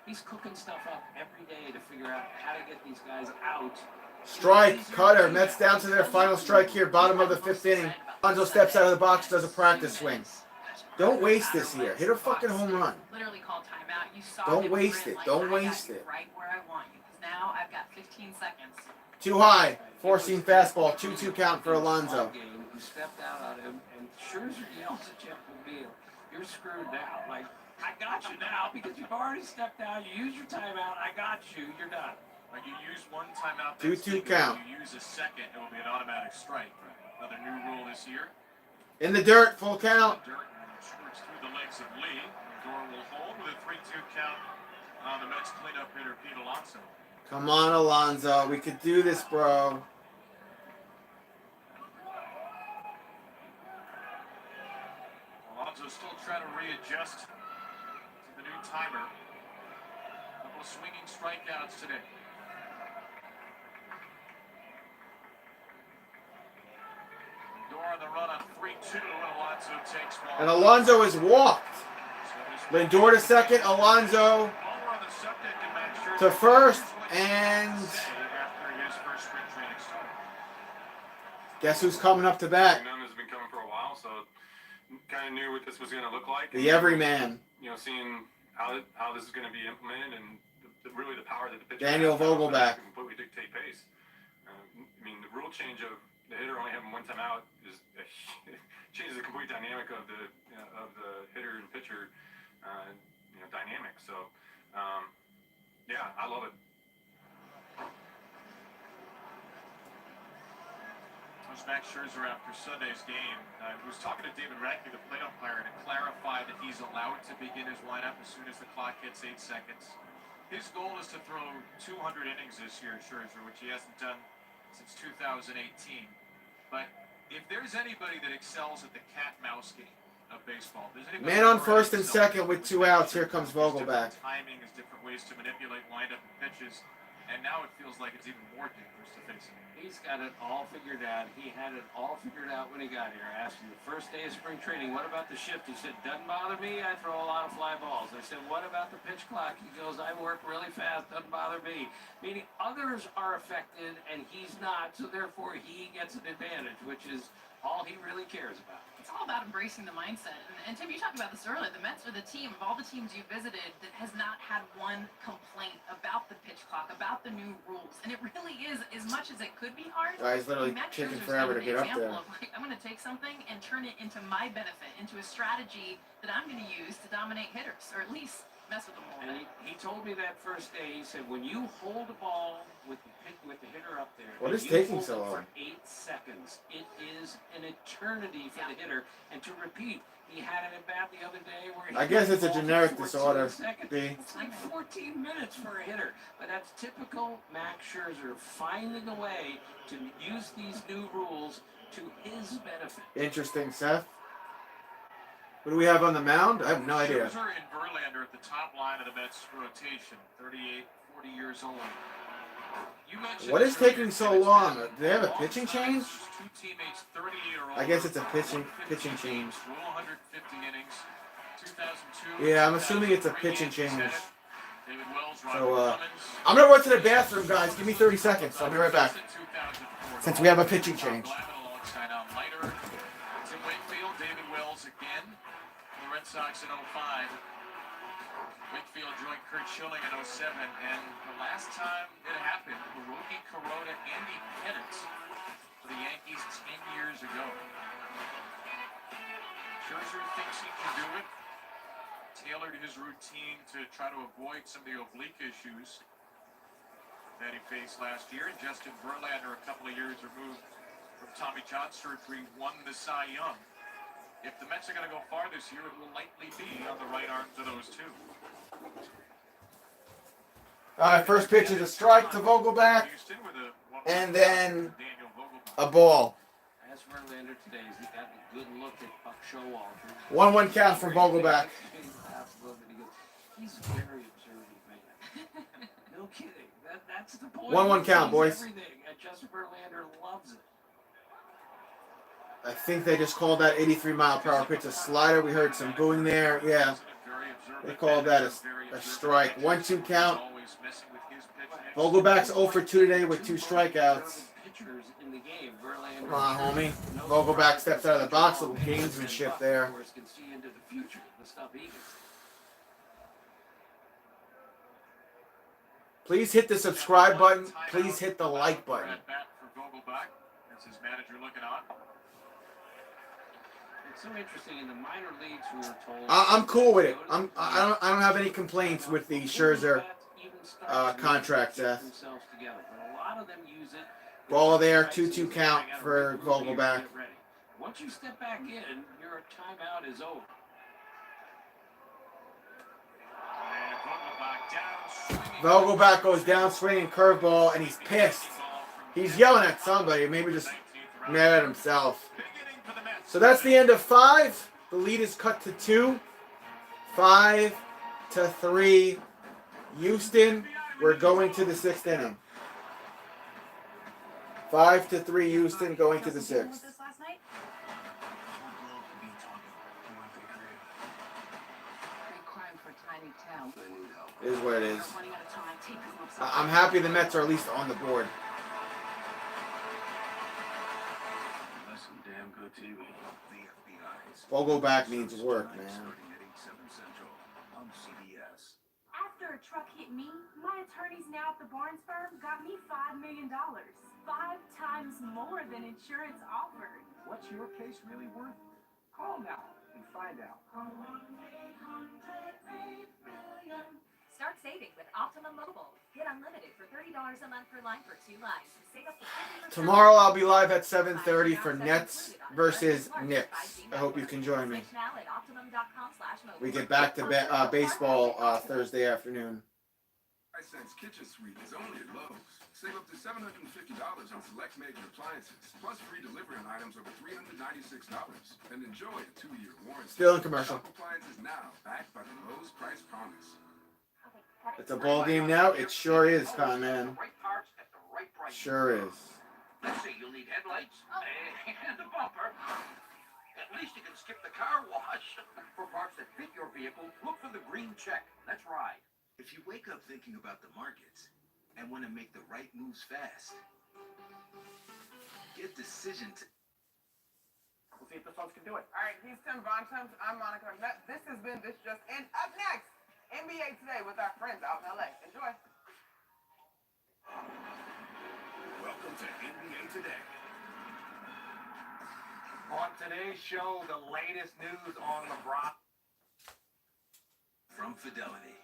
Speaker 1: He's cooking stuff up every day to figure out how to get these guys out.
Speaker 3: Strike, cutter. Mets down to their final strike here, bottom of the 5th inning. Alonso steps out of the box, does a practice swing. Don't waste this here. Hit a fucking home run.
Speaker 5: Literally called timeout. You saw
Speaker 3: Don't
Speaker 5: him
Speaker 3: waste
Speaker 5: grin
Speaker 3: it.
Speaker 5: like,
Speaker 3: Don't
Speaker 5: I got
Speaker 3: waste
Speaker 5: you
Speaker 3: it.
Speaker 5: right where I want you. 'Cause now I've got 15 seconds.
Speaker 3: Too high. Four-seam fastball. 2-2 count for Alonso.
Speaker 1: He stepped out on him, and Scherzer yells at Jeff McNeil, "You're screwed now." Like, I got you now because you've already stepped out. You used your timeout. I got you. You're done.
Speaker 4: Like, you use one timeout.
Speaker 3: 2-2 count.
Speaker 4: You use a second, it will be an automatic strike. Another new rule this year.
Speaker 3: In the dirt, full count.
Speaker 4: Dirt squirts through the legs of Lee. Door will hold with a 3-2 count on the Mets cleanup hitter Pete Alonso.
Speaker 3: Come on, Alonso. We could do this, bro.
Speaker 4: Alonso still trying to readjust to the new timer. A couple of swinging strikeouts today. Door on the run on 3-2, and Alonso takes one.
Speaker 3: And Alonso is walked. Lindor to second, Alonso to first, and guess who's coming up to bat?
Speaker 21: Has been coming for a while, so kind of knew what this was going to look like.
Speaker 3: The everyman.
Speaker 21: You know, seeing how this is going to be implemented and really the power that the pitcher
Speaker 3: Daniel
Speaker 21: has
Speaker 3: Vogelback.
Speaker 21: to completely dictate pace. I mean, the rule change of the hitter only having one time out is changes the complete dynamic of the hitter and pitcher dynamic. So, yeah, I love it.
Speaker 4: There's Max Scherzer after Sunday's game. He was talking to David Radke, the plate umpire, to clarify that he's allowed to begin his lineup as soon as the clock hits 8 seconds. His goal is to throw 200 innings this year, Scherzer, which he hasn't done since 2018. But if there's anybody that excels at the cat-mouse game of baseball, there's anybody
Speaker 3: Man on
Speaker 4: that
Speaker 3: first and
Speaker 4: excels
Speaker 3: second with 2 outs. Here comes Vogelback.
Speaker 4: timing, is different ways to manipulate windup and pitches, and now it feels like it's even more dangerous to face him.
Speaker 1: He's got it all figured out. He had it all figured out when he got here. I asked him the first day of spring training, what about the shift? He said, doesn't bother me. I throw a lot of fly balls. I said, what about the pitch clock? He goes, I work really fast. Doesn't bother me. Meaning others are affected and he's not, so therefore he gets an advantage, which is all he really cares about.
Speaker 5: It's all about embracing the mindset. And Tim, you talked about this earlier. The Mets are the team of all the teams you visited that has not had one complaint about the pitch clock, about the new rules. And it really is, as much as it could be hard.
Speaker 3: Guy's literally
Speaker 5: Max
Speaker 3: taking
Speaker 5: Scherzer's
Speaker 3: forever to
Speaker 5: been
Speaker 3: get
Speaker 5: an
Speaker 3: up there.
Speaker 5: example of, like, I'm going to take something and turn it into my benefit, into a strategy that I'm going to use to dominate hitters, or at least mess with them a little
Speaker 1: And
Speaker 5: bit.
Speaker 1: he told me that first day, he said, when you hold the ball with the hitter up there,
Speaker 3: What
Speaker 1: and
Speaker 3: is
Speaker 1: you
Speaker 3: taking
Speaker 1: hold
Speaker 3: so
Speaker 1: it
Speaker 3: long?
Speaker 1: for 8 seconds, it is an eternity for the hitter. And to repeat, he had an at-bat the other day where he
Speaker 3: I guess
Speaker 1: hit
Speaker 3: it's a
Speaker 1: the ball
Speaker 3: generic
Speaker 1: for 14
Speaker 3: disorder,
Speaker 1: seconds.
Speaker 3: B.
Speaker 1: It's like 14 minutes for a hitter. But that's typical Max Scherzer, finding a way to use these new rules to his benefit.
Speaker 3: Interesting, Seth. What do we have on the mound? I have no idea.
Speaker 4: Scherzer and Verlander at the top line of the Mets rotation, 38, 40 years old. You mentioned
Speaker 3: What is
Speaker 4: this earlier,
Speaker 3: taking so
Speaker 4: Tim, it's
Speaker 3: long?
Speaker 4: been
Speaker 3: Do they have a
Speaker 4: long
Speaker 3: pitching
Speaker 4: time
Speaker 3: change?
Speaker 4: since two teammates 38 or older.
Speaker 3: I guess it's a pitching
Speaker 4: 15
Speaker 3: change.
Speaker 4: games, threw 150 innings. 2002.
Speaker 3: Yeah, I'm assuming it's a pitching
Speaker 4: 2003
Speaker 3: change.
Speaker 4: David Wells,
Speaker 3: So,
Speaker 4: Robert Clemens.
Speaker 3: I'm gonna run to the bathroom, guys. Give me 30 seconds. I'll be right back.
Speaker 4: 2004.
Speaker 3: Since we have a pitching change.
Speaker 4: Alongside Al Leiter, Tim Wakefield, David Wells again. The Red Sox in 05. Wakefield joined Kurt Schilling in 07, and the last time it happened, Hiroki Kuroda, Andy Pettitte for the Yankees 10 years ago. Scherzer thinks he can do it. Tailored his routine to try to avoid some of the oblique issues that he faced last year. And Justin Verlander, a couple of years removed from Tommy John surgery, won the Cy Young. If the Mets are going to go far this year, it will likely be on the right arms of those two.
Speaker 3: All right, first pitch is a strike to Vogelback, and then a ball.
Speaker 1: As Verlander today, he's got a good look at Buck Showalter.
Speaker 3: 1-1 count for Vogelback.
Speaker 1: He's very observant, man. No kidding. That's the point.
Speaker 3: 1-1 count,
Speaker 1: He sees
Speaker 3: boys.
Speaker 1: everything. And Justin Verlander loves it.
Speaker 3: I think they just called that 83-mile-per-hour pitch a slider. We heard some booing there. Yeah, they called that a strike. 1-2 count. Vogelback's 0 for 2 today with 2 strikeouts.
Speaker 1: Pitchers in the game. Verlander.
Speaker 3: Come on, homie. Vogelback steps out of the box. A little gamesmanship there.
Speaker 1: Can see into the future. The stuff he can see.
Speaker 3: Please hit the subscribe button. Please hit the like button.
Speaker 4: That's his manager looking on.
Speaker 1: It's so interesting in the minor leagues. We were told.
Speaker 3: I'm cool with it. I don't have any complaints with the Scherzer contract, Seth.
Speaker 1: Themselves together, but a lot of them use it.
Speaker 3: Ball there, 2-2 count for Vogelback.
Speaker 1: Once you step back in, your timeout is over.
Speaker 3: Vogelback goes down swinging curveball, and he's pissed. He's yelling at somebody, maybe just mad at himself. So that's the end of 5. The lead is cut to 2. 5-3. Houston, we're going to the 6th inning. 5-3 Houston going to the 6th. It is what it is. I'm happy the Mets are at least on the board.
Speaker 2: That's some damn good TV. The FBI's
Speaker 3: Vogelback needs work, man.
Speaker 2: starting at 8/7 Central on CBS.
Speaker 6: After a truck hit me, my attorneys now at the Barnes firm got me $5 million. 5 times more than insurance offered.
Speaker 15: What's your case really worth? Call now and find out.
Speaker 9: Start saving with Optimum Mobile. Get unlimited for $30 a month per line for 2 lines. Save up to 50%.
Speaker 3: Tomorrow I'll be live at 7:30 for Nets versus Knicks. I hope you can join me.
Speaker 9: Now at optimum.com/mobile.
Speaker 3: We get back to baseball Thursday afternoon.
Speaker 7: Hisense Kitchen Suite is only at Lowe's. Save up to $750 on select major appliances, plus free delivery on items over $396. And enjoy a 2-year warranty.
Speaker 3: Still in commercial.
Speaker 7: Shop appliances now, backed by the Lowe's Price Promise.
Speaker 3: It's a ball game now. It sure is, Con Man. Sure is.
Speaker 22: Let's see, you'll need headlights and a bumper. At least you can skip the car wash. For parts that fit your vehicle, look for the green check. Let's ride.
Speaker 11: If you wake up thinking about the markets and want to make the right moves fast, get Decision to...
Speaker 19: We'll see if the folks can do it. All right, he's Tim Bontemps. I'm Monica McNutt. This has been This Just In. Up next, NBA Today with our friends out in LA. Enjoy.
Speaker 7: Welcome to NBA Today.
Speaker 23: On today's show, the latest news on LeBron.
Speaker 11: From Fidelity.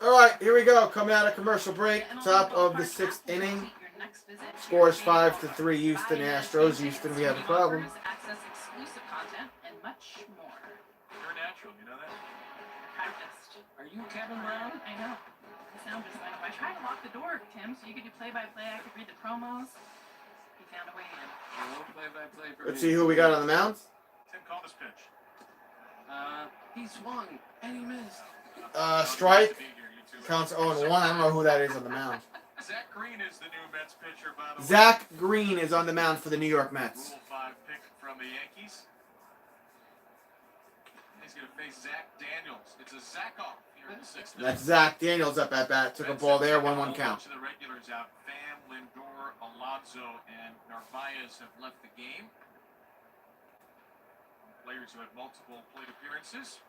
Speaker 3: All right, here we go. Coming out of commercial break. Top of the 6th inning. Scores 5-3 Houston Astros. Houston, we have a problem.
Speaker 5: Access exclusive content and much more.
Speaker 4: You're natural, you know that?
Speaker 5: Practiced.
Speaker 1: Are you Kevin Brown?
Speaker 5: I know. I sound just like him. I tried to lock the door, Tim, so you could do play-by-play. I could read the promos. He found a way in.
Speaker 1: No play-by-play for
Speaker 3: Let's
Speaker 1: me.
Speaker 3: see who we got on the mound.
Speaker 4: Tim, call this pitch.
Speaker 1: He swung and he missed.
Speaker 3: Strike. Counts 0-1. I don't know who that is on the mound.
Speaker 4: Zach Green is the new Mets pitcher, by the way.
Speaker 3: Zach Green is on the mound for the New York Mets.
Speaker 4: Rule 5 pick from the Yankees. He's going to face Zach Daniels. It's a Zach-off here in the 6th inning.
Speaker 3: That's Zach Daniels up at bat. Took a ball there. 1-1 count.
Speaker 4: Bunch of the regulars out. Pham, Lindor, Alonso, and Narvaez have left the game. Players who had multiple plate appearances.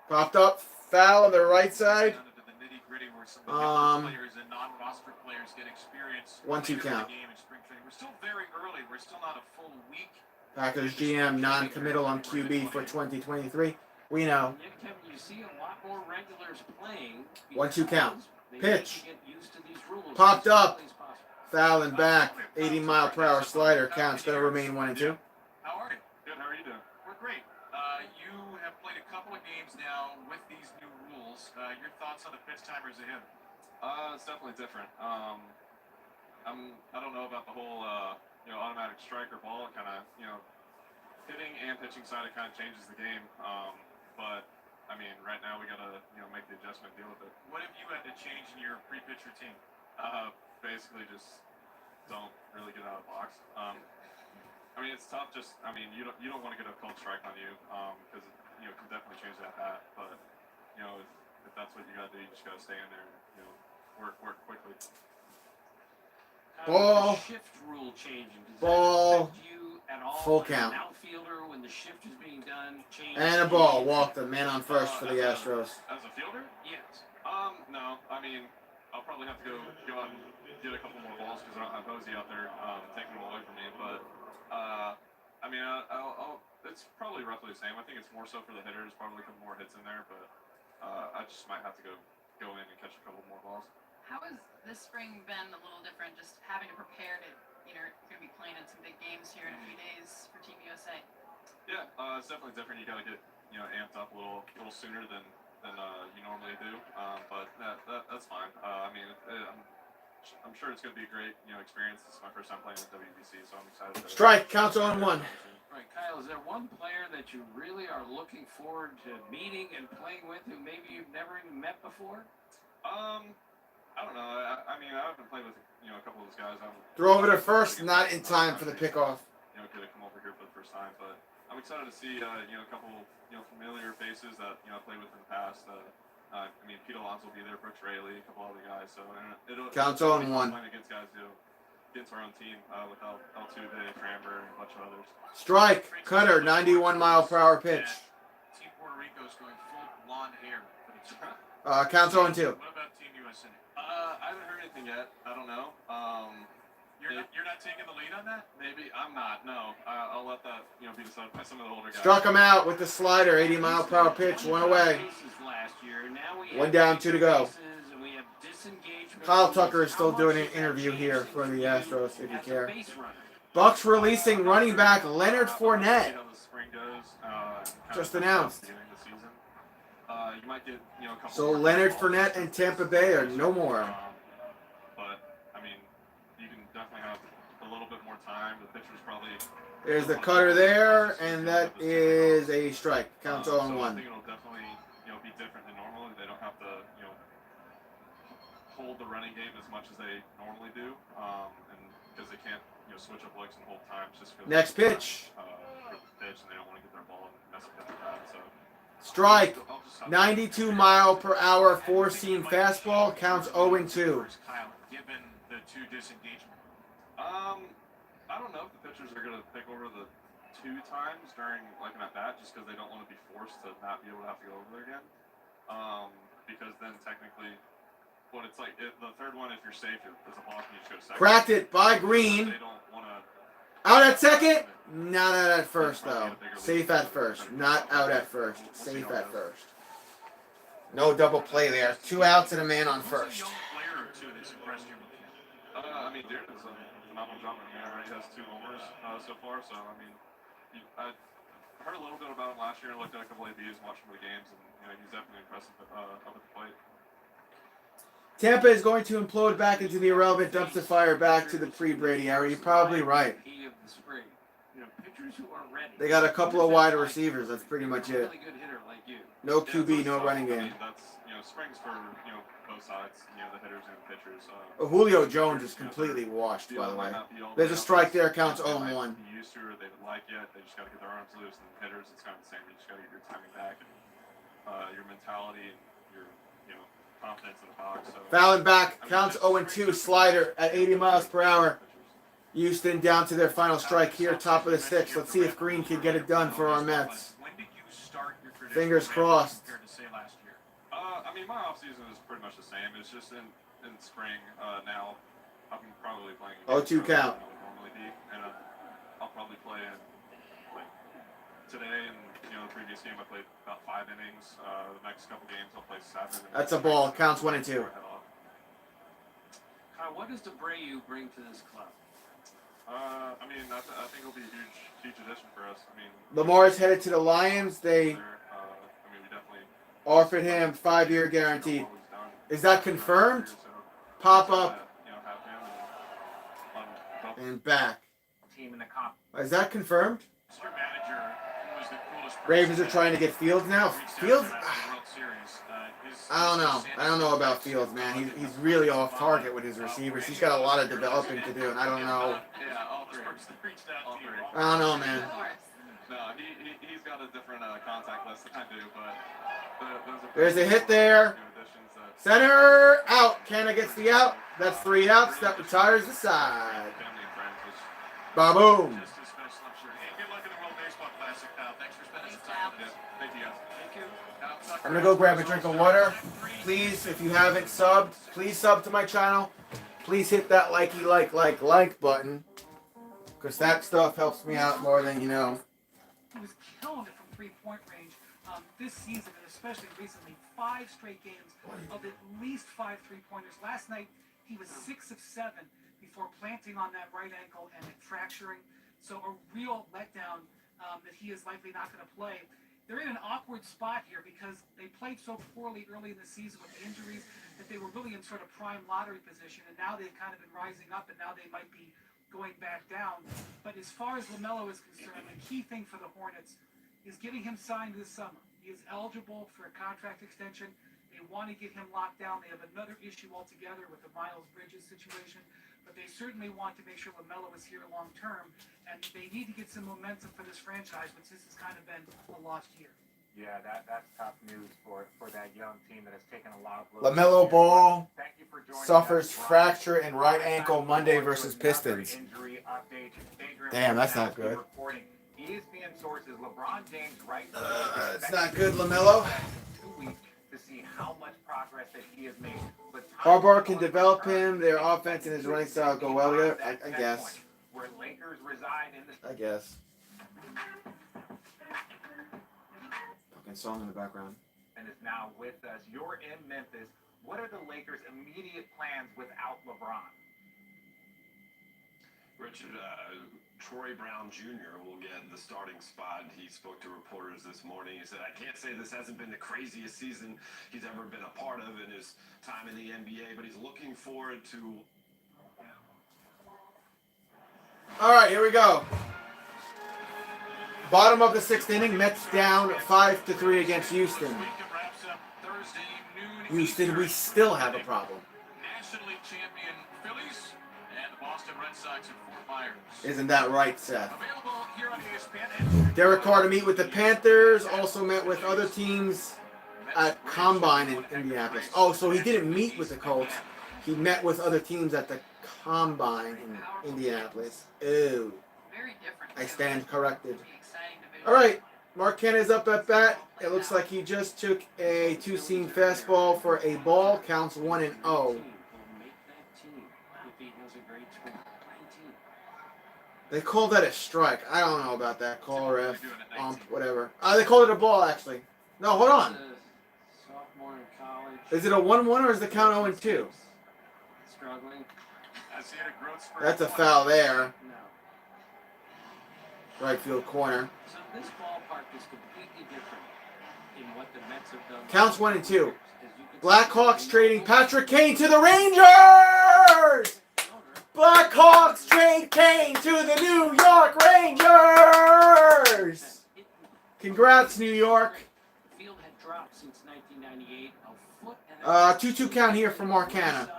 Speaker 3: Popped up. Foul on the right side.
Speaker 4: Down into the nitty-gritty where some of the younger players and non-roster players get experience.
Speaker 3: 1-2
Speaker 4: later in the
Speaker 3: count.
Speaker 4: game in spring training. We're still very early. We're still not a full week.
Speaker 3: Packers GM non-committal on QB for 2023. We know.
Speaker 1: Yeah, Kevin, you see a lot more regulars playing.
Speaker 3: 1-2 count.
Speaker 1: They
Speaker 3: Pitch.
Speaker 1: need to get used to these rules
Speaker 3: Popped
Speaker 1: as
Speaker 3: up.
Speaker 1: quickly as possible.
Speaker 3: Foul and back. 80-mile-per-hour slider. Count's going to remain 1-2.
Speaker 4: How are you?
Speaker 21: Good. How are you doing?
Speaker 4: We're great. You have played a couple of games now with these new rules. Your thoughts on the pitch timers ahead?
Speaker 21: It's definitely different. I don't know about the whole automatic strike or ball. Kind of hitting and pitching side. It kind of changes the game. But I mean, right now we gotta make the adjustment, deal with it.
Speaker 4: What have you had to change in your pre-pitch routine?
Speaker 21: Basically just don't really get out of the box. I mean, it's tough. Just, I mean, you don't want to get a cold strike on you because it can definitely change that bat. But if that's what you got to do, you just got to stay in there and work quickly.
Speaker 3: Ball.
Speaker 1: The shift rule changing. Does
Speaker 3: Ball.
Speaker 1: that affect you at all?
Speaker 3: Full
Speaker 1: As
Speaker 3: count.
Speaker 1: An outfielder, when the shift is being done, change.
Speaker 3: And a ball. Walked the man on first for the Astros.
Speaker 21: As a fielder?
Speaker 1: Yes.
Speaker 21: No. I mean, I'll probably have to go out and get a couple more balls because I don't have Posey out there taking them away from me. But I mean, it's probably roughly the same. I think it's more so for the hitters, probably a couple more hits in there, but I just might have to go in and catch a couple more balls.
Speaker 5: How has this spring been a little different, just having to prepare to, you're going to be playing in some big games here in a few days for Team USA?
Speaker 21: Yeah, it's definitely different. You got to get amped up a little sooner than you normally do. But that's fine. I mean, I'm sure it's going to be a great experience. This is my first time playing in WBC, so I'm excited.
Speaker 3: Strike. Counts 0-1.
Speaker 1: Right, Kyle, is there one player that you really are looking forward to meeting and playing with who maybe you've never even met before?
Speaker 21: I don't know. I mean, I haven't played with a couple of those guys.
Speaker 3: Throw over to first. Not in time for the pickoff.
Speaker 21: Could have come over here for the first time, but I'm excited to see a couple familiar faces that I played with in the past. I mean, Pete Alonso will be there, Brooks Raley, a couple other guys. So it'll
Speaker 3: Counts
Speaker 21: be
Speaker 3: 0-1.
Speaker 21: fun playing against guys against our own team with Altuve, Framber, and a bunch of others.
Speaker 3: Strike. Cutter. 91-mile-per-hour pitch.
Speaker 4: Team Puerto Rico's going full blonde hair.
Speaker 3: Counts 0-2.
Speaker 4: What about Team USA?
Speaker 21: I haven't heard anything yet. I don't know.
Speaker 4: You're not taking the lead on that?
Speaker 21: Maybe I'm not. No, I'll let that be decided by some of the older guys.
Speaker 3: Struck him out with the slider. 80-mile-per-hour pitch. One away. One down, 2 to go. Kyle Tucker is still doing an interview here for the Astros, if you care. Bucks releasing running back Leonard Fournette. Just announced.
Speaker 21: You might get, you know, a couple.
Speaker 3: So
Speaker 21: more
Speaker 3: Leonard
Speaker 21: balls.
Speaker 3: Fournette and Tampa Bay are no more.
Speaker 21: But I mean, you can definitely have a little bit more time. The pitcher's probably.
Speaker 3: There's the cutter there, and that is a strike. Counts
Speaker 21: So
Speaker 3: 0-1.
Speaker 21: I think it'll definitely, you know, be different than normal. They don't have to, you know, hold the running game as much as they normally do, and because they can't, you know, switch up legs and hold times just because.
Speaker 3: Next pitch.
Speaker 21: Pitch, and they don't want to get their ball and mess up that bad. So.
Speaker 3: Strike. 92 mile per hour, four-seam fastball. Counts 0-2.
Speaker 4: Kyle, given the two disengagement.
Speaker 21: I don't know if the pitchers are going to pick over the 2 times during like an at-bat just because they don't want to be forced to not be able to have to go over there again. Because then technically, but it's like the third one, if you're safe, it's a block and you just go second.
Speaker 3: Cracked it by Green.
Speaker 21: They don't want to.
Speaker 3: Out at second. Not out at first, though. Safe at first. Not out at first. Safe at first. No double play there. 2 outs and a man on first.
Speaker 21: I mean, Darren is a phenomenal drummer. He already has 2 homers so far. So, I mean, I heard a little bit about him last year and looked at a couple ABs and watched some of the games. And, you know, he's definitely impressive up at the plate.
Speaker 3: Tampa is going to implode back into the irrelevant dumpster fire back to the pre-Brady era. You're probably right.
Speaker 1: He of the spring. You know, pitchers who are ready.
Speaker 3: They got a couple of wide receivers. That's pretty much it.
Speaker 1: Really good hitter like you.
Speaker 3: No QB, no running game.
Speaker 21: I mean, that's, you know, springs for, you know, both sides, you know, the hitters and the pitchers.
Speaker 3: Julio Jones is completely washed, by the way. There's a strike there, counts 0-1.
Speaker 21: Used to or they would like yet, they just got to get their arms loose. And the hitters, it's kind of the same. You just got to get your timing back and your mentality and your, you know, confidence in the box. So,
Speaker 3: Fouling back, counts 0-2. Slider at 80 miles per hour. Houston down to their final strike here, top of the 6th. Let's see if Green can get it done for our Mets.
Speaker 4: When did you start your traditional
Speaker 3: Fingers crossed.
Speaker 4: compared to say last year?
Speaker 21: I mean, my off season is pretty much the same. It's just in spring now. I'm probably playing.
Speaker 3: 0-2 count.
Speaker 21: I would normally be, and I'll probably play in like today and you know the previous game I played about 5 innings. The next couple games I'll play 7.
Speaker 3: That's a ball. Counts 1 and 2.
Speaker 1: Kyle, what does DeBrayu bring to this club?
Speaker 21: I mean, I think it'll be a huge addition for us. I mean,
Speaker 3: Lamar's headed to the Lions. They
Speaker 21: I mean, we definitely
Speaker 3: offered him 5-year guaranteed. Is that confirmed? Pop up and back.
Speaker 23: Team in the comp.
Speaker 3: Is that confirmed?
Speaker 4: Mr. Manager, who was the coolest person
Speaker 3: Ravens are trying to get Fields now. Fields? I don't know. I don't know about Fields, man. He's really off target with his receivers. He's got a lot of developing to do, and I don't know.
Speaker 21: Yeah, all 3.
Speaker 3: I don't know, man.
Speaker 21: No, he's got a different contact list than I do, but those are
Speaker 3: There's a hit there. Center out. Canna gets the out. That's 3 outs. That retires the side. Ba-boom.
Speaker 4: Good luck in the World Baseball Classic, Kyle. Thanks for spending some time with us.
Speaker 21: Thank you, guys.
Speaker 4: Thank you.
Speaker 3: I'm going to go grab a drink of water. Please, if you haven't subbed, please sub to my channel. Please hit that like button. Because that stuff helps me out more than you know.
Speaker 10: He was killing it from three-point range this season, and especially recently. 5 straight games of at least 5 3-pointers. Last night, he was 6 of 7 before planting on that right ankle and it fracturing. So a real letdown that he is likely not going to play. They're in an awkward spot here because they played so poorly early in the season with injuries that they were really in sort of prime lottery position, and now they've kind of been rising up, and now they might be going back down. But as far as LaMelo is concerned, the key thing for the Hornets is getting him signed this summer. He is eligible for a contract extension. They want to get him locked down. They have another issue altogether with the Miles Bridges situation, but they certainly want to make sure LaMelo is here long term, and they need to get some momentum for this franchise, which this has kind of been a lost year.
Speaker 23: Yeah, that's tough news for that young team that has taken a lot of blows.
Speaker 3: LaMelo Ball
Speaker 23: Thank you for joining
Speaker 3: suffers
Speaker 23: us.
Speaker 3: fracture in right ankle Monday versus Pistons.
Speaker 23: Injury update.
Speaker 3: Damn, that's not good.
Speaker 23: ESPN sources LeBron James right
Speaker 3: It's not good, LaMelo.
Speaker 23: 2 weeks to see how much progress that he has made. But
Speaker 3: Harbaugh can develop him. Their offense and his running style go well together. I guess.
Speaker 23: Where Lakers reside in the
Speaker 3: I guess. Fucking song in the background.
Speaker 23: and is now with us. You're in Memphis. What are the Lakers' immediate plans without LeBron?
Speaker 12: Richard, Troy Brown Jr. will get the starting spot. He spoke to reporters this morning. He said, I can't say this hasn't been the craziest season he's ever been a part of in his time in the NBA, but he's looking forward to...
Speaker 3: All right, here we go. Bottom of the 6th inning, Mets down 5-3 against Houston. Houston, we still have a problem.
Speaker 4: National League champion Phillies and the Boston Red Sox in Fort Myers.
Speaker 3: Isn't that right, Seth?
Speaker 4: Available here on ESPN.
Speaker 3: Derek Carr to meet with the Panthers, also met with other teams at Combine in Indianapolis. Oh, so he didn't meet with the Colts. He met with other teams at the Combine in Indianapolis. Ew.
Speaker 5: Very different.
Speaker 3: I stand corrected. All right, Mark Canha's up at bat. It looks like he just took a two-seam fastball for a ball. Counts 1-0. They called that a strike. I don't know about that. Call ref, whatever. They called it a ball, actually. No, hold on.
Speaker 1: Sophomore in college.
Speaker 3: Is it a 1-1 or is the count 0-2?
Speaker 1: Struggling.
Speaker 3: That's a foul there.
Speaker 1: No.
Speaker 3: Right field corner.
Speaker 1: So this ballpark is completely different in what the Mets have done.
Speaker 3: Counts 1-2. Blackhawks trading Patrick Kane to the Rangers! Blackhawks trade Kane to the New York Rangers! Congrats, New York.
Speaker 1: The field had dropped since 1998. A foot and
Speaker 3: 2-2 count here for Mark Canha.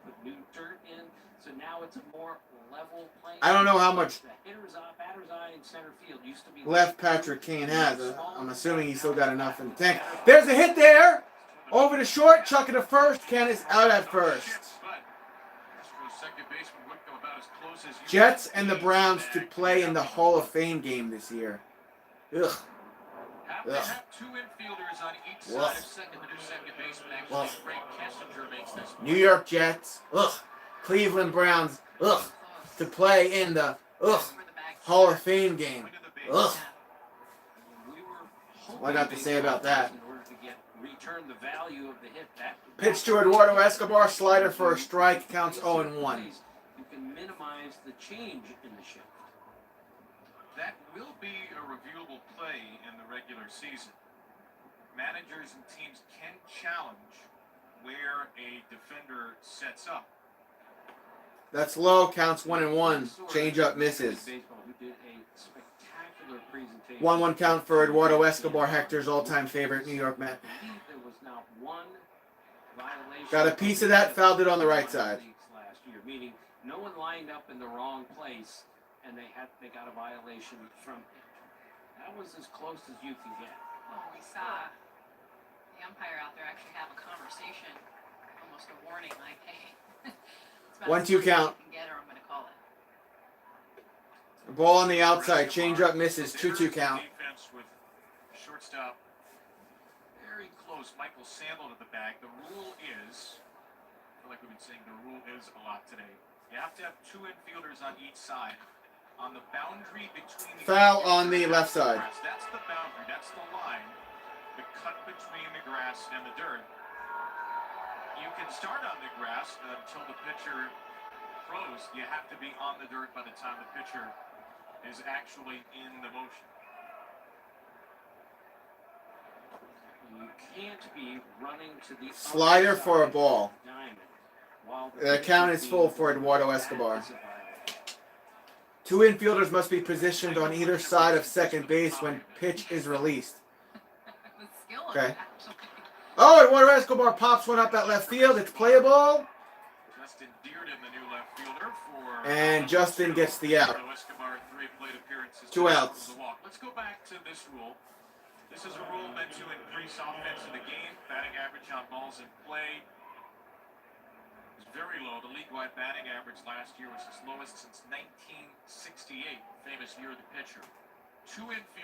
Speaker 1: put new dirt in, so now it's a more level playing.
Speaker 3: I don't know how much
Speaker 1: Batter's eye in center field used to be
Speaker 3: left Patrick Kane has. I'm assuming he's still got enough in the tank. There's a hit there! Over to short, chuck it to first. Canha's out at first. Jets and the Browns to play in the Hall of Fame game this year. Ugh. Ugh. Ugh. Ugh. New York Jets. Ugh. Cleveland Browns. Ugh. To play in the Hall of Fame game. Ugh. What I got to say about that?
Speaker 1: Return the value of the hit.
Speaker 3: Pitch to Eduardo Escobar. Slider for a strike. Counts 0-1.
Speaker 1: You can minimize the change in the shift.
Speaker 4: That will be a reviewable play in the regular season. Managers and teams can challenge where a defender sets up.
Speaker 3: That's low. Counts 1-1. Change up misses. 1-1 count for Eduardo Escobar, Hector's all-time favorite New York Met.
Speaker 1: There was not one violation.
Speaker 3: Got a piece of that. Fouled it on the right side.
Speaker 1: Last year, meaning no one lined up in the wrong place, and they got a violation from it. That was as close as you can get.
Speaker 5: Well, we saw the umpire out there actually have a conversation, almost a warning, like, hey.
Speaker 3: 1-2 count.
Speaker 5: I'm going to call it.
Speaker 3: Ball on the outside. Change up misses. 2-2 count.
Speaker 4: Defense with shortstop very close. Michael Sandel to the bag. The rule is, I feel like we've been saying the rule is a lot today. You have to have two infielders on each side. On the boundary between the
Speaker 3: Foul on the left side.
Speaker 4: That's the boundary. That's the line. The cut between the grass and the dirt. You can start on the grass until the pitcher throws. You have to be on the dirt by the time the pitcher is actually in the motion.
Speaker 1: You can't be running to the
Speaker 3: Slider for a ball.
Speaker 1: diamond while
Speaker 3: The count is full for Eduardo Escobar. Two infielders must be positioned on either side of second base when pitch is released. Okay. Oh, Eduardo Escobar pops one up at left field. It's playable.
Speaker 4: Justin Dearden, the new left fielder for
Speaker 3: And Justin gets the out.
Speaker 4: Escobar, 3 plate appearances.
Speaker 3: 2 outs.
Speaker 4: Let's go back to this rule. This is a rule meant to increase offense in the game. Batting average on balls in play is very low. The league-wide batting average last year was its lowest since 1968, famous year of the pitcher.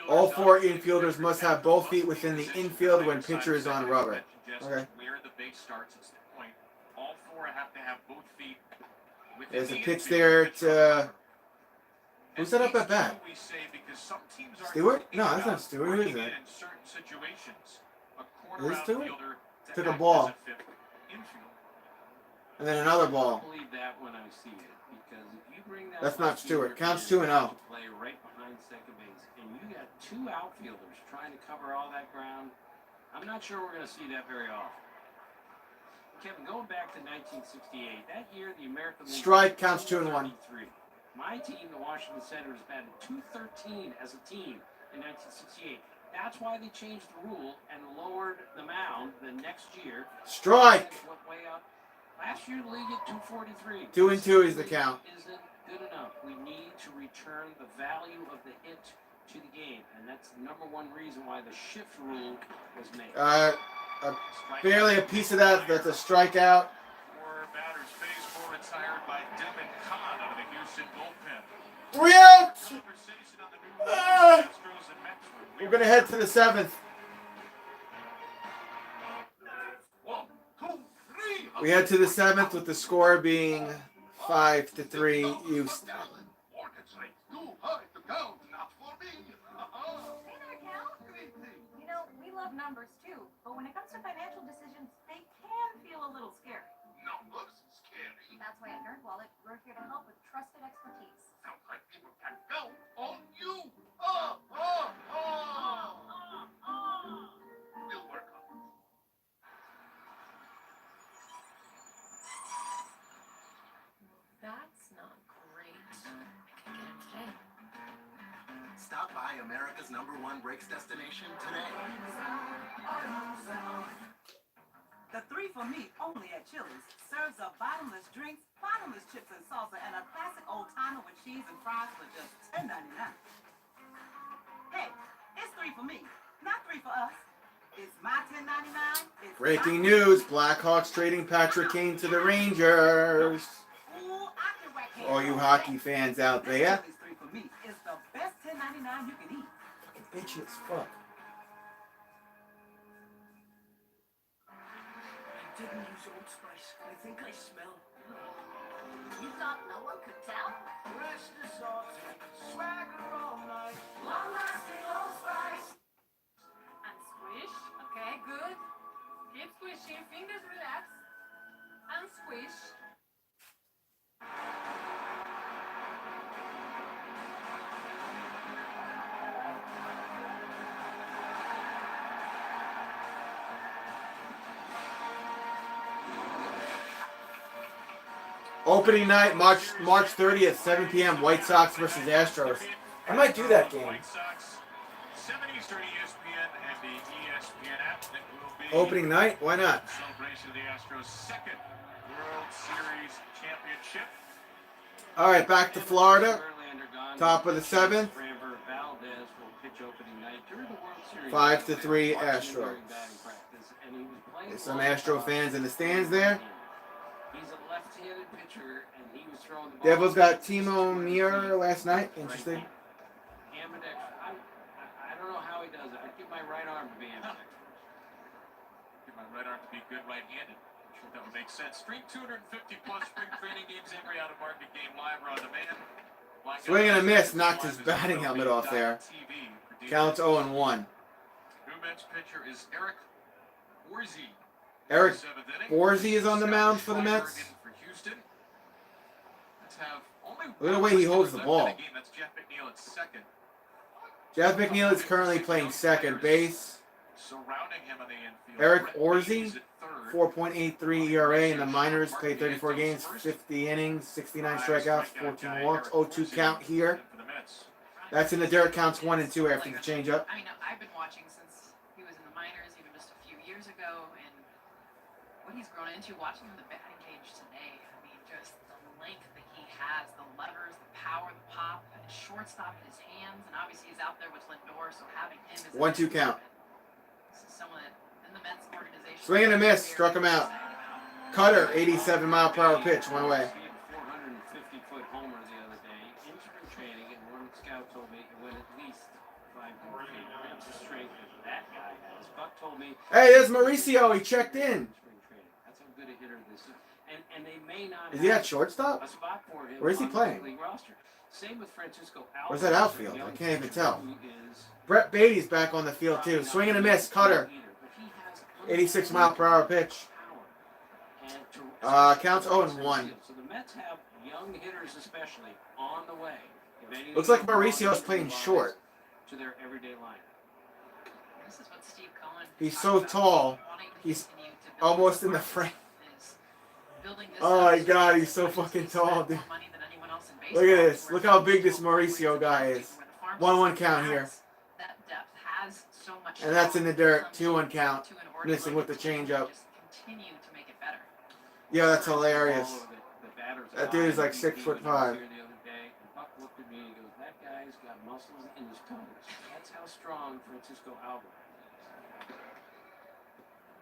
Speaker 3: All 4 infielders must have both feet within the infield when pitcher is on rubber. Okay.
Speaker 4: Where the base starts is the point. All 4 have to have both feet within
Speaker 3: There's a
Speaker 4: the
Speaker 3: pitch
Speaker 4: infield.
Speaker 3: there to... Who's that up at bat?
Speaker 4: We say because some teams aren't
Speaker 3: Stewart?
Speaker 4: thinking
Speaker 3: No, that's
Speaker 4: about
Speaker 3: not Stewart. Who is
Speaker 4: working
Speaker 3: that?
Speaker 4: it in certain situations. A
Speaker 3: Is
Speaker 4: corner
Speaker 3: it Stewart?
Speaker 4: outfielder to
Speaker 3: Took a
Speaker 4: act
Speaker 3: ball.
Speaker 4: as a fifth infield.
Speaker 3: And then another
Speaker 1: I
Speaker 3: ball.
Speaker 1: believe that when I see it, because if you bring that
Speaker 3: That's not
Speaker 1: left
Speaker 3: Stewart.
Speaker 1: fielder
Speaker 3: Counts
Speaker 1: in
Speaker 3: 2-0.
Speaker 1: to play right behind second base, and you got two outfielders trying to cover all that ground, I'm not sure we're going to see that very often. Kevin, going back to 1968, that year the American League
Speaker 3: Strike, counts 2-1.
Speaker 1: My team, the Washington Senators, batted .213 as a team in 1968. That's why they changed the rule and lowered the mound the next year.
Speaker 3: Strike.
Speaker 1: Went way up. Last year the league at .243.
Speaker 3: 2-2 is the count.
Speaker 1: Isn't good enough. We need to return the value of the hit to the game, and that's the number one reason why the shift rule was made.
Speaker 3: Barely a piece of that. That's a strikeout.
Speaker 4: For batters phase 4 retired by Devin Kahn out of the Houston bullpen.
Speaker 3: 3 outs.
Speaker 4: Conversation on the new Astros and Mets.
Speaker 3: We're going to head to the 7th.
Speaker 4: 1, 2, 3.
Speaker 3: We head to the 7th with the score being 5-3 Houston.
Speaker 13: You know, we love numbers too, but when it comes to financial decisions, they can feel a little scary.
Speaker 17: Numbers scary.
Speaker 13: That's why at NerdWallet, we're here to help with trusted expertise.
Speaker 17: Sounds like people can count on you. We'll work on it.
Speaker 5: That's not great. I can get it today.
Speaker 11: Stop by America's #1 brakes destination today.
Speaker 14: The 3 for Me only at Chili's serves up bottomless drinks, bottomless chips and salsa, and a classic old timer with cheese and fries for just $10.99. Hey, it's 3 for me, not 3 for us. It's my $10.99. It's
Speaker 3: Breaking news. Blackhawks trading Patrick Kane to the Rangers. All you hockey fans out there.
Speaker 14: Chili's 3 for Me is the best $10.99 you can eat.
Speaker 3: Fucking bitchy as fuck.
Speaker 2: I didn't use Old Spice. I think I smell.
Speaker 9: You thought no one could tell?
Speaker 2: Rest is off. Swagger all night.
Speaker 9: Long-lasting Old Spice.
Speaker 5: And squish. Okay, good. Keep squishing. Fingers relax. And squish.
Speaker 3: Opening night, March 30th, 7 p.m. White Sox versus Astros. I might do that game.
Speaker 4: White Sox, 7 Eastern ESPN and the ESPN app. That will be
Speaker 3: Opening night? Why not?
Speaker 4: celebration of the Astros' second World Series championship.
Speaker 3: All right, back to Florida. Top of the 7th. 5-3 Astros. There's some Astro fans in the stands there.
Speaker 1: He's a left-handed pitcher, and he was throwing the ball.
Speaker 3: Devils got Timo Meyer last night. Interesting.
Speaker 1: Ambidextrous. I don't know how he does it. I'd give my right arm to be ambidextrous.
Speaker 4: Give my right arm to be good right-handed. I'm sure that would make sense. Stream 250-plus spring training games every out-of-market game live or on demand.
Speaker 3: Swing and a miss. Knocked his batting helmet off there. Counts 0-1.
Speaker 4: New Mets pitcher is Eric Borzy.
Speaker 3: Eric Borzy is on the mound for the Mets. Look at the way he holds the ball.
Speaker 4: That's Jeff McNeil at second.
Speaker 3: Jeff McNeil is currently playing second base.
Speaker 4: Surrounding him on the infield.
Speaker 3: Eric Borzy, 4.83 ERA in the minors, played 34 games, 50 innings, 69 strikeouts, 14 walks, 0-2 count here. That's in the dirt, counts 1 and 2 after the changeup.
Speaker 5: I mean, I've been watching since he was in the minors, even just a few years ago, and what he's grown into, watching him in the batting cage today, I mean, just the length that he has, the levers, the power, the pop, and his shortstop in his hands, and obviously he's out there with Lindor, so having him as
Speaker 3: 1-2 count.
Speaker 5: This is someone that in the Mets organization.
Speaker 3: Swing and a miss, struck him out. Cutter, 87-mile-per-hour pitch, one away.
Speaker 1: 450-foot homer the other day in spring training, and one scout told me it went at least 5 feet. That's the strength that that guy has. Buck told me.
Speaker 3: Hey, there's Mauricio. He checked in.
Speaker 1: That's how good a hitter this is. And they may not.
Speaker 3: Is he at shortstop?
Speaker 1: A spot for him.
Speaker 3: Where is he playing?
Speaker 1: Same with Francisco Alvarez.
Speaker 3: Where's that outfield? I can't even tell. Brett Beatty's back on the field too. Swing and a miss. Cutter. 86-mile-per-hour pitch.
Speaker 1: and to
Speaker 3: Counts 0-1.
Speaker 1: So the Mets have young hitters, especially, on the way. If any
Speaker 3: Looks like
Speaker 1: of
Speaker 3: Mauricio's playing short.
Speaker 1: to their everyday line.
Speaker 5: This is what Steve Cohen
Speaker 3: He's
Speaker 5: talked
Speaker 3: so
Speaker 5: about,
Speaker 3: tall.
Speaker 5: wanting to
Speaker 3: He's
Speaker 5: continue to build
Speaker 3: almost
Speaker 5: this
Speaker 3: in the
Speaker 5: department,
Speaker 3: frame.
Speaker 5: is building this
Speaker 3: Oh
Speaker 5: up
Speaker 3: my
Speaker 5: so
Speaker 3: God,
Speaker 5: that
Speaker 3: he's so
Speaker 5: as much as
Speaker 3: fucking
Speaker 5: they
Speaker 3: tall,
Speaker 5: spend
Speaker 3: dude.
Speaker 5: more money than anyone else in
Speaker 3: Look at
Speaker 5: baseball,
Speaker 3: this.
Speaker 5: where
Speaker 3: Look how
Speaker 5: farm
Speaker 3: big this
Speaker 5: system operates
Speaker 3: Mauricio
Speaker 5: in
Speaker 3: guy
Speaker 5: Turkey,
Speaker 3: is.
Speaker 5: where the farm
Speaker 3: 1-1
Speaker 5: system
Speaker 3: count here.
Speaker 5: has that depth, has so much
Speaker 3: And that's in the
Speaker 5: talent,
Speaker 3: dirt. 2-1 count.
Speaker 5: to an order
Speaker 3: Missing
Speaker 5: like
Speaker 3: with the
Speaker 5: this, and
Speaker 3: changeup.
Speaker 5: just continue to make it better.
Speaker 3: Yeah, that's
Speaker 1: All
Speaker 3: hilarious.
Speaker 1: over the batter's
Speaker 3: That dude is
Speaker 1: eye.
Speaker 3: like
Speaker 1: He
Speaker 3: 6'5".
Speaker 1: was here the other day, and Buck looked at me and he goes, "That guy's got muscles in his toes." That's how strong Francisco Alvarez is.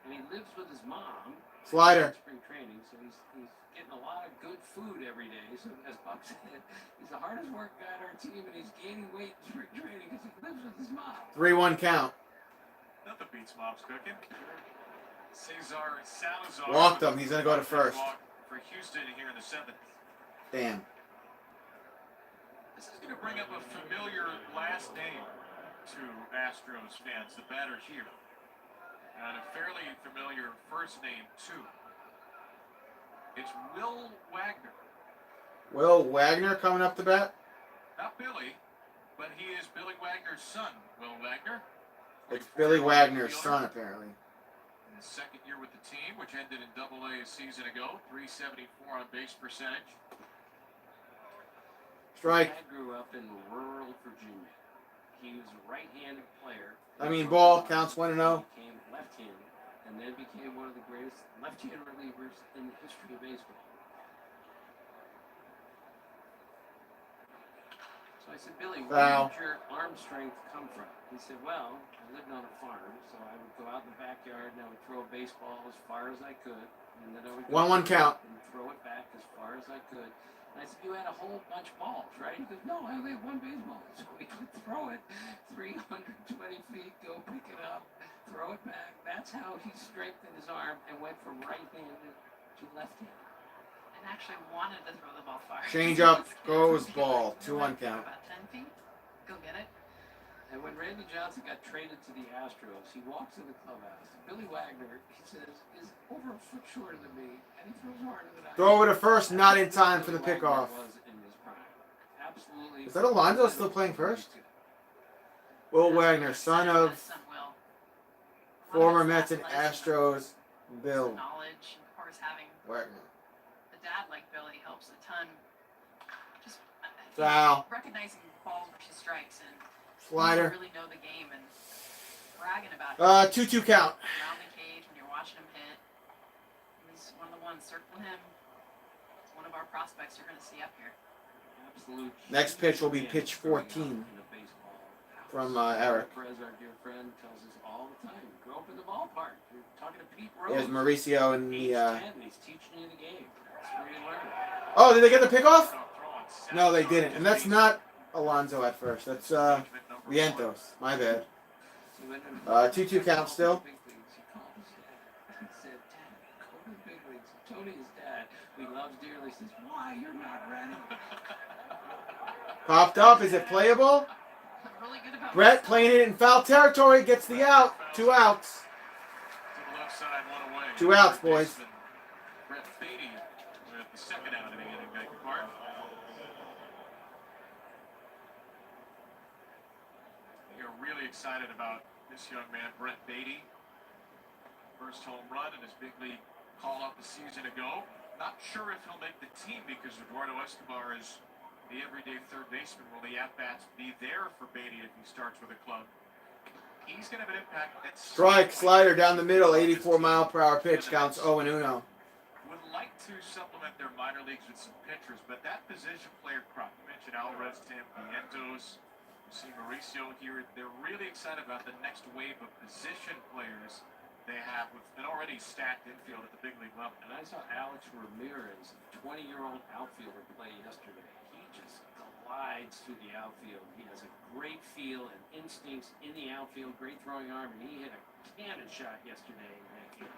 Speaker 1: And he lives with his mom.
Speaker 3: Slider.
Speaker 1: In spring training, so he's getting a lot of good food every day. So as Buck said, he's the hardest work guy on our team, and he's gaining weight in spring training because he lives with his mom.
Speaker 3: 3-1 count.
Speaker 4: Nothing beats mom's cooking. Cesar Salazar
Speaker 3: Walked him. He's gonna go to first.
Speaker 4: walk for Houston here in the 7th.
Speaker 3: Damn.
Speaker 4: This is going to bring up a familiar last name to Astros fans, the batter here. And a fairly familiar first name, too. It's Will Wagner.
Speaker 3: Will Wagner coming up to bat?
Speaker 4: Not Billy, but he is Billy Wagner's son, Will Wagner.
Speaker 3: It's Billy Wagner's son, apparently.
Speaker 4: In his second year with the team, which ended in Double-A a season ago, .374 on base percentage.
Speaker 3: Strike.
Speaker 1: Dad grew up in rural Virginia. He was a right-handed player.
Speaker 3: Ball. Counts 1-0.
Speaker 1: Became left-handed, and then became one of the greatest left-handed relievers in the history of baseball. So I said, "Billy, where did your arm strength come from?" He said, "Well, I lived on a farm, so I would go out in the backyard and I would throw a baseball as far as I could, and then I would go
Speaker 3: 1-1 count.
Speaker 1: and throw it back as far as I could." And I said, "You had a whole bunch of balls, right?" He goes, "No, I only had one baseball." So we would throw it 320 feet, go pick it up, throw it back. That's how he strengthened his arm and went from right-handed to left-handed.
Speaker 5: And actually wanted to throw the ball far.
Speaker 3: Change up. Goes ball. 2-1 count.
Speaker 5: About 10 feet. Go get it.
Speaker 1: And when Randy Johnson got traded to the Astros, he walks in the clubhouse. Billy Wagner, he says, is over a foot shorter than me, and he throws harder than I do.
Speaker 3: Throw over to first, not in time for the
Speaker 1: Billy
Speaker 3: pickoff.
Speaker 1: Wagner was in his prime. Absolutely.
Speaker 3: Is that Alonso still playing first? Will Wagner, son of former Mets and Astros, Bill
Speaker 5: Knowledge, and of course, having
Speaker 3: Wagner.
Speaker 5: a dad like Billy helps a ton. Just
Speaker 3: Foul.
Speaker 5: recognizing balls versus strikes and
Speaker 3: Slider.
Speaker 5: really know the game and bragging about it.
Speaker 3: 2-2 count.
Speaker 5: Around the cage when you're watching him hit. He's one of the ones circling him. It's one of our prospects you're going to see up here.
Speaker 1: Absolute.
Speaker 3: Next pitch will be pitch 14 from Eric.
Speaker 1: Perez, our dear friend, tells us all the time, grow up in the ballpark. You're talking to Pete Rose.
Speaker 3: Here's Mauricio in the...
Speaker 1: He's teaching you the game. That's where you learn.
Speaker 3: Oh, did they get the pickoff? No, they didn't. And that's not Alonso at first. That's Vientos. My bad. 2-2 count still.
Speaker 1: He said, "Dad, go to the big leagues." Tony is dad. He loves dearly. He says, "Why? You're not ready."
Speaker 3: Popped up. Is it playable?
Speaker 5: Really good about
Speaker 3: Brett playing it in foul territory. Gets the out. 2 outs.
Speaker 4: To the left side, one away.
Speaker 3: 2 outs, boys.
Speaker 4: Brett Beatty with the second out of the inning, beg your pardon. You're really excited about this young man, Brett Beatty. First home run in his big league call-up a season ago. Not sure if he'll make the team because Eduardo Escobar is the everyday third baseman. Will the at-bats be there for Beatty if he starts with a club? He's going to have an impact at
Speaker 3: Strike, slider down the middle. 84-mile-per-hour pitch. Counts 0-1.
Speaker 4: Would like to supplement their minor leagues with some pitchers, but that position player crop, you mentioned Alvarez, Tim, Vientos, you see Mauricio here. They're really excited about the next wave of position players they have with an already stacked infield at the big league level.
Speaker 1: And I saw Alex Ramirez, 20-year-old outfielder, play yesterday. He just glides through the outfield. He has a great feel and instincts in the outfield, great throwing arm, and he hit a cannon shot yesterday in that game.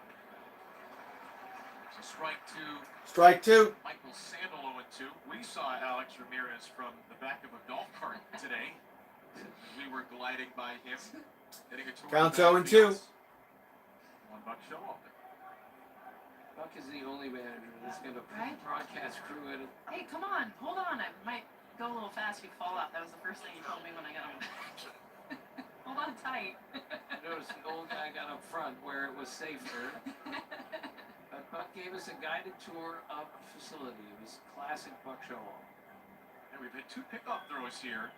Speaker 4: So strike two.
Speaker 3: Strike 2.
Speaker 4: Michael Sandel 0-2. We saw Alex Ramirez from the back of a golf cart today. We were gliding by him, hitting a tour.
Speaker 3: Counts 0-2.
Speaker 4: $1 show off.
Speaker 1: Buck is the only manager that's going to
Speaker 5: Right?
Speaker 1: broadcast crew in it.
Speaker 5: Hey, come on, hold on. I might go a little fast if you fall out. That was the first thing you told me when I got on back. Hold on tight.
Speaker 1: I noticed the old guy got up front where it was safer. But Buck gave us a guided tour of the facility. It was classic Buck Showalter.
Speaker 4: And we've had 2 pickoff throws here.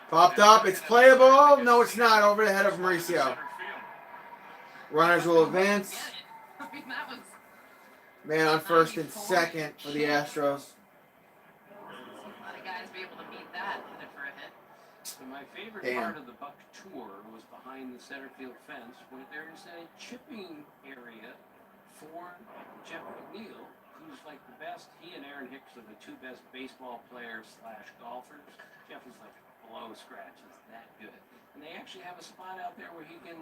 Speaker 3: Popped up. It's playable. No, it's not. Over the head of Mauricio. Runners will advance.
Speaker 5: I mean, that was
Speaker 3: Man on first and second for the Astros.
Speaker 5: a lot of guys be able to beat that, hit it for a hit.
Speaker 1: And my favorite
Speaker 3: Damn.
Speaker 1: part of the Buck tour was behind the center field fence where there's a chipping area for Jeff McNeil, who's like the best. He and Aaron Hicks are the 2 best baseball players / golfers. Jeff is like below scratches, that good. And they actually have a spot out there where he can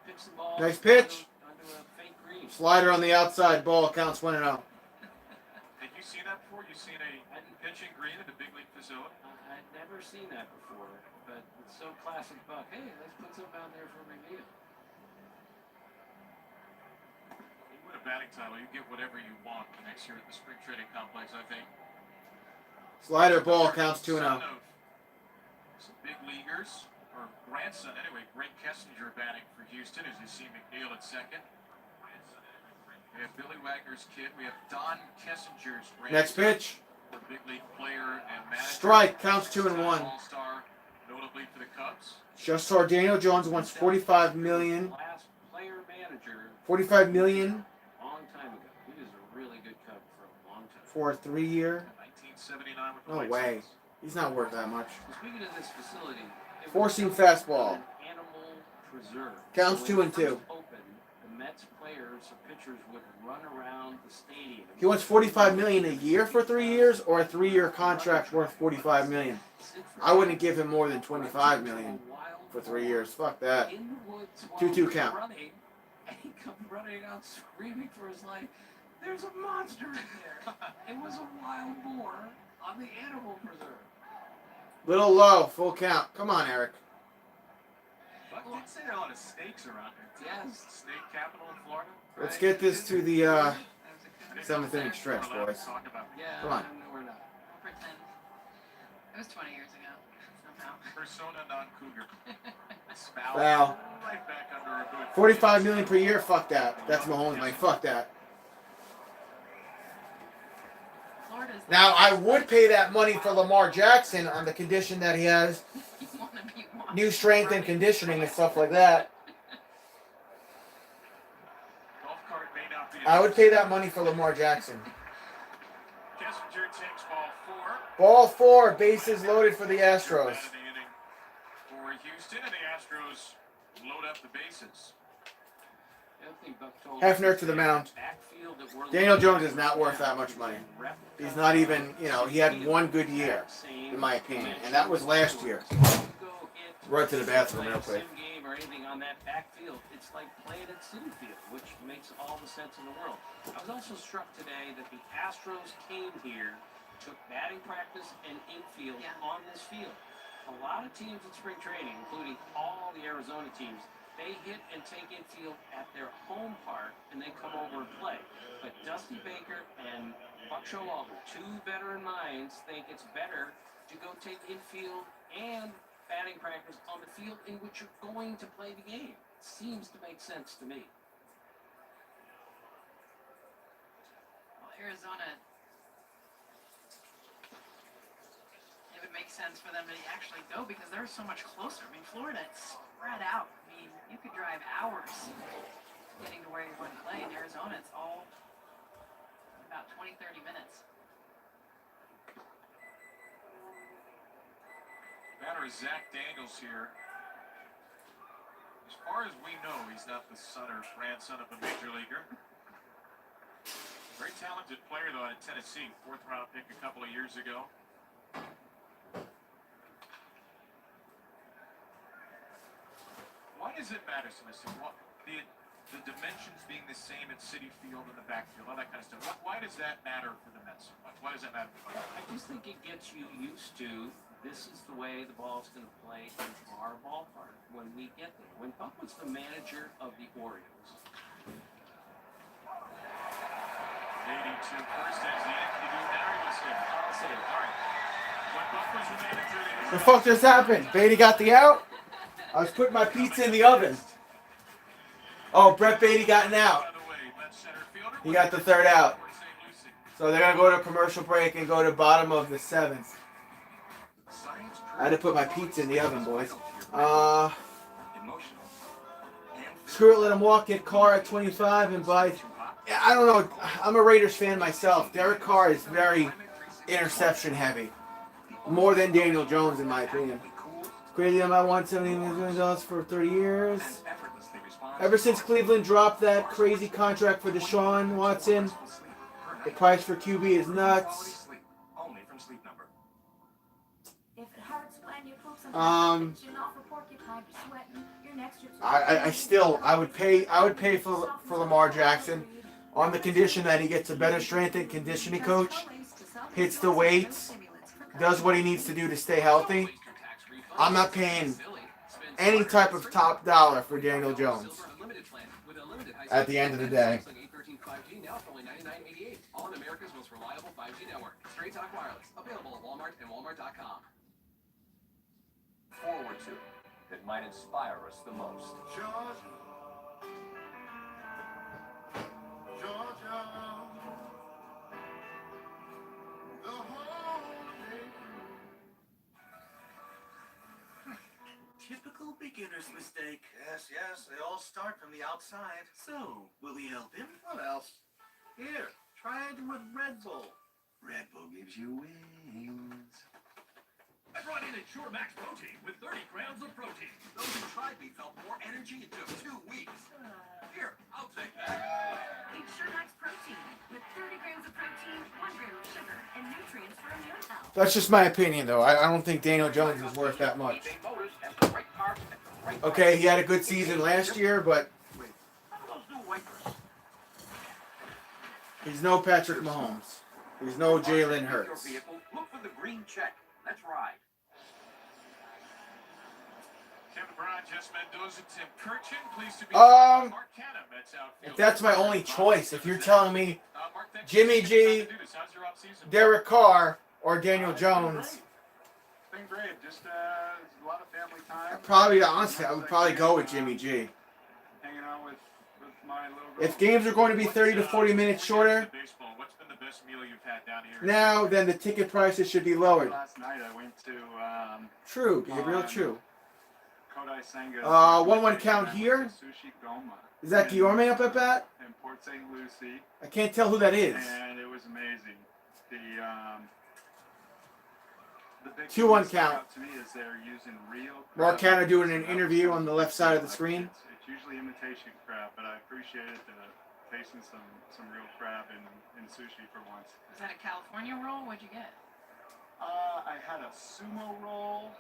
Speaker 1: pitch the ball.
Speaker 3: Nice pitch.
Speaker 1: Onto a fake green.
Speaker 3: Slider on the outside. Ball counts 1-0.
Speaker 4: Had you seen that before? You seen a pitching green at the big league facility?
Speaker 1: I'd never seen that before, but it's so classic Buck. Hey, let's put something out there for McNeil.
Speaker 4: You win a batting title, you get whatever you want next year at the Spring Trading Complex, I think.
Speaker 3: Slider ball counts
Speaker 4: Son
Speaker 3: 2-0.
Speaker 4: of some big leaguers, or grandson anyway, Greg Kessinger batting for Houston as you see McNeil at second. We have Billy Wagner's kid. We have Don Kessinger's grandson.
Speaker 3: Next pitch.
Speaker 4: A big league player and manager.
Speaker 3: Strike counts 2-1.
Speaker 4: All-star, notably for the Cubs.
Speaker 3: Just saw Daniel Jones wants $45 million.
Speaker 1: Last player manager.
Speaker 3: $45 million
Speaker 1: Long time ago. He was a really good Cub for a long time.
Speaker 3: for a 3-year.
Speaker 4: 1979 with the
Speaker 3: No
Speaker 4: White
Speaker 3: way.
Speaker 4: Sox.
Speaker 3: He's not worth that much.
Speaker 1: So speaking of this facility, it was
Speaker 3: Four-seam fastball.
Speaker 1: an animal preserve.
Speaker 3: Counts
Speaker 1: So when
Speaker 3: 2-2.
Speaker 1: it first opened, the Mets players or pitchers would run around the stadium.
Speaker 3: He wants $45 million a year for 3 years, or a 3-year contract worth $45 million. I wouldn't give him more than $25 million for 3 years. Fuck that.
Speaker 1: In the woods while
Speaker 3: 2-2
Speaker 1: he was
Speaker 3: count.
Speaker 1: running, and he comes running out screaming for his life. There's a monster in there. It was a wild boar on the animal preserve.
Speaker 3: Little low, full count. Come on, Eric.
Speaker 4: Buck did say there are a lot of snakes around here.
Speaker 1: Yes.
Speaker 4: Snake capital in Florida.
Speaker 3: Let's get this to the 7th inning stretch, boys.
Speaker 1: Yeah,
Speaker 3: Come on.
Speaker 1: no, we're not.
Speaker 5: I'll pretend. It was 20 years ago, somehow.
Speaker 4: Persona non-cougar.
Speaker 3: Foul.
Speaker 4: Right back under a good.
Speaker 3: $45 million per year. Fuck that. That's Mahomes' money. Fuck that.
Speaker 5: Florida's
Speaker 3: Now, I would pay that money for Lamar Jackson on the condition that he has new strength and conditioning and stuff like that.
Speaker 4: Golf cart may not be.
Speaker 3: I would pay that money for Lamar Jackson.
Speaker 4: Kessinger takes ball 4.
Speaker 3: Ball 4, bases loaded for the Astros.
Speaker 4: Bat in the inning for Houston, and the Astros load up the bases.
Speaker 1: Anthony Buck told
Speaker 3: Hefner
Speaker 1: us
Speaker 3: to the mound.
Speaker 1: backfield that we're
Speaker 3: Daniel
Speaker 1: looking
Speaker 3: Jones
Speaker 1: at
Speaker 3: is not worth that much money. He's not even, he had one good year, in my opinion, and that was last year. Right to the bathroom real quick.
Speaker 1: Sim game or anything on that backfield, it's like playing at City Field, which makes all the sense in the world. I was also struck today that the Astros came here, took batting practice and infield on this field. A lot of teams in spring training, including all the Arizona teams, they hit and take infield at their home park and then come over and play. But Dusty Baker and Buck Showalter, 2 veteran minds, think it's better to go take infield and batting practice on the field in which you're going to play the game. Seems to make sense to me.
Speaker 5: Well, Arizona, it would make sense for them to actually go because they're so much closer. I mean, Florida, it's spread out. I mean, you could drive hours getting to where you're going to play. In Arizona, it's all about 20, 30 minutes.
Speaker 4: Batter is Zach Daniels here. As far as we know, he's not the son or grandson of a major leaguer. Very talented player, though, out of Tennessee. 4th round pick a couple of years ago. Why does it matter, Celeste? The dimensions being the same at Citi Field and the backfield, all that kind of stuff. Why does that matter for the Mets so much? Why does that matter for the Mets?
Speaker 1: I just think it gets you used to this is the way the ball's going to play in our ballpark when we get there. When Buck was the manager of the Orioles,
Speaker 4: to first as the Yankee do it now. Or you want to save it? I'll save it. All right. What buffers remain in third innings?
Speaker 3: The fuck just happened? Beatty got the out? I was putting my pizza in the oven. Oh, Brett Beatty got an out. He got the third out. So they're going to go to a commercial break and go to bottom of the seventh. I had to put my pizza in the oven, boys. Screw it, let him walk, get Carr at 25 and buy. I don't know. I'm a Raiders fan myself. Derek Carr is very interception heavy. More than Daniel Jones, in my opinion. Crazy him at $170 million for 30 years. Ever since Cleveland dropped that crazy contract for Deshaun Watson, the price for QB is nuts. I would pay for Lamar Jackson on the condition that he gets a better strength and conditioning coach, hits the weights, does what he needs to do to stay healthy. I'm not paying any type of top dollar for Daniel Jones at the end of the day.
Speaker 2: On America's most reliable 5G network. Straight Talk Wireless. Available at Walmart and Walmart.com. Forward to that might inspire us the most.
Speaker 17: Georgia. Georgia. The whole day through.
Speaker 2: Typical beginner's mistake.
Speaker 8: Yes, they all start from the outside.
Speaker 2: So, will we help him?
Speaker 8: What else? Here, try it with Red Bull.
Speaker 2: Red Bull gives you wings.
Speaker 22: I brought in Ensure Max Protein with 30 grams of protein. Those who tried me felt more energy in just 2 weeks. Here, I'll take that.
Speaker 9: Ensure Max Protein with 30 grams of protein, 1 gram of sugar, and nutrients for immune health.
Speaker 3: That's just my opinion, though. I don't think Daniel Jones is worth that much. Okay, he had a good season last year, but he's no Patrick Mahomes. He's no Jalen Hurts.
Speaker 22: Look for the green check. Let's ride.
Speaker 4: Kevin Brown, Jess Mendoza, Tim Kirchin, pleased to be
Speaker 3: Mark
Speaker 4: Canham, that's outfield.
Speaker 3: If that's my only choice, if you're telling me Jimmy G, Derek Carr, or Daniel Jones,
Speaker 23: It's been great. Just a lot of family time.
Speaker 3: honestly, I would probably go with Jimmy G.
Speaker 23: Hanging out with my little girl.
Speaker 3: If games are going to be 30 to 40 minutes shorter,
Speaker 4: What's been the best meal you've had down here?
Speaker 3: now then the ticket prices should be lowered.
Speaker 23: Last night I went to
Speaker 3: True, Gabriel, true.
Speaker 23: Kodai Senga's
Speaker 3: 1-1 count here.
Speaker 23: Sushi Goma.
Speaker 3: Is that Guillaume up at bat?
Speaker 23: In Port St. Lucie.
Speaker 3: I can't tell who that is.
Speaker 23: And it was amazing. The big
Speaker 3: 2-1
Speaker 23: thing that stuck
Speaker 3: count.
Speaker 23: out to me is they're using real
Speaker 3: Mark
Speaker 23: crab.
Speaker 3: Canna doing an interview on the left side of the screen.
Speaker 23: It's usually imitation crab, but I appreciated tasting some real crab in sushi for once.
Speaker 5: Was that a California roll? What'd you get?
Speaker 23: I had a sumo roll.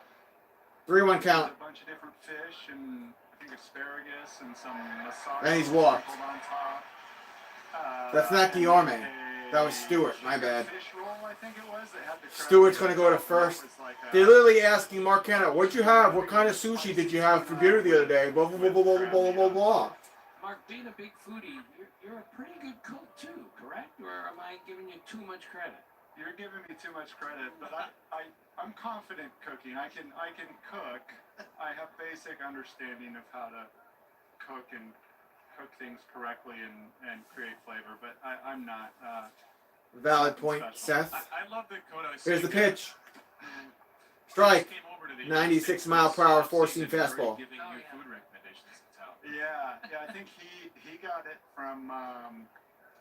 Speaker 3: 3-1 count.
Speaker 23: A bunch of different fish and I think asparagus and some massage.
Speaker 3: And he's walked.
Speaker 23: On top.
Speaker 3: That's not Guillaume. That was Stewart. My bad.
Speaker 23: Fish roll, I think it was. They had the crab.
Speaker 3: Stewart's going to go to first. They're literally asking Mark Canna, what'd you have? What kind of sushi did you have for dinner the other day? Blah, blah, blah, blah, blah, blah, blah, blah.
Speaker 1: Mark, being a big foodie, you're a pretty good cook too, correct? Or am I giving you too much credit?
Speaker 23: You're giving me too much credit, but I'm confident cooking. I can cook. I have basic understanding of how to cook things correctly and create flavor, but I'm not.
Speaker 3: Valid point, Seth.
Speaker 4: I love that Kodai.
Speaker 3: Here's the pitch. Strike. 96 mile per hour four-seam fastball.
Speaker 23: Yeah, I think he got it from.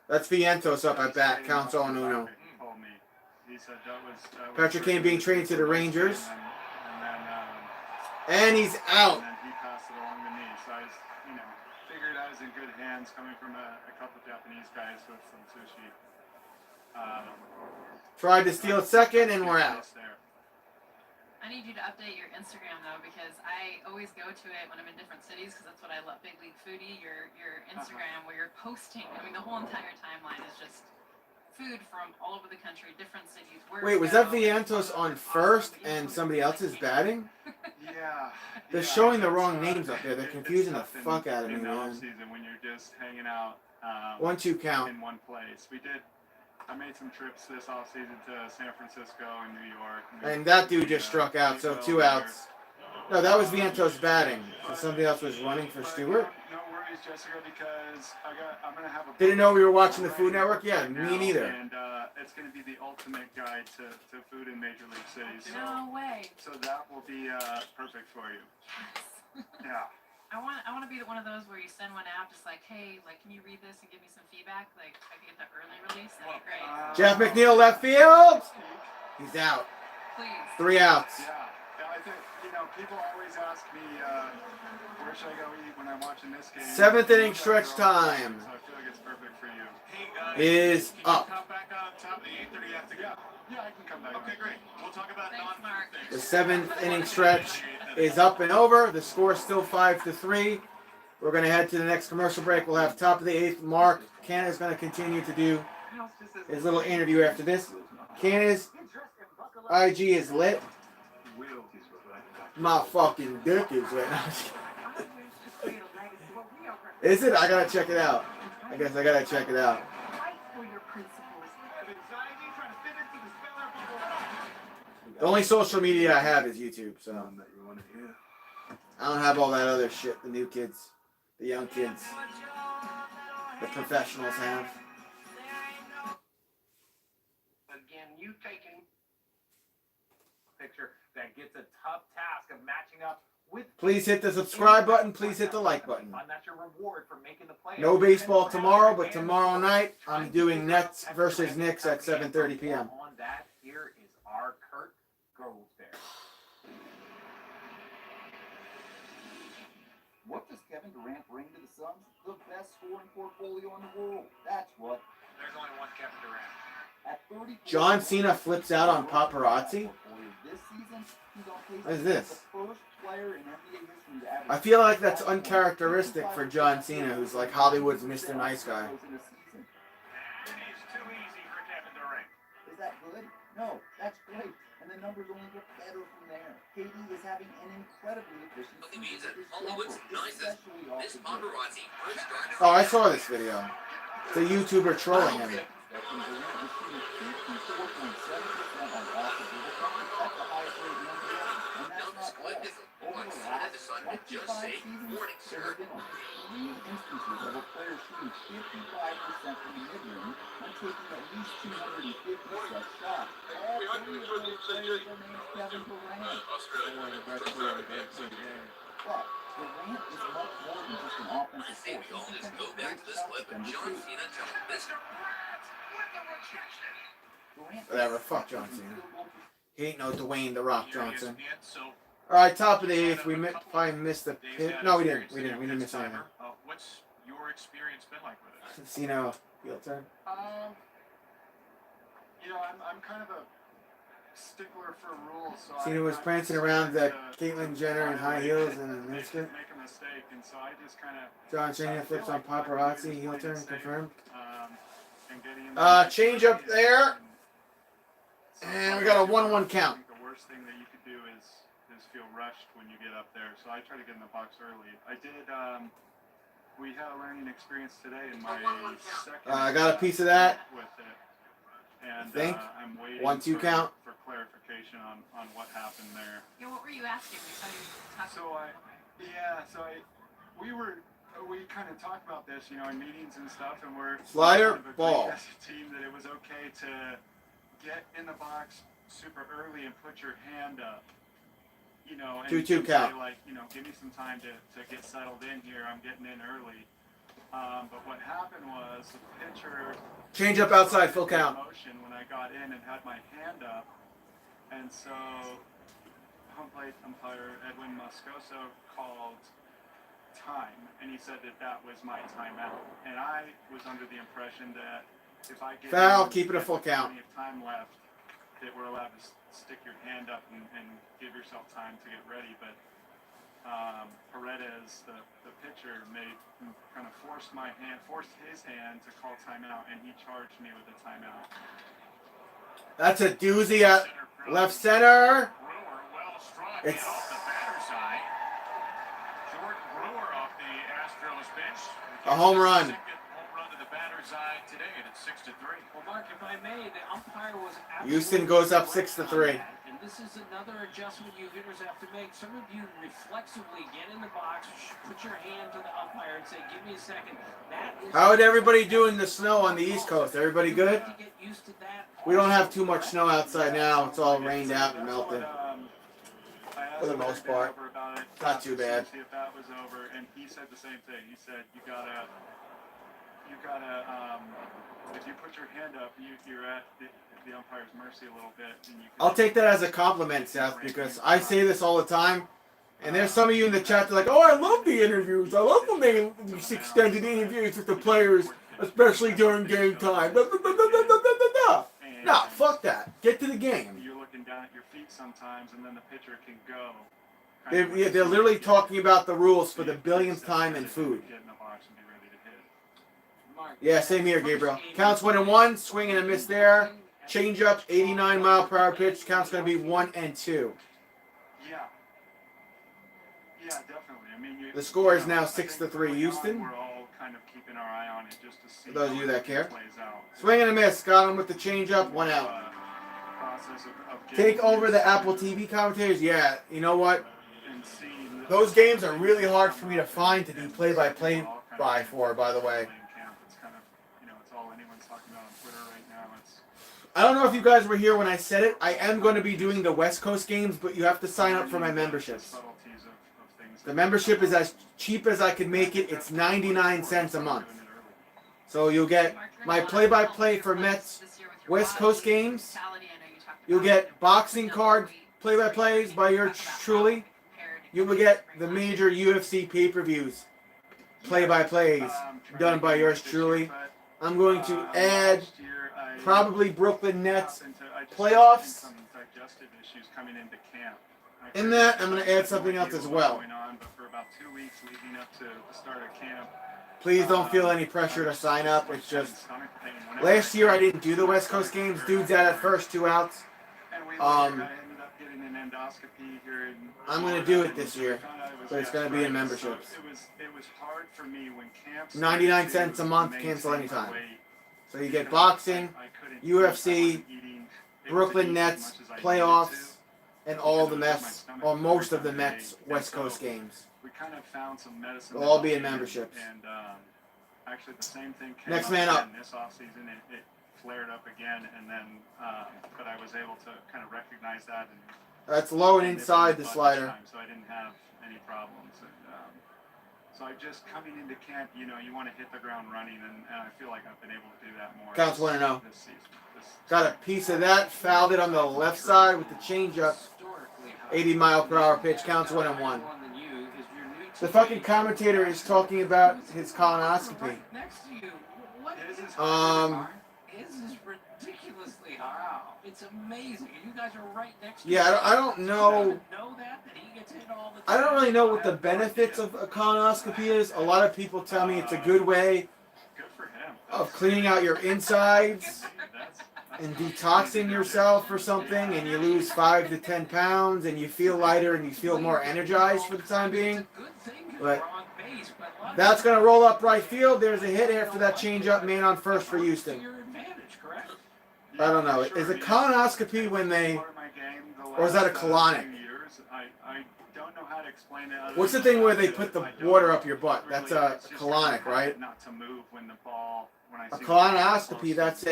Speaker 3: That's Vientos up at bat. Counts on Uno.
Speaker 23: Told me. He said that was
Speaker 3: Patrick Kane being traded to the Rangers.
Speaker 23: And
Speaker 3: And he's out.
Speaker 23: And then he passed it along to me. So I was, figured I was in good hands coming from a couple of Japanese guys with some sushi.
Speaker 3: Tried to steal second, and we're out.
Speaker 5: I need you to update your Instagram though, because I always go to it when I'm in different cities, because that's what I love. Big League Foodie, your Instagram, where you're posting. I mean, the whole entire timeline is just food from all over the country, different cities.
Speaker 3: Wait, was that Vientos on first and somebody else is batting?
Speaker 23: Yeah.
Speaker 3: They're showing the wrong names up there. They're confusing the fuck out of me,
Speaker 23: in the
Speaker 3: man.
Speaker 23: off season when you're just hanging out
Speaker 3: 1-2 count.
Speaker 23: in one place. We did I made some trips this offseason to San Francisco and New York.
Speaker 3: And that dude just struck out, so 2 outs. No, that was Vientos batting. So somebody else was running for Stewart.
Speaker 23: No worries, Jessica, because I'm gonna have a.
Speaker 3: Didn't know we were watching the Food Network? Yeah, me neither.
Speaker 23: And it's gonna be the ultimate guide to food in Major League cities.
Speaker 5: No way.
Speaker 23: So that will be perfect for you.
Speaker 5: Yes.
Speaker 23: Yeah.
Speaker 5: I want to be one of those where you send one out, just like, hey, like, can you read this and give me some feedback? Like, I can get the early release. That'd be great.
Speaker 3: Jeff McNeil, left field. He's out.
Speaker 5: Please.
Speaker 3: 3 outs.
Speaker 23: Yeah, I think, people always ask me, where should I go eat when I'm watching this game?
Speaker 3: 7th inning stretch time
Speaker 23: So I feel like it's perfect for you.
Speaker 3: is up.
Speaker 4: Come back on top of the 8th, or do you have to go?
Speaker 23: Yeah, I can come back.
Speaker 4: Okay, great. We'll talk about non-Mark.
Speaker 3: The 7th inning stretch is up and over. The score is still 5-3. We're going to head to the next commercial break. We'll have top of the 8th. Mark Canada's going to continue to do his little interview after this. Canada's IG is lit. My fucking dick is lit. Is it? I got to check it out. I guess I got to check it out. The only social media I have is YouTube, so I don't have all that other shit the new kids, the young kids, the professionals have.
Speaker 16: Again, you taking a picture that gets a tough task of matching up with.
Speaker 3: Please hit the subscribe button. Please hit the like button.
Speaker 16: And that's your reward for making the play.
Speaker 3: No baseball tomorrow, but tomorrow night I'm doing Nets versus Knicks at 7:30 p.m.
Speaker 16: On that, here is our Kurt Goldberg.
Speaker 18: What does Kevin Durant bring to the Suns? The best scoring portfolio in the world. That's what.
Speaker 4: There's only one Kevin Durant.
Speaker 18: At 34,
Speaker 3: John Cena flips out on paparazzi.
Speaker 18: This season, he's on pace
Speaker 3: What is
Speaker 18: to be
Speaker 3: this?
Speaker 18: the first player in NBA history to average
Speaker 3: I feel like that's uncharacteristic for John Cena, who's like Hollywood's Mr. Nice Guy.
Speaker 18: in a season.
Speaker 4: It's too easy for Kevin Durant.
Speaker 18: Is that good? No, that's great. And the numbers only get better from there. KD is having an incredibly efficient season.
Speaker 2: Hollywood's nicest. This paparazzi first started.
Speaker 3: Oh, I saw this video. It's a YouTuber trolling him.
Speaker 2: Just say morning, sir.
Speaker 18: 3 instances of a player shooting 55% from the mid-range and taking at least 250 such shots. All 3 of those players are named Kevin Durant. But Durant is much more than just an offensive force.
Speaker 2: We all just go back to this clip of John Cena telling Mr.
Speaker 3: Whatever, fuck John Cena. He ain't no Dwayne The Rock Johnson.
Speaker 4: So,
Speaker 3: All right, top of the 8th. We probably missed the pit. No, we didn't. We didn't miss anything.
Speaker 4: what's your experience been like with it?
Speaker 3: Cena, heel turn.
Speaker 23: I'm kind of a stickler for rules. So
Speaker 3: Cena was prancing around the Caitlyn Jenner in high heels in an instant.
Speaker 23: Make a mistake, and so I just kind of.
Speaker 3: John Cena flips on paparazzi, heel turn confirmed.
Speaker 23: And getting in
Speaker 3: Change up there. And we got a 1-1 count.
Speaker 23: I think the worst thing that you could do is feel rushed when you get up there. So I try to get in the box early. I did. We had a learning experience today in my second.
Speaker 3: I got a piece of that.
Speaker 23: With it, and
Speaker 3: think.
Speaker 23: I'm waiting
Speaker 3: 1-2 count.
Speaker 23: for clarification on what happened there.
Speaker 5: Yeah, what were you asking? We saw you talking.
Speaker 23: We kind of talked about this, in meetings and stuff, and we're
Speaker 3: Slider,
Speaker 23: kind of agreed
Speaker 3: ball.
Speaker 23: as a team that it was okay to get in the box super early and put your hand up. And
Speaker 3: 2-2
Speaker 23: say,
Speaker 3: count.
Speaker 23: give me some time to get settled in here. I'm getting in early. But what happened was the pitcher
Speaker 3: Change up outside, full count.
Speaker 23: motion when I got in and had my hand up, and so home plate umpire Edwin Moscoso called time, and he said that was my timeout, and I was under the impression that if I get
Speaker 3: Foul,
Speaker 23: in,
Speaker 3: keep it a full
Speaker 23: there's
Speaker 3: count.
Speaker 23: plenty of time left, that we're allowed to stick your hand up and give yourself time to get ready, but Paredes, the pitcher, forced his hand to call timeout, and he charged me with a timeout.
Speaker 3: That's a doozy at left center. It's
Speaker 4: Off the batter's side. Jordan Brewer off the Astros bench.
Speaker 3: a home run.
Speaker 4: Second home run to the batter's side today, and it's 6-3.
Speaker 1: Well, Mark, if I may, the umpire was absolutely
Speaker 3: Houston goes up
Speaker 1: correct
Speaker 3: 6-3.
Speaker 1: on that, and this is another adjustment you hitters have to make. Some of you reflexively get in the box, put your hand to the umpire, and say, "Give me a second." That is.
Speaker 3: How would everybody do in the snow on the East Coast? Everybody good?
Speaker 1: To get used to that.
Speaker 3: We don't have too much snow outside now. It's all rained out and melted.
Speaker 23: I
Speaker 3: For the
Speaker 23: asked
Speaker 3: most
Speaker 23: Dan
Speaker 3: part.
Speaker 23: over about it
Speaker 3: Not too bad.
Speaker 23: to see if that was over, and he said the same thing. He said you gotta, if you put your hand up, you're at the umpire's mercy a little bit. And you can
Speaker 3: I'll take that as a compliment, Seth, because I say this all the time. And there's some of you in the chat that are like, "Oh, I love the interviews. I love when they do these extended interviews with the players, especially during game time." Blah, blah, blah, blah, blah, blah, blah, blah. Nah, fuck that. Get to the game.
Speaker 23: You're looking down at your feet sometimes, and then the pitcher can go.
Speaker 3: They're literally talking about the rules for the billionth time in food.
Speaker 23: Get in the box and be ready to hit.
Speaker 3: Yeah, same here, Gabriel. Counts 1-1, swing and a miss there. Change up, 89-mile-per-hour pitch. Counts going to be 1-2.
Speaker 23: Yeah. Yeah, definitely. I mean,
Speaker 3: The score is now 6-3 Houston.
Speaker 23: We're all kind of keeping our eye on it just to see
Speaker 3: For those of you that care.
Speaker 23: how it plays out.
Speaker 3: Swing and a miss. Got him with the change up, 1 out.
Speaker 23: Process of
Speaker 3: Take over the Apple TV commentators. Yeah, you know what?
Speaker 23: and seeing
Speaker 3: Those games are really hard for me to find to do play-by-play for, by the way.
Speaker 23: It's kind of, it's all anyone's talking about on Twitter right now. It's
Speaker 3: I don't know if you guys were here when I said it. I am going to be doing the West Coast games, but you have to sign up for my memberships.
Speaker 23: subtleties of things.
Speaker 3: The membership is as cheap as I can make it. It's 99 cents a month. So you'll get my play-by-play for Mets West Coast games. You'll get boxing card play-by-plays by yours truly. You will get the major UFC pay-per-views play-by-plays done by yours truly. I'm going to add probably Brooklyn Nets playoffs.
Speaker 23: Some digestive issues coming into camp.
Speaker 3: In that, I'm going to add something else as well.
Speaker 23: Going on, but for about 2 weeks leading up to the start of camp.
Speaker 3: Please don't feel any pressure to sign up. It's just last year I didn't do the West Coast games. Dude's out at first, 2 outs.
Speaker 23: I ended up getting an endoscopy here in
Speaker 3: I'm going to do it this year, but it's going to be in memberships.
Speaker 23: It was hard for me when camps
Speaker 3: 99 cents a month, cancel anytime. So you get boxing, UFC, Brooklyn Nets, playoffs, and all the Mets, or most of the Mets West Coast games.
Speaker 23: We kind of found some medicine.
Speaker 3: They'll all be in memberships.
Speaker 23: And actually the same thing came
Speaker 3: Next
Speaker 23: up
Speaker 3: man up.
Speaker 23: again this offseason. It flared up again, and then but I was able to kind of recognize that. And
Speaker 3: That's low and inside the slider.
Speaker 23: so I didn't have any problems. And, so I just coming into camp, you want to hit the ground running, and I feel like I've been able to do that more.
Speaker 3: Counts 1-0.
Speaker 23: This season.
Speaker 3: Got a piece of that, fouled it on the left side with the changeup. 80-mile-per-hour pitch, counts 1-1. The fucking commentator is talking about his colonoscopy.
Speaker 1: Next to you, what is this? His is ridiculously high. It's amazing. And you guys are right next to each
Speaker 3: Yeah,
Speaker 1: other.
Speaker 3: I don't know.
Speaker 1: Know that he gets hit all the
Speaker 3: I
Speaker 1: time.
Speaker 3: don't really know what the benefits of a colonoscopy is. A lot of people tell me it's a good way of cleaning out your insides and detoxing yourself or something, and you lose 5 to 10 pounds, and you feel lighter and you feel more energized for the time being. But that's going to roll up right field. There's a hit after that changeup, man on first for Houston. I don't know. Is a colonoscopy when they, or is that a colonic?
Speaker 23: I don't know how to explain it.
Speaker 3: What's the thing where they put the water up your butt? That's a colonic, right?
Speaker 23: Not to move when the ball.
Speaker 3: A colonoscopy, that's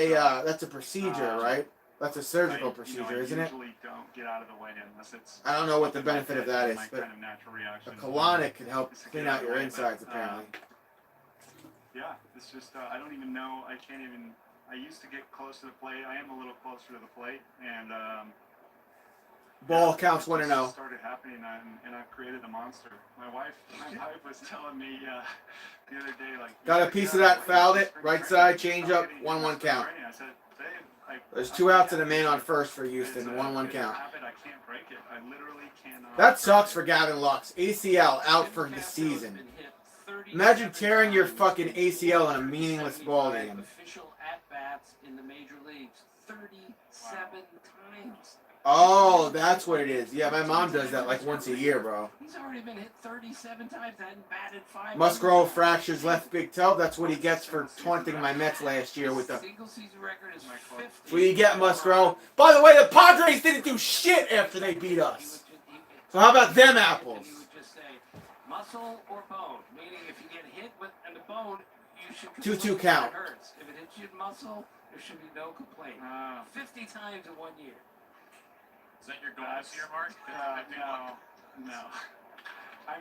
Speaker 3: a procedure, right? That's a surgical procedure, isn't it?
Speaker 23: Usually don't get out of the way unless it's.
Speaker 3: I don't know what the benefit of that is, but
Speaker 23: kind of natural reaction.
Speaker 3: a colonic can help clean out your insides, apparently.
Speaker 23: Yeah, it's just I don't even know. I can't even. I used to get close to the plate. I am a little closer to the plate, and
Speaker 3: Ball counts
Speaker 23: it
Speaker 3: 1-0.
Speaker 23: started happening, and I've created a monster. My wife was telling me the other day, like.
Speaker 3: Got a piece of that, fouled it, right side, change up, 1-1 count.
Speaker 23: I said, like,
Speaker 3: There's 2 outs and a man on first for Houston, 1-1 count.
Speaker 23: I can't break it. I literally cannot.
Speaker 3: That sucks for Gavin Lux. ACL out for the season. Imagine tearing your fucking ACL in a meaningless ball game.
Speaker 1: Official at-bats in the major leagues 37 times.
Speaker 3: Oh, that's what it is. Yeah, my mom does that like once a year, bro.
Speaker 1: He's already been hit 37 times and batted 5.
Speaker 3: Musgrove fractures left big toe. That's what he gets for taunting my Mets last year with the.
Speaker 1: Single season record is 50.
Speaker 3: That's what you get, Musgrove. By the way, the Padres didn't do shit after they beat us. So how about them apples?
Speaker 1: He would just say muscle or bone, meaning if you get hit with the bone, you should
Speaker 3: 2-2
Speaker 1: complain
Speaker 3: count.
Speaker 1: if it hurts. If it hits you in muscle, there should be no complaint. 50 times in 1 year.
Speaker 4: Is that your goal this year, Mark?
Speaker 23: No.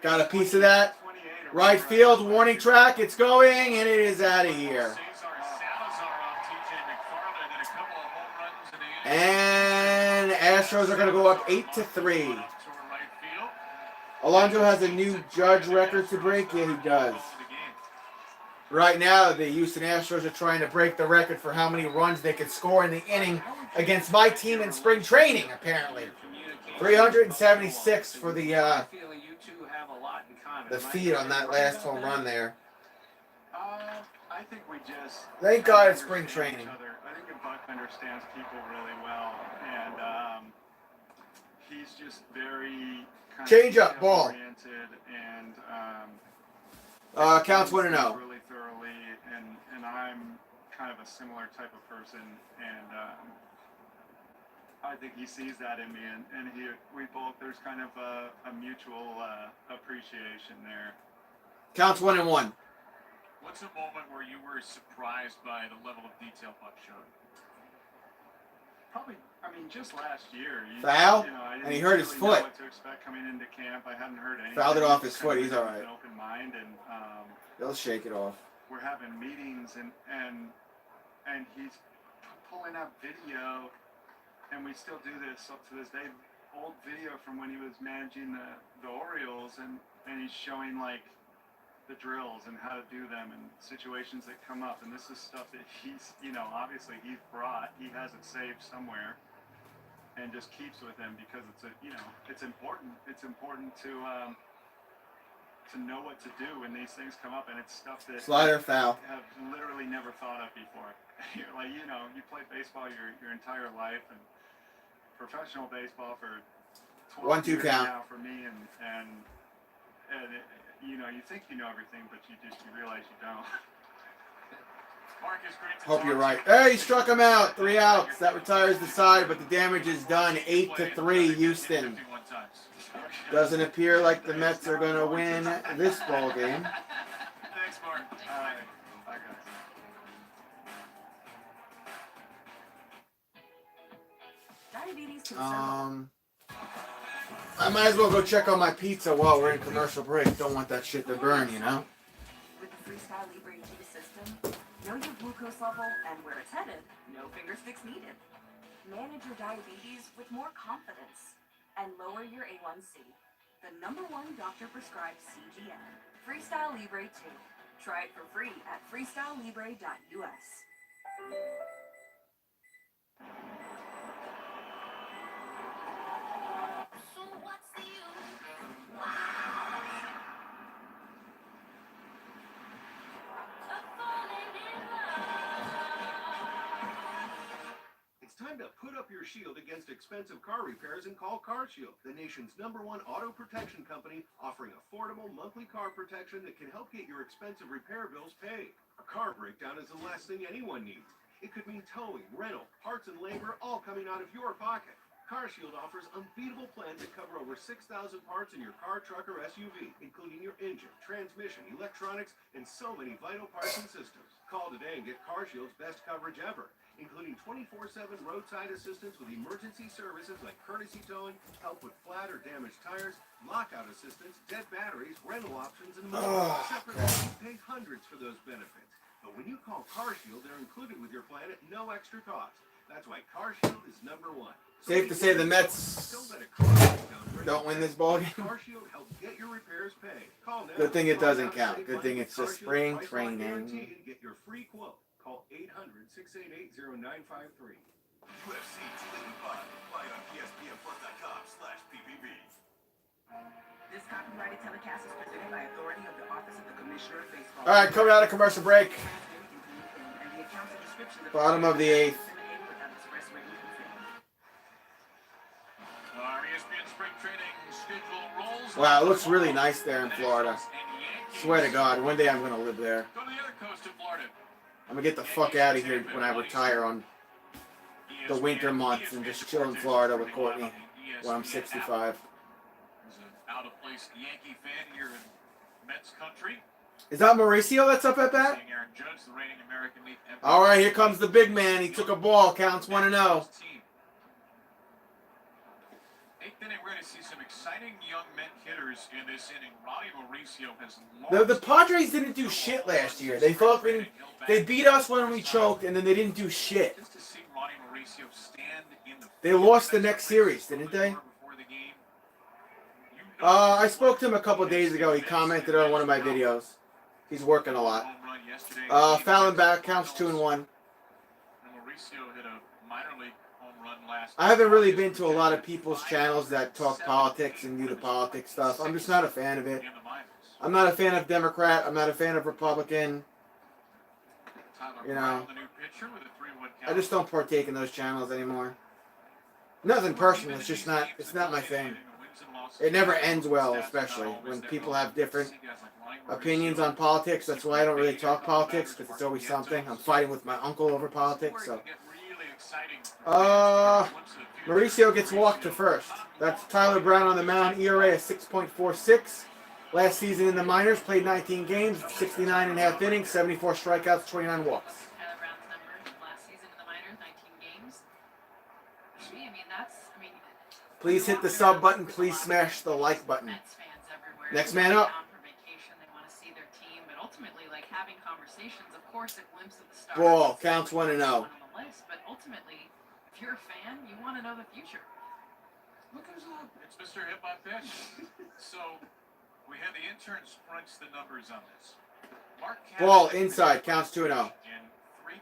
Speaker 3: Got a piece of that. Right field warning track. It's going, and it is out of here. And Astros are going to go up 8-3. Alonso has a new Judge record to break. Yeah, he does. Right now, the Houston Astros are trying to break the record for how many runs they could score in the inning against my team in spring training, apparently. 376 for the feed on that last home run there.
Speaker 23: I think we just.
Speaker 3: Thank God it's spring training.
Speaker 23: I think Buck understands people really well, and he's just very kind
Speaker 3: Change
Speaker 23: of
Speaker 3: up, ball.
Speaker 23: oriented and
Speaker 3: Counts 1-0.
Speaker 23: really thoroughly, and I'm kind of a similar type of person, and I think he sees that in me, and we both, there's kind of a mutual appreciation there.
Speaker 3: Counts 1-1.
Speaker 4: What's a moment where you were surprised by the level of detail Buck showed?
Speaker 23: Probably, I mean, just last year.
Speaker 3: Foul?
Speaker 23: I didn't
Speaker 3: And he hurt his
Speaker 23: really
Speaker 3: foot.
Speaker 23: know what to expect coming into camp. I hadn't heard anything.
Speaker 3: Fouled it off his
Speaker 23: Just
Speaker 3: foot.
Speaker 23: kind of
Speaker 3: He's
Speaker 23: with
Speaker 3: all right.
Speaker 23: an open mind, and
Speaker 3: They'll shake it off.
Speaker 23: we're having meetings, and he's pulling up video, and we still do this up to this day. Old video from when he was managing the Orioles, and he's showing like the drills and how to do them and situations that come up, and this is stuff that he's, obviously he has it saved somewhere and just keeps with him because it's important to know what to do when these things come up, and it's stuff that
Speaker 3: Slider foul.
Speaker 23: have literally never thought of before. You're like, you played baseball your entire life, and professional baseball for 12
Speaker 3: 1-2
Speaker 23: years
Speaker 3: count.
Speaker 23: now for me, and you think you know everything, but you realize you don't.
Speaker 4: Mark, is great to
Speaker 3: Hope
Speaker 4: talk
Speaker 3: you're
Speaker 4: to
Speaker 3: right.
Speaker 4: you.
Speaker 3: Hey, he struck him out. 3 outs. That retires the side, but the damage is done. 8-3, Houston.
Speaker 4: 51 times.
Speaker 3: Doesn't appear like the Mets are going to win this ball game.
Speaker 4: Thanks, Mark.
Speaker 23: All right. Bye, guys.
Speaker 9: Diabetes can
Speaker 3: I might as well go check on my pizza while we're in commercial break. Don't want that shit to burn,
Speaker 9: With the Freestyle Libre 2 system, know your glucose level and where it's headed. No finger sticks needed. Manage your diabetes with more confidence and lower your A1C. The #1 doctor-prescribed CGM. Freestyle Libre 2. Try it for free at freestylelibre.us. So what's the use?
Speaker 6: It's time to put up your shield against expensive car repairs and call CarShield, the nation's #1 auto protection company, offering affordable monthly car protection that can help get your expensive repair bills paid. A car breakdown is the last thing anyone needs. It could mean towing, rental, parts, and labor all coming out of your pocket. CarShield offers unbeatable plans that cover over 6,000 parts in your car, truck, or SUV, including your engine, transmission, electronics, and so many vital parts and systems. Call today and get CarShield's best coverage ever, including 24/7 roadside assistance with emergency services like courtesy towing, help with flat or damaged tires, lockout assistance, dead batteries, rental options, and more. Separately, you pay hundreds for those benefits. But when you call CarShield, they're included with your plan at no extra cost. That's why CarShield is #1.
Speaker 3: Safe to say the Mets don't win this ball game.
Speaker 6: CarShield helps get your repairs paid. Call now.
Speaker 3: Good thing it doesn't count. Good thing it's just spring training.
Speaker 6: Get your free quote. Call 800-688-0953.
Speaker 2: UFC 285. Fight on ESPNplus.com/PPV.
Speaker 14: This copyrighted telecast is presented by authority of the Office of the Commissioner of Baseball.
Speaker 3: All right, coming out of commercial break. Bottom of the 8th. Wow, it looks really nice there in Florida. Swear to God, one day I'm going to live there.
Speaker 4: Go to the other coast of Florida.
Speaker 3: I'm going to get the fuck out of here when I retire on the winter months and just chill in Florida with Courtney when I'm 65.
Speaker 4: He's an out-of-place Yankee fan here in Mets country.
Speaker 3: Is that Mauricio that's up at bat?
Speaker 4: Seeing Aaron Judge, the reigning American League MVP.
Speaker 3: All right, here comes the big man. He took a ball. Counts 1-0.
Speaker 4: Eighth inning, we're going to see some exciting young Met hitters in this inning. Ronnie Mauricio has
Speaker 3: The Padres didn't do shit last year. They thought they beat us when we choked, and then they didn't do shit.
Speaker 4: Just to see Ronnie Mauricio stand in the
Speaker 3: They lost the next series, didn't they? I spoke to him a couple of days ago. He commented on one of my videos. He's working a lot. Fouling back, counts 2-1.
Speaker 4: Mauricio hit a minor league home run last.
Speaker 3: I haven't really been to a lot of people's channels that talk politics and do the politics stuff. I'm just not a fan of it. I'm not a fan of Democrat. I'm not a fan of Republican. You know, I just don't partake in those channels anymore. Nothing personal. It's just not. It's not my thing. It never ends well, especially when people have different opinions on politics. That's why I don't really talk politics, because it's always something. I'm fighting with my uncle over politics. So, Mauricio gets walked to first. That's Tyler Brown on the mound. ERA is 6.46. Last season in the minors, played 19 games, 69.5 innings, 74 strikeouts, 29 walks.
Speaker 5: Tyler Brown's numbers last season in the minors, 19 games. I mean, that's,
Speaker 3: Please hit the sub button. Please smash the like button.
Speaker 5: Mets fans everywhere.
Speaker 3: Next man up.
Speaker 5: On for vacation, they want to see their team, but ultimately, like having conversations, of course, a glimpse of the stars.
Speaker 3: Ball counts 1-0.
Speaker 5: On the list, but ultimately, if you're a fan, you want to know the future.
Speaker 4: Look who's up. It's Mr. Hip Hop Pitch. So, we had the interns crunch the numbers on this. Mark
Speaker 3: Ball inside, counts 2-0.
Speaker 4: In 3.6%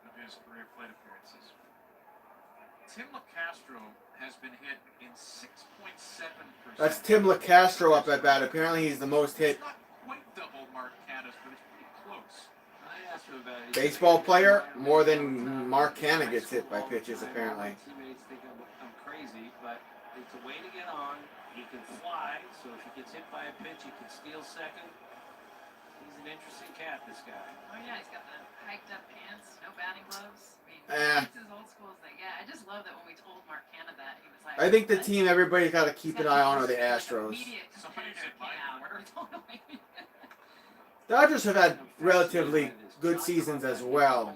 Speaker 4: of his career plate appearances. Tim LaCastro has been hit in 6.7%.
Speaker 3: That's Tim LaCastro up at bat. Apparently, he's the most hit
Speaker 4: It's not quite double Mark Canna's, but it's pretty close.
Speaker 1: I asked him about it.
Speaker 3: baseball player. More than Mark Canna gets hit by pitches, apparently.
Speaker 1: Teammates think I'm crazy, but it's a way to get on. He can fly, so if he gets hit by a pitch, he can steal second. He's an interesting cat, this guy.
Speaker 5: Oh yeah, he's got the hiked up pants, no batting gloves. I mean, it's as old school as they get. I just love that when we told Mark Canna that, he was like,
Speaker 3: I think the team everybody's got to keep an eye on are the Astros. Dodgers have had relatively good seasons as well.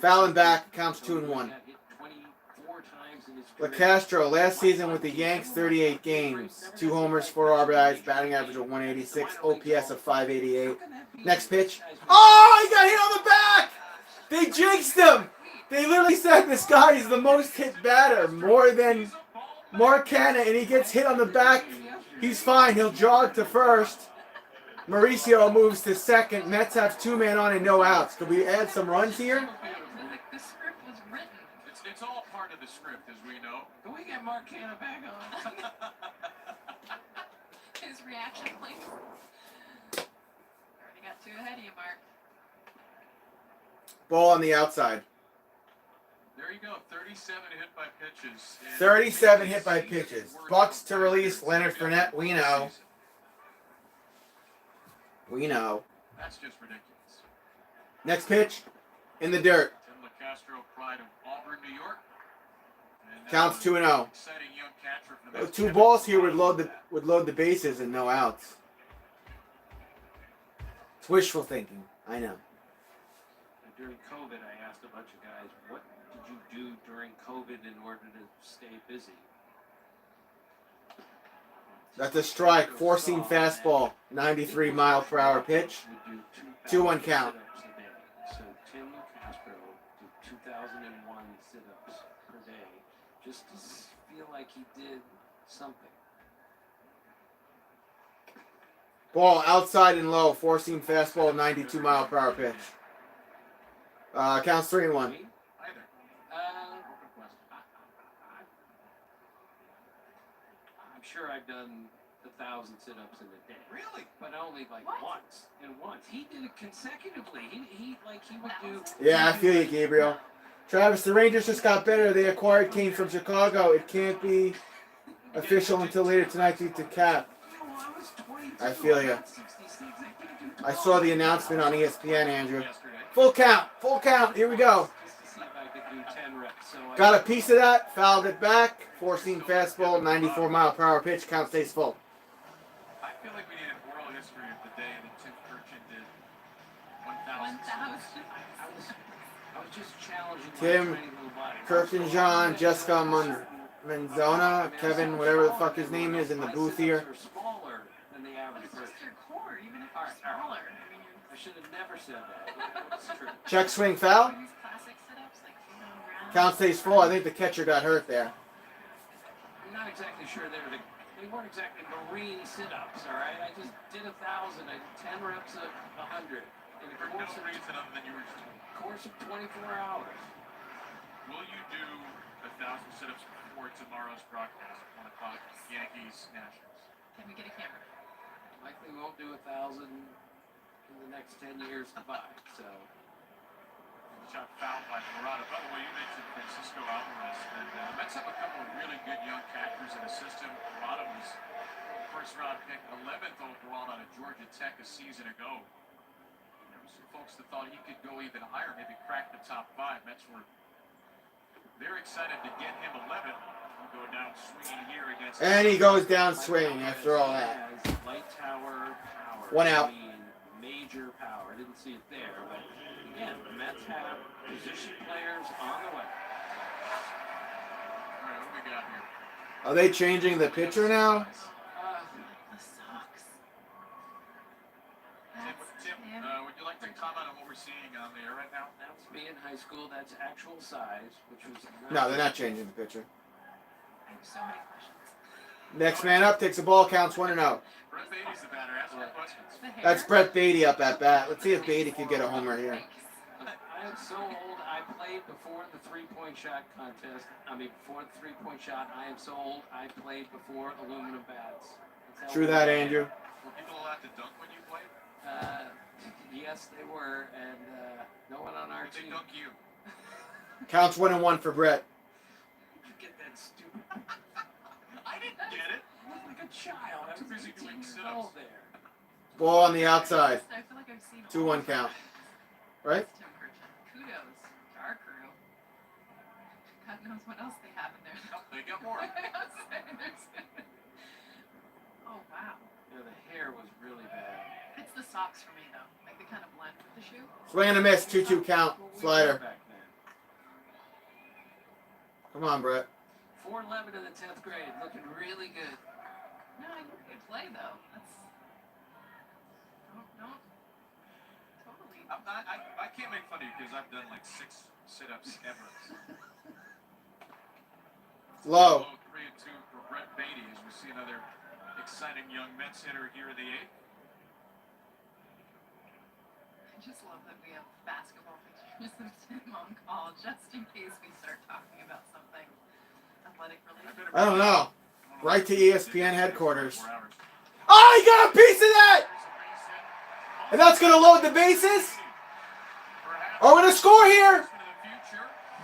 Speaker 3: Fouling back, counts 2-1. LaCastro, last season with the Yanks, 38 games, 2 homers, 4 RBIs, batting average of 186, OPS of 588. Next pitch. Oh, he got hit on the back! They jinxed him! They literally said this guy is the most hit batter, more than Mark Canna, and he gets hit on the back. He's fine. He'll jog to first. Mauricio moves to second. Mets have 2-man on and no outs. Could we add some runs here?
Speaker 5: The script was written.
Speaker 4: It's all part of the script, as we know.
Speaker 1: Can we get Mark Canna back on?
Speaker 5: His reaction, please. Already got 2 ahead of you, Mark.
Speaker 3: Ball on the outside.
Speaker 4: There you go, 37 hit by pitches.
Speaker 3: 37 hit by pitches. Bucks to release Leonard Fournette. We know. We know.
Speaker 4: That's just ridiculous.
Speaker 3: Next pitch. In the dirt.
Speaker 4: Tim LaCastro, pride of Auburn, New York. And,
Speaker 3: Counts 2-0.
Speaker 4: Exciting young catcher for the Mets.
Speaker 3: 2 balls here would load the bases and no outs. It's wishful thinking. I know.
Speaker 1: During COVID, I asked a bunch of guys, what did you do during COVID in order to stay busy?
Speaker 3: That's a strike. 4-seam fastball. 93-mile-per-hour pitch. 2-1 count.
Speaker 1: So Tim LaCastro did 2,001 sit-ups per day just to feel like he did something.
Speaker 3: Ball outside and low. 4-seam fastball. 92-mile-per-hour pitch. Counts 3-1.
Speaker 1: I'm sure I've done 1,000 sit-ups in a day.
Speaker 4: Really?
Speaker 1: But only like once. And once. He did it consecutively. He would do.
Speaker 3: Yeah, I feel you, Gabriel. Travis, the Rangers just got better. They acquired Kane from Chicago. It can't be official until later tonight due to cap. I feel you. I saw the announcement on ESPN, Andrew. Full count. Full count. Here we go. Got a piece of that. Fouled it back. Four-seam fastball. 94-mile-per-hour pitch. Count stays full.
Speaker 4: I feel like we need an oral history of the day that Tim Kirchin did 1,000.
Speaker 1: I was just challenging
Speaker 3: Tim, Kirkin, John, Jessica Manzona, Kevin, whatever the fuck his name is, in the booth here.
Speaker 1: Smaller than the average
Speaker 5: It's
Speaker 1: person.
Speaker 5: just your core, even if you're smaller. I mean,
Speaker 1: I should have never said that. It's true.
Speaker 3: Check swing foul.
Speaker 5: these classic sit-ups, like feet on the ground.
Speaker 3: Count stays full. I think the catcher got hurt there.
Speaker 1: I'm not exactly sure they weren't exactly Marine sit-ups, all right? I just did 1,000. I did 10 reps of 100 in the
Speaker 4: For no reason other than you were just
Speaker 1: course of 24 hours.
Speaker 4: Will you do 1,000 sit-ups before tomorrow's broadcast at 1 o'clock, Yankees, Nationals?
Speaker 5: Can we get a camera?
Speaker 1: Likely won't do 1,000 in the next 10 years combined, so.
Speaker 4: Shot fouled by Murata. By the way, you mentioned Francisco Alvarez, and the Mets have a couple of really good young catchers in the system. Murata was first-round pick, 11th overall out of Georgia Tech a season ago. There were some folks that thought he could go even higher, maybe crack the top 5. Mets were they're excited to get him 11th. He'll go down swinging here against.
Speaker 3: And he goes down swinging after all that.
Speaker 1: Light tower power.
Speaker 3: 1 out.
Speaker 1: Major power. I didn't see it there, but again, the Mets have position players on the way.
Speaker 4: All right, what do we got here?
Speaker 3: Are they changing the pitcher now?
Speaker 5: The socks.
Speaker 4: Tim, would you like to comment on what we're seeing on the air right now?
Speaker 1: That's me in high school. That's actual size, which was.
Speaker 3: No, they're not changing the pitcher.
Speaker 5: I have so many questions.
Speaker 3: Next man up takes a ball, counts 1-0.
Speaker 4: Brett Beatty's the batter. Ask your questions.
Speaker 3: That's Brett Beatty up at bat. Let's see if Beatty can get a homer here.
Speaker 1: I am so old. I played before the three-point shot contest. Before the three-point shot. I am so old. I played before aluminum bats.
Speaker 3: True that, Andrew.
Speaker 4: Were people allowed to dunk when you played?
Speaker 1: Yes, they were, and no one on our
Speaker 4: Did they
Speaker 1: team.
Speaker 4: dunk you?
Speaker 3: Counts 1-1 for Brett.
Speaker 1: Get that stupid.
Speaker 4: I didn't get it.
Speaker 1: I was like a child. I was
Speaker 4: Too busy
Speaker 1: 18
Speaker 4: doing
Speaker 1: years
Speaker 4: sit-ups.
Speaker 1: old there.
Speaker 3: Ball on the outside.
Speaker 5: I feel like I've seen
Speaker 3: 2-1 count. Right?
Speaker 5: Tim Kirchin. Kudos to our crew. God knows what else they have in there.
Speaker 4: They got more.
Speaker 5: Oh, wow.
Speaker 1: Yeah, the hair was really bad.
Speaker 5: It's the socks for me, though. Like, they kind of blend with the shoe.
Speaker 3: Swing and a miss. 2-2 count.
Speaker 1: Well, we
Speaker 3: Slider.
Speaker 1: were back then.
Speaker 3: Come on, Brett.
Speaker 1: 4-11 in the 10th grade. Looking really good.
Speaker 5: No, I could play, though. That's... No. Totally.
Speaker 4: I can't make fun of you because I've done like 6 sit-ups ever.
Speaker 3: Low.
Speaker 4: 3-2 for Brett Beatty as we see another exciting young Mets hitter here in the 8th.
Speaker 5: I just love that we have basketball pictures of Tim on call, just in case we start talking about something athletic related.
Speaker 3: I don't know. Right to ESPN headquarters. Oh, he got a piece of that! And that's going to load the bases? Are we going to score here?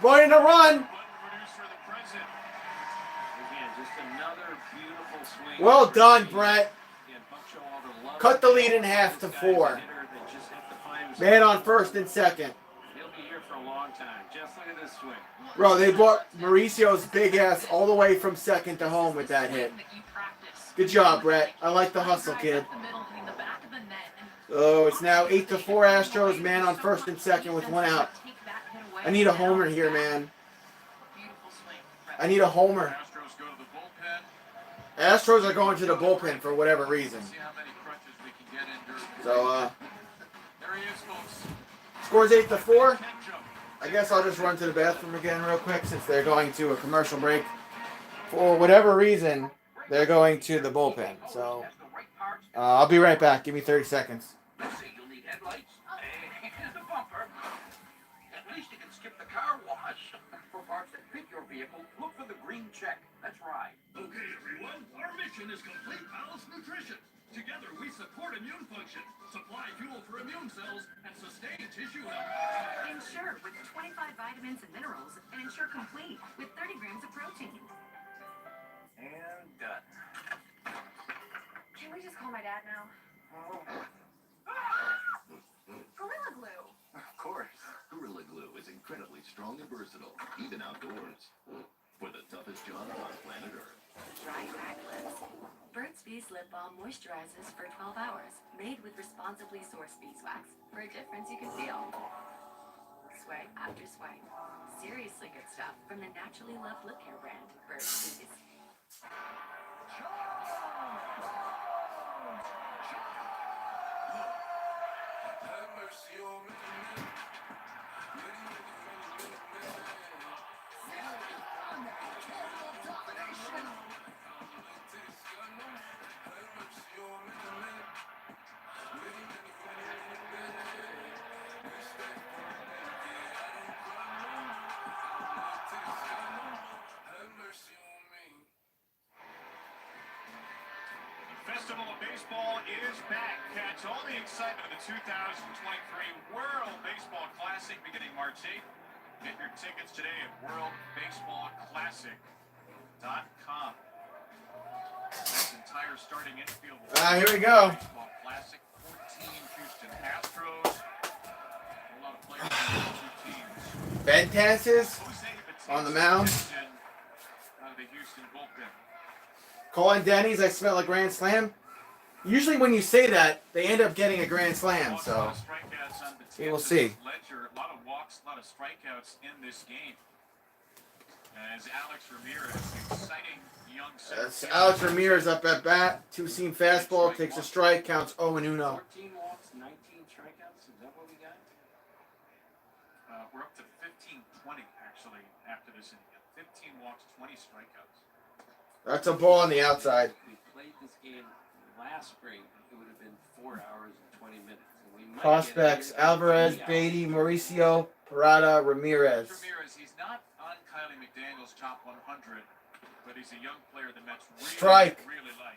Speaker 3: Going to run.
Speaker 1: Again, just another beautiful swing.
Speaker 3: Well done, Brett.
Speaker 1: Again, Buck Showalter loves
Speaker 3: Cut the lead in
Speaker 1: it.
Speaker 3: half to
Speaker 1: This guy's a
Speaker 3: 4.
Speaker 1: hitter that just have to find his-
Speaker 3: Man on first and second.
Speaker 1: He'll be here for a long time. Just look at this swing.
Speaker 3: Bro, they brought Mauricio's big ass all the way from second to home with that hit. Good job, Brett. I like the hustle, kid. Oh, it's now 8-4 Astros. Man on first and second with 1 out. I need a homer here, man. I need a homer.
Speaker 4: Astros go to the bullpen.
Speaker 3: Astros are going to the bullpen for whatever reason.
Speaker 4: See how many crutches we can get in during the
Speaker 3: So,
Speaker 4: there he is, folks.
Speaker 3: scores 8-4. I guess I'll just run to the bathroom again real quick since they're going to a commercial break. For whatever reason, they're going to the bullpen. So, I'll be right back. Give me 30 seconds.
Speaker 22: Let's say you'll need headlights and a bumper. At least you can skip the car wash. For parts that fit your vehicle, look for the green check. That's right.
Speaker 2: Okay, everyone, our mission is complete balanced nutrition. Together, we support immune function, supply fuel for immune cells, and sustain tissue health.
Speaker 9: Ensure with 25 vitamins and minerals, and ensure complete with 30 grams of protein.
Speaker 16: And done.
Speaker 15: Can we just call my dad now? Gorilla Glue.
Speaker 2: Of course. Gorilla Glue is incredibly strong and versatile, even outdoors. For the toughest jobs on planet Earth.
Speaker 9: Dry crack lips. Burt's Bees Lip Balm moisturizes for 12 hours. Made with responsibly sourced beeswax. For a difference you can feel. Swipe after swipe. Seriously good stuff from the naturally loved lip care brand, Burt's Bees.
Speaker 4: Festival of Baseball is back. Catch all the excitement of the 2023 World Baseball Classic beginning March 8th. Get your tickets today at worldbaseballclassic.com. This entire starting infield.
Speaker 3: Here we go.
Speaker 4: Baseball Classic, 14 Houston Astros. A lot of players on the two teams.
Speaker 3: Bentances on the mound.
Speaker 4: Out of the Houston bullpen.
Speaker 3: Colin Denny's, I smell a grand slam. Usually when you say that, they end up getting a grand slam, so we will see.
Speaker 4: Ledger, a lot of walks, a lot of strikeouts in this game. As Alex Ramirez, exciting young
Speaker 3: That's Alex Ramirez up at bat. Two-seam fastball, takes a strike, counts 0-1.
Speaker 1: 14 walks, 19 strikeouts. Is that what we got?
Speaker 4: We're up to 15-20 actually after this inning. 15 walks, 20 strikeouts.
Speaker 3: That's a ball on the outside.
Speaker 1: If we played this game last spring, it would have been 4 hours and 20 minutes. And we might
Speaker 3: Prospects:
Speaker 1: get
Speaker 3: Alvarez,
Speaker 1: 3 hours.
Speaker 3: Beatty, Mauricio, Parada, Ramirez.
Speaker 4: Ramirez, he's not on Kylie McDaniel's top 100, but he's a young player the Mets really,
Speaker 3: Strike.
Speaker 4: really like.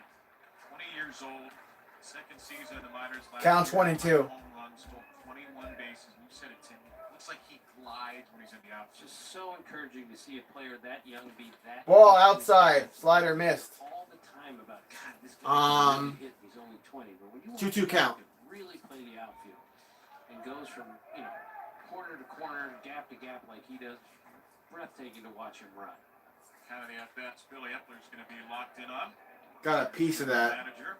Speaker 4: 20 years old, second season in the minors last
Speaker 3: Counts
Speaker 4: year.
Speaker 3: 1 and 2.
Speaker 4: Home runs, stole 21 bases. You said it, Tim. Looks like he glides when he's in the outfield.
Speaker 1: Just so encouraging to see a player that young be that.
Speaker 3: Ball outside. Slider missed.
Speaker 1: All the time about God, this guy really hit. He's only 20, but when you
Speaker 3: 2-2 count.
Speaker 1: really play the outfield and goes from corner to corner, gap to gap like he does, breathtaking to watch him run.
Speaker 4: Kind of the at-bats Billy Epler's going to be locked in on.
Speaker 3: Got a piece of that.
Speaker 4: Manager.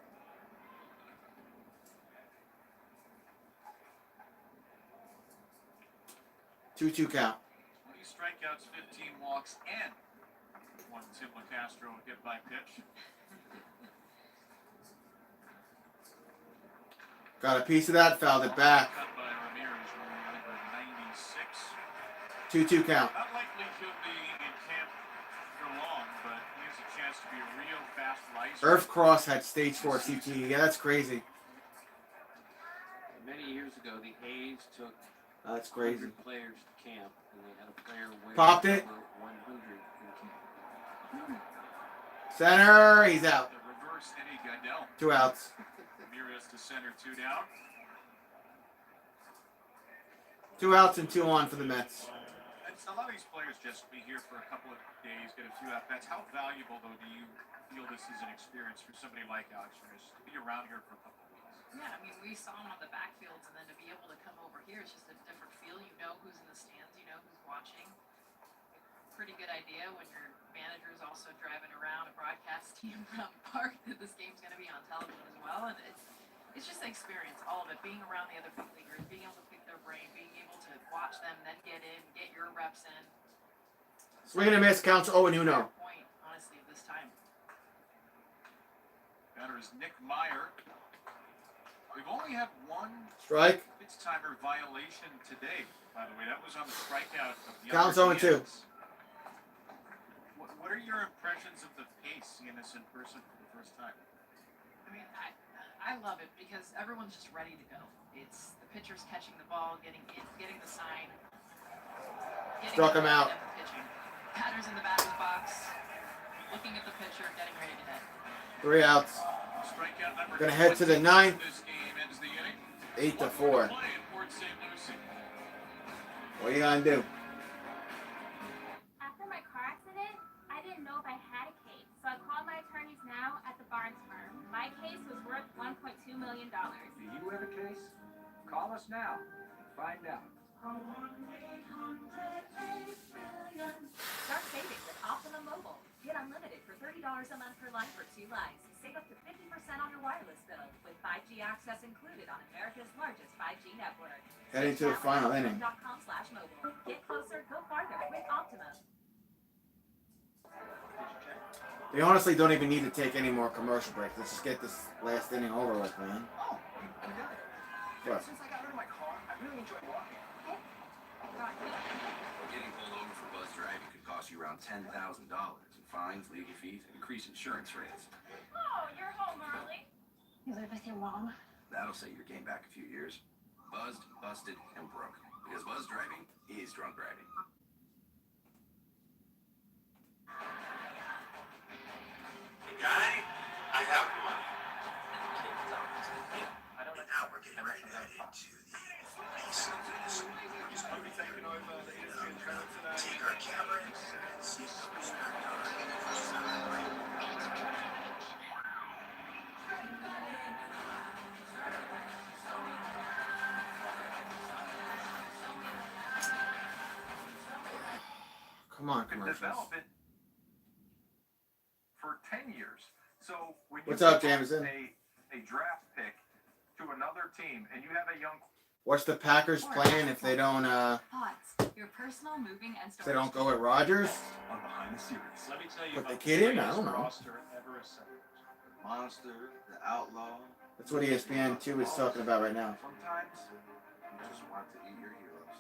Speaker 3: 2-2 count.
Speaker 4: 20 strikeouts, 15 walks, and one Tim LaCastro hit by pitch.
Speaker 3: Got a piece of that, fouled it back.
Speaker 4: Cut by Ramirez, number 96.
Speaker 3: 2-2 count.
Speaker 4: Not likely he'll be in camp for long, but he has a chance to be a real fast riser.
Speaker 3: Irv Cross had stage 4 CTE. Yeah, that's crazy.
Speaker 1: Many years ago, the A's took
Speaker 3: That's crazy.
Speaker 1: 100 players to camp, and they had a player wear
Speaker 3: Popped it.
Speaker 1: number 100 in camp.
Speaker 3: Center, he's out.
Speaker 4: The reverse Eddie Gaedel.
Speaker 3: 2 outs.
Speaker 4: Ramirez to center, 2 down.
Speaker 3: 2 outs and 2 on for the Mets.
Speaker 4: And a lot of these players just be here for a couple of days, get a few at-bats. How valuable, though, do you feel this is an experience for somebody like Alex Ramirez to be around here for a couple of weeks?
Speaker 5: Yeah, I mean, we saw him on the backfields, and then to be able to come over here, it's just a different feel. You know who's in the stands, you know who's watching. Pretty good idea when your manager is also driving around a broadcast team around the park that this game's going to be on television as well, and it's just an experience, all of it. Being around the other big leaguers, being able to pick their brain, being able to watch them, then get in, get your reps in.
Speaker 3: Swing and a miss, counts 0-1.
Speaker 5: Point, honestly, this time.
Speaker 4: Batter is Nick Meyer. We've only had one
Speaker 3: Strike.
Speaker 4: pitch-timer violation today, by the way. That was on the strikeout of the
Speaker 3: Counts
Speaker 4: other
Speaker 3: 0-2.
Speaker 4: Giants. What are your impressions of the pace seeing this in person for the first time?
Speaker 5: I mean, I love it because everyone's just ready to go. It's the pitcher's catching the ball, getting the sign.
Speaker 3: Struck him out.
Speaker 5: Pitching. Batter's in the batter's box, looking at the pitcher, getting ready to hit.
Speaker 3: 3 outs.
Speaker 4: Strikeout number
Speaker 3: Gonna head to the 9th.
Speaker 4: This game ends the inning.
Speaker 3: 8-4.
Speaker 4: Play in Port St. Lucie.
Speaker 3: What are you gonna do?
Speaker 15: After my car accident, I didn't know if I had a case, so I called million.
Speaker 16: Do you have a case? Call us now and find out.
Speaker 9: Start saving with Optimum Mobile. Get unlimited for $30 a month per line for 2 lines. Save up to 50% on your wireless bill with 5G access included on America's largest 5G network.
Speaker 3: Heading to the final inning.
Speaker 9: Optimum.com/mobile. Get closer, go farther with Optimum.
Speaker 3: They honestly don't even need to take any more commercial breaks. Let's just get this last inning over with, man.
Speaker 22: Oh, I'm good.
Speaker 3: What?
Speaker 22: Since I got rid of my car, I really enjoy walking.
Speaker 2: Getting pulled over for buzz driving could cost you around $10,000 in fines, legal fees, and increased insurance rates.
Speaker 15: Oh, you're home early.
Speaker 9: You live with your mom?
Speaker 2: That'll set your game back a few years. Buzzed, busted, and broke. Because buzz driving is drunk driving.
Speaker 22: Guy, I have money. Now we're getting ready to head into the base of this. Take our camera and see who's
Speaker 3: Come on,
Speaker 4: Can
Speaker 3: commercials.
Speaker 4: develop it for 10 years. So when you
Speaker 3: What's up,
Speaker 4: give
Speaker 3: Jameson?
Speaker 4: a draft pick to another team and you have a young
Speaker 3: What's the Packers plan if they don't
Speaker 5: Thoughts. Your personal moving and
Speaker 3: if they don't go with Rodgers?
Speaker 22: on behind the series.
Speaker 1: Let me tell you
Speaker 3: Put the
Speaker 1: about
Speaker 3: kid in? I
Speaker 1: greatest
Speaker 3: don't know.
Speaker 1: roster ever assembled.
Speaker 8: Monster, the outlaw.
Speaker 3: That's what ESPN 2 is talking about right now.
Speaker 22: Sometimes you just want to eat your heroes.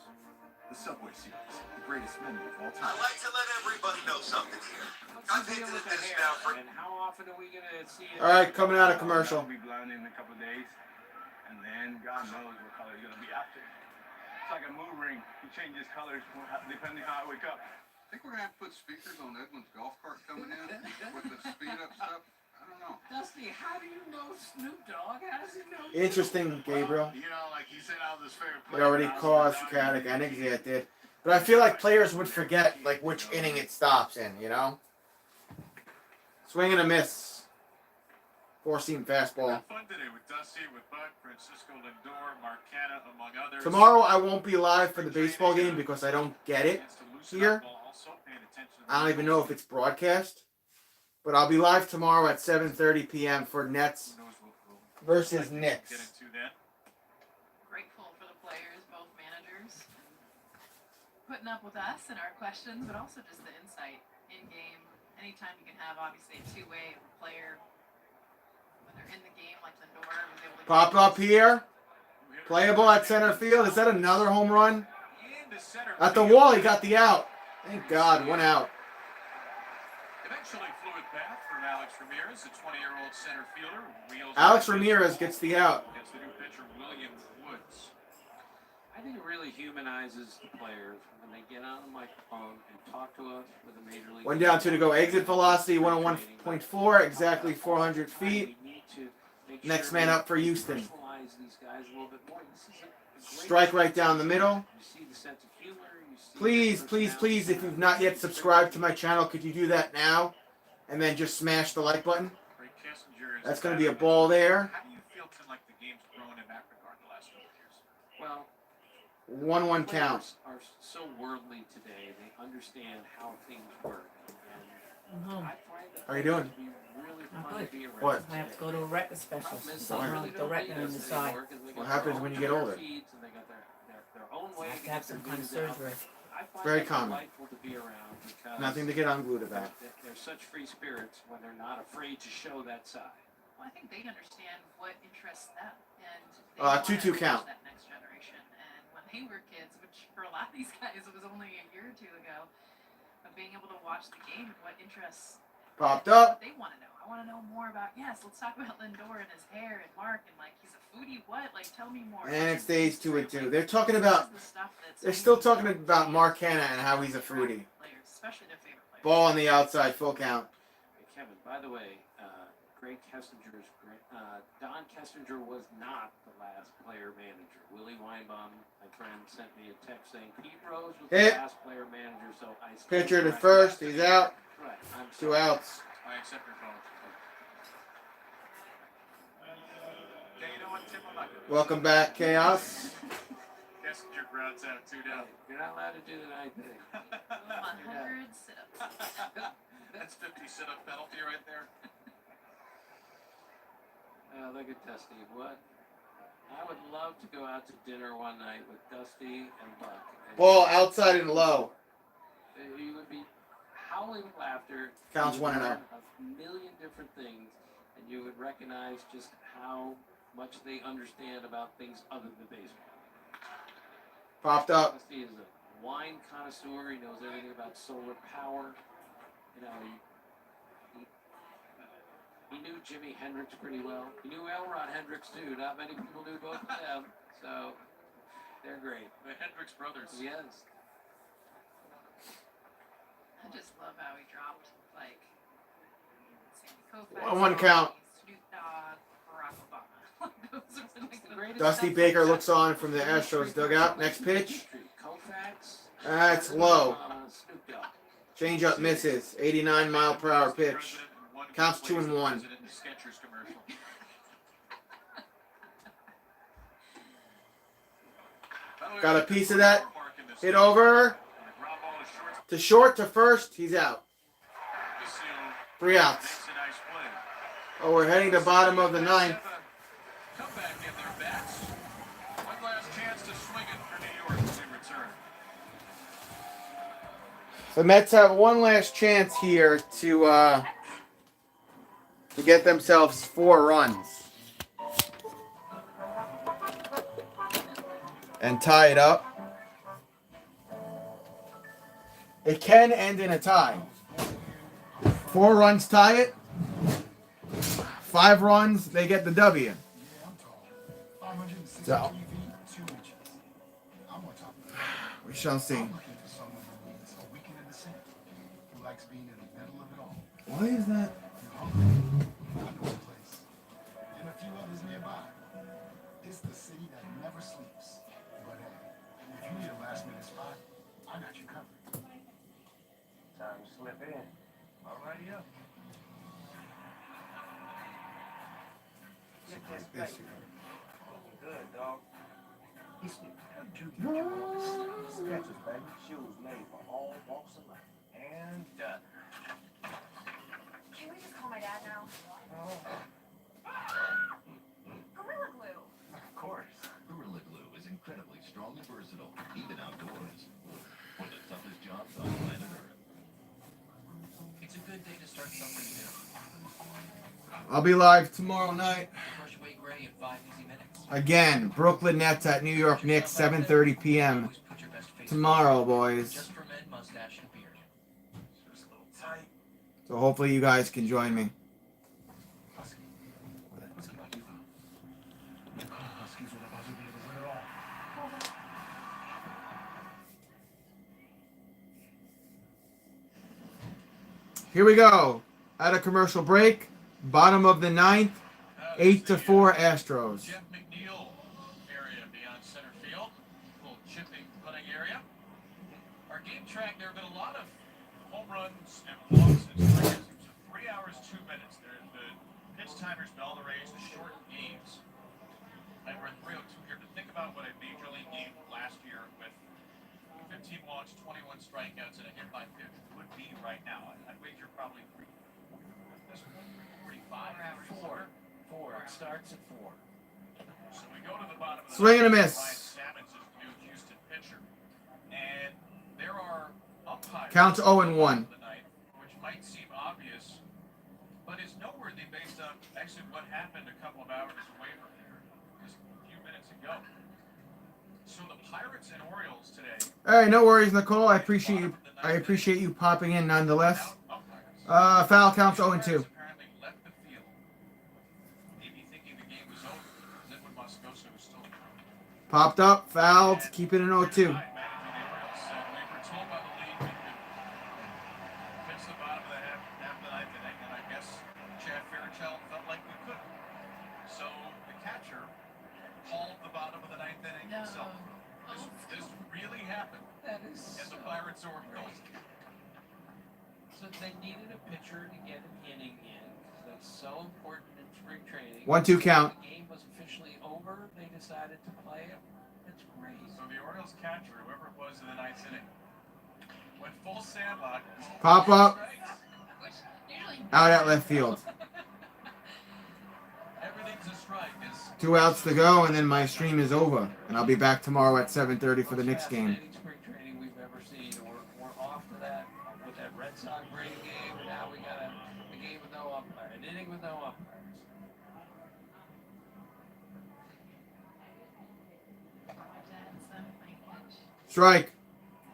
Speaker 22: The Subway Series, the greatest menu of all time. I like to let everybody know something here.
Speaker 1: What's the deal with the hair? And how often are we gonna see it?
Speaker 3: All right, coming out of commercial.
Speaker 17: I'll be blind in a couple of days, and then God knows what color you're gonna be after. It's like a mood ring. You change its colors depending how I wake up.
Speaker 22: I think we're gonna have to put speakers on Edwin's golf cart coming in with the speed up stuff. I don't know.
Speaker 1: Dusty, how do you know Snoop Dogg? How does he know?
Speaker 3: Interesting, Gabriel.
Speaker 17: You know, like he said, I was his favorite
Speaker 3: It
Speaker 17: player.
Speaker 3: already caused chaotic innings. Yeah, it did. But I feel like players would forget like which inning it stops in. You know, swing and a miss. Four-seam fastball.
Speaker 4: Fun today with Dusty, with Buck, Francisco Lindor, Marcana, among others.
Speaker 3: Tomorrow I won't be live for the baseball game because I don't get it here. I don't even know if it's broadcast. But I'll be live tomorrow at 7:30 p.m. for Nets versus Knicks.
Speaker 5: Grateful for the players, both managers, putting up with us and our questions, but also just the insight in game. Anytime you can have, obviously, a two-way of a player when they're in the game, like Lindor was able to
Speaker 3: Pop up here. Playable at center field. Is that another home run? At the wall, he got the out. Thank God, 1 out.
Speaker 4: Eventually fluid path from Alex Ramirez, a 20-year-old center fielder.
Speaker 3: Alex Ramirez gets the out.
Speaker 4: Gets the new pitcher, William Woods.
Speaker 1: I think it really humanizes the players when they get on the microphone and talk to us with a major league.
Speaker 3: 1 down, 2 to go. Exit velocity 101.4, exactly 400 feet.
Speaker 1: We need to make
Speaker 3: Next
Speaker 1: sure
Speaker 3: man
Speaker 1: we
Speaker 3: up for Houston.
Speaker 1: personalize these guys a little bit more. This is a great
Speaker 3: Strike right down the middle.
Speaker 1: You see the sense of humor. You see
Speaker 3: Please,
Speaker 1: the
Speaker 3: please,
Speaker 1: personality.
Speaker 3: please, if you've not yet subscribed to my channel, could you do that now? And then just smash the like button.
Speaker 4: Craig Kissinger is
Speaker 3: That's going to be a ball there.
Speaker 4: How do you feel like the game's grown in that regard the last couple of years?
Speaker 1: Well,
Speaker 3: 1-1 count.
Speaker 1: players are so worldly today. They understand how things work. And I find that
Speaker 3: How you doing?
Speaker 1: to be really
Speaker 7: I'm
Speaker 1: fun
Speaker 7: good.
Speaker 1: to be around
Speaker 3: What?
Speaker 7: I have to go to a retina specialist.
Speaker 1: Problem is,
Speaker 7: Something
Speaker 1: they
Speaker 7: wrong
Speaker 1: really
Speaker 7: with the
Speaker 1: don't
Speaker 7: retina
Speaker 1: need
Speaker 7: on the
Speaker 1: us
Speaker 7: side.
Speaker 1: anymore 'cause they
Speaker 3: What
Speaker 1: got
Speaker 3: happens
Speaker 1: their
Speaker 3: when you
Speaker 1: own
Speaker 3: get older?
Speaker 1: feeds and they got their own way
Speaker 7: I have to
Speaker 1: get
Speaker 7: have
Speaker 1: their
Speaker 7: some kind of
Speaker 1: news out.
Speaker 7: surgery.
Speaker 1: I find
Speaker 3: Very
Speaker 1: that
Speaker 3: common.
Speaker 1: delightful to be around because
Speaker 3: Nothing to get unglued about.
Speaker 1: they're such free spirits when they're not afraid to show that side.
Speaker 5: Well, I think they understand what interests them, and they wanna
Speaker 3: 2-2
Speaker 5: reach
Speaker 3: count.
Speaker 5: that next generation. And when they were kids, which for a lot of these guys it was only a year or two ago, of being able to watch the game and what interests
Speaker 3: Popped
Speaker 5: what
Speaker 3: up.
Speaker 5: they want to know. I want to know more about. Yes, let's talk about Lindor and his hair and Mark and like he's a foodie. What? Like, tell me more.
Speaker 3: And it stays 2-2. They're talking about.
Speaker 5: This is the stuff that's
Speaker 3: They're still talking about Mark Hanna and how he's a fruity.
Speaker 5: players, especially their favorite players.
Speaker 3: Ball on the outside, full count.
Speaker 1: Hey, Kevin, by the way, Greg Kessinger's Don Kessinger was not the last player manager. Willie Weinbaum, my friend, sent me a text saying Pete Rose was
Speaker 3: Hit.
Speaker 1: the last player manager. So I
Speaker 3: Pitcher to
Speaker 1: stand
Speaker 3: first.
Speaker 1: corrected.
Speaker 3: He's out.
Speaker 1: Right. I'm
Speaker 3: 2
Speaker 1: sorry.
Speaker 3: outs.
Speaker 4: I accept your phone.
Speaker 17: one tip I'm not gonna
Speaker 3: Welcome back, Chaos.
Speaker 17: guess your ground's out 2 down.
Speaker 1: You're not allowed to do the ninth inning.
Speaker 5: 100 sit-ups.
Speaker 4: That's 50 sit-up penalty right there.
Speaker 1: Look at Dusty. What? I would love to go out to dinner one night with Dusty and Buck.
Speaker 3: Ball outside and low.
Speaker 1: You would be howling with laughter.
Speaker 3: Counts
Speaker 1: You would
Speaker 3: 1-0.
Speaker 1: learn a million different things, and you would recognize just how much they understand about things other than baseball.
Speaker 3: Popped up.
Speaker 1: Dusty is a wine connoisseur. He knows everything about solar power. You know, he knew Jimi Hendrix pretty well. He knew L. Ron Hendrix too. Not many people knew both of them, so they're great.
Speaker 4: The Hendrix brothers.
Speaker 1: Yes.
Speaker 5: I just love how he dropped, like, Sandy Koufax,
Speaker 3: 1 count.
Speaker 5: Snoop Dogg, Barack Obama. Those are like the greatest
Speaker 3: Dusty
Speaker 5: stuff.
Speaker 3: Baker looks on from the Astros dugout. Next pitch. That's low.
Speaker 1: Snoop Dogg.
Speaker 3: Change up misses. 89-mile-per-hour pitch. Counts 2-1.
Speaker 4: Skechers commercial.
Speaker 3: Got a piece of that. Hit over. To short, to first. He's out. 3 outs. Oh, we're heading to bottom of the 9th.
Speaker 4: Comeback in their bats. One last chance to swing it for New York as they return.
Speaker 3: The Mets have one last chance here to get themselves 4 runs and tie it up. It can end in a tie. 4 runs tie it. 5 runs, they get the W. So we shall see. Why is that?
Speaker 7: And a few others nearby. It's the city that never sleeps. But hey, if you need a last minute spot, I got you covered.
Speaker 16: Time to slip in. Alrighty up. Get this
Speaker 3: This
Speaker 16: straight. Good, dog. Hey, Snoop, how did you
Speaker 3: year.
Speaker 16: get all this? Skechers, baby. Shoes made for all walks of life. And done.
Speaker 15: Can we just call my dad now? Gorilla Glue.
Speaker 2: Of course. Gorilla Glue is incredibly strong and versatile, even outdoors. For the toughest jobs on planet Earth. It's a good day to start something new.
Speaker 3: I'll be live tomorrow night.
Speaker 2: Brush away gray in 5 easy minutes.
Speaker 3: Again, Brooklyn Nets at New York Knicks, 7:30 p.m. tomorrow, boys.
Speaker 2: Just for men, mustache and beard. Just a little tight.
Speaker 3: So hopefully you guys can join me.
Speaker 7: Huskies were about to be able to win it all.
Speaker 3: Here we go. At a commercial break. Bottom of the 9th. 8-4 Astros.
Speaker 4: Jeff McNeil area beyond center field. Little chipping putting area. Our game track, there have been a lot of home runs and walks and strikeouts. It was 3 hours, 2 minutes. The pitch timers been all the rage, the shortened games. And we're at 3:02 here. To think about what a major league game last year with 15 walks, 21 strikeouts, and a hit by pitch would be right now. I'd wager probably 45.
Speaker 1: 4. It starts at 4.
Speaker 4: So we go to the bottom of the
Speaker 3: Swing and a miss.
Speaker 4: Ryan Sammons is the new Houston pitcher. And there are umpires
Speaker 3: Counts 0-1.
Speaker 4: tonight, which might seem obvious, but is noteworthy based on actually what happened a couple of hours away from here, just a few minutes ago. So the Pirates and Orioles today.
Speaker 3: All right, no worries, Nicole. I appreciate you popping in nonetheless. Foul counts 0-2.
Speaker 4: Apparently left the field, maybe thinking the game was over, because Edwin Moscoso was still.
Speaker 3: Popped up, fouled, keep it in 0-2.
Speaker 4: We were told by the league we could fix the bottom of the half of the ninth inning, and I guess Chad Fairchild felt like we could. So the catcher called the bottom of the ninth inning himself. This really happened.
Speaker 1: That is
Speaker 4: And the Pirates are going.
Speaker 1: So they needed a pitcher to get an inning in, because that's so important in spring training.
Speaker 3: 1-2 count.
Speaker 1: The game was officially over. They decided to play it. It's great.
Speaker 4: So the Orioles catcher, whoever it was in the ninth inning, went full Sandlot.
Speaker 3: Pop up.
Speaker 5: Which usually
Speaker 3: Out at left field.
Speaker 4: Everything's a strike.
Speaker 3: 2 outs to go, and then my stream is over. And I'll be back tomorrow at 7:30 for the Knicks game.
Speaker 1: Most fascinating spring training we've ever seen. We're off to that with that Red Sox Braves game. Now we got a game with no umpire, an inning with no umpires.
Speaker 3: Strike.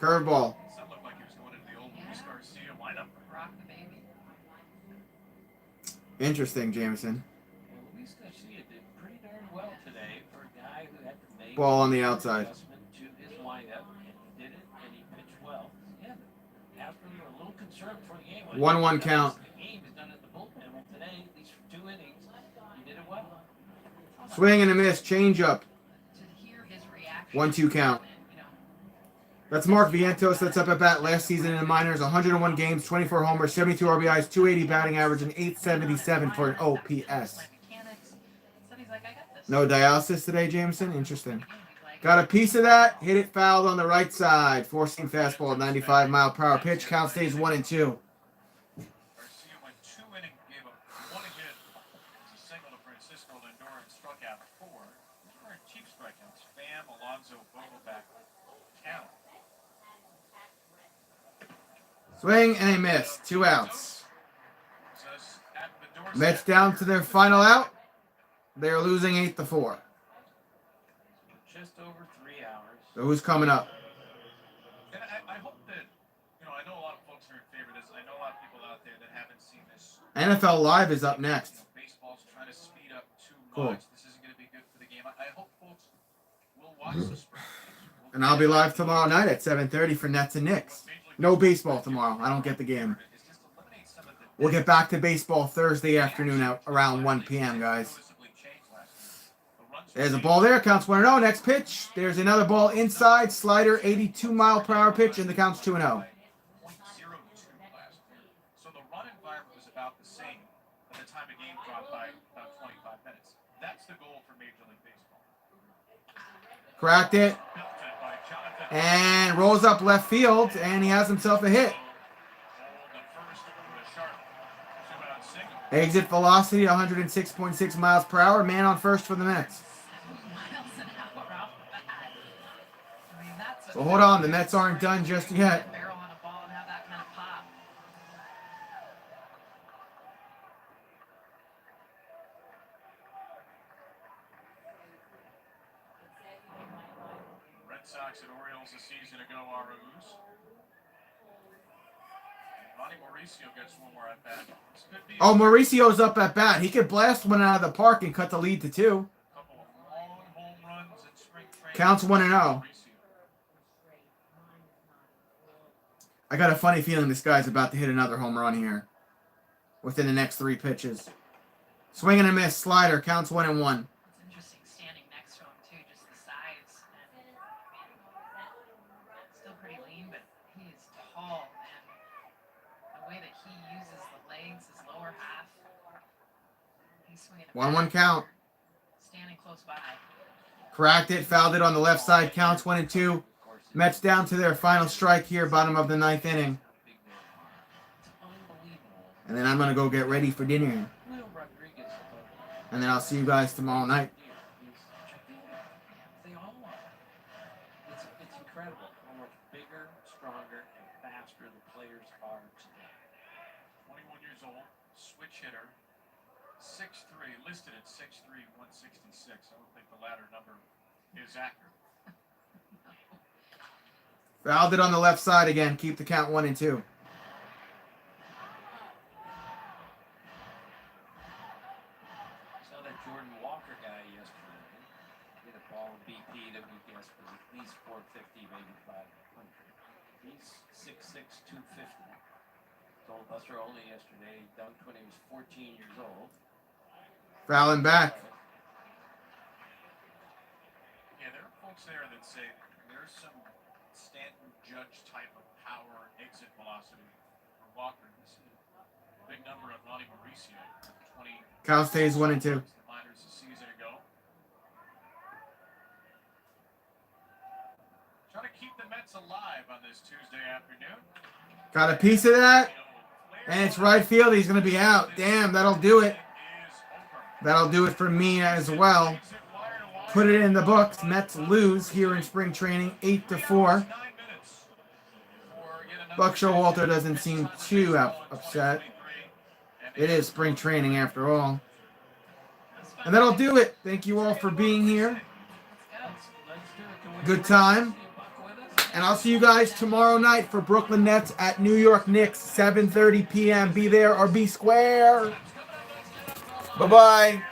Speaker 3: Curveball.
Speaker 4: Some looked like he was going into the old Luis Garcia lineup.
Speaker 5: Rock the baby.
Speaker 3: Interesting, Jameson.
Speaker 1: Well, Luis Garcia did pretty darn well today for a guy who had to make
Speaker 3: Ball on the outside.
Speaker 1: adjustment to his lineup, and he did it, and he pitched well. Yeah, the Astros were a little concerned before the game.
Speaker 3: 1-1 count.
Speaker 1: The game is done at the bullpen. Well, today, at least for 2 innings, he did it well.
Speaker 3: Swing and a miss. Change up.
Speaker 5: To hear his reaction.
Speaker 3: 1-2 count. That's Mark Vientos. That's up at bat last season in the minors. 101 games, 24 homers, 72 RBIs, 280 batting average, and 877 for an OPS. No dialysis today, Jameson? Interesting. Got a piece of that. Hit it fouled on the right side. 4-seam fastball, 95-mile-per-hour pitch. Count stays 1-2.
Speaker 4: Garcia went 2 innings, gave up 1 hit. It's a single to Francisco Lindor and struck out 4. These weren't cheap strikeouts. Pham, Alonso, Vogelback, count.
Speaker 3: Swing and a miss. 2 outs.
Speaker 4: Says at the doorstep.
Speaker 3: Mets down to their final out. They're losing 8-4.
Speaker 1: Just over 3 hours.
Speaker 3: So who's coming up?
Speaker 4: And I hope that, I know a lot of folks are in favor of this. I know a lot of people out there that haven't seen this.
Speaker 3: NFL Live is up next.
Speaker 4: Baseball's trying to speed up too
Speaker 3: Cool.
Speaker 4: much. This isn't going to be good for the game. I hope folks will watch the spring.
Speaker 3: And I'll be live tomorrow night at 7:30 for Nets and Knicks. No baseball tomorrow. I don't get the game. We'll get back to baseball Thursday afternoon at around 1 p.m., guys. There's a ball there. Counts 1-0. Next pitch. There's another ball inside. Slider, 82-mile-per-hour pitch, and the count's 2-0.
Speaker 4: 0.02 last year. So the run environment was about the same by the time the game dropped by about 25 minutes. That's the goal for Major League Baseball.
Speaker 3: Cracked it. And rolls up left field, and he has himself a hit. Exit velocity, 106.6 miles per hour. Man on first for the Mets. So hold on, the Mets aren't done just yet.
Speaker 4: Red Sox and Orioles a season ago are who's? Ronnie Mauricio gets one more at bat.
Speaker 3: Oh, Mauricio's up at bat. He could blast one out of the park and cut the lead to 2.
Speaker 4: Couple of long home runs in spring training.
Speaker 3: Counts 1-0. I got a funny feeling this guy's about to hit another home run here within the next 3 pitches. Swing and a miss. Slider. Counts 1-1.
Speaker 5: It's interesting standing next to him, too, just the size. And still pretty lean, but he is tall, and the way that he uses the legs, his lower half, he's swinging a
Speaker 3: 1-1 count.
Speaker 5: standing close by.
Speaker 3: Cracked it. Fouled it on the left side. Counts 1-2. Mets down to their final strike here, bottom of the 9th inning. And then I'm going to go get ready for dinner. And then I'll see you guys tomorrow night.
Speaker 1: They all are. It's incredible how much bigger, stronger, and faster the players are today.
Speaker 4: 21 years old, switch hitter, 6'3", listed at 6'3", 166. I don't think the latter number is accurate.
Speaker 3: Fouled it on the left side again. Keep the count 1-2.
Speaker 1: Saw that Jordan Walker guy yesterday. He hit a ball in BP that we guessed was at least 450, maybe 500. He's 6'6", 250. Told Buster Olney yesterday he dunked when he was 14 years old.
Speaker 3: Fouling back.
Speaker 4: Yeah, there are folks there that say there's some Stanton Judge type of power exit velocity for Walker. This is a big number on Ronnie Mauricio.
Speaker 3: Cal stays 1-2.
Speaker 4: minors a season ago. Try to keep the Mets alive on this Tuesday afternoon.
Speaker 3: Got a piece of that. And it's right field. He's going to be out. Damn, that'll do it. That'll do it for me as well. Put it in the books. Mets lose here in spring training 8-4. Buck Showalter doesn't seem too upset. It is spring training after all. And that'll do it. Thank you all for being here. Good time. And I'll see you guys tomorrow night for Brooklyn Nets at New York Knicks, 7:30 p.m. Be there or be square. Bye-bye.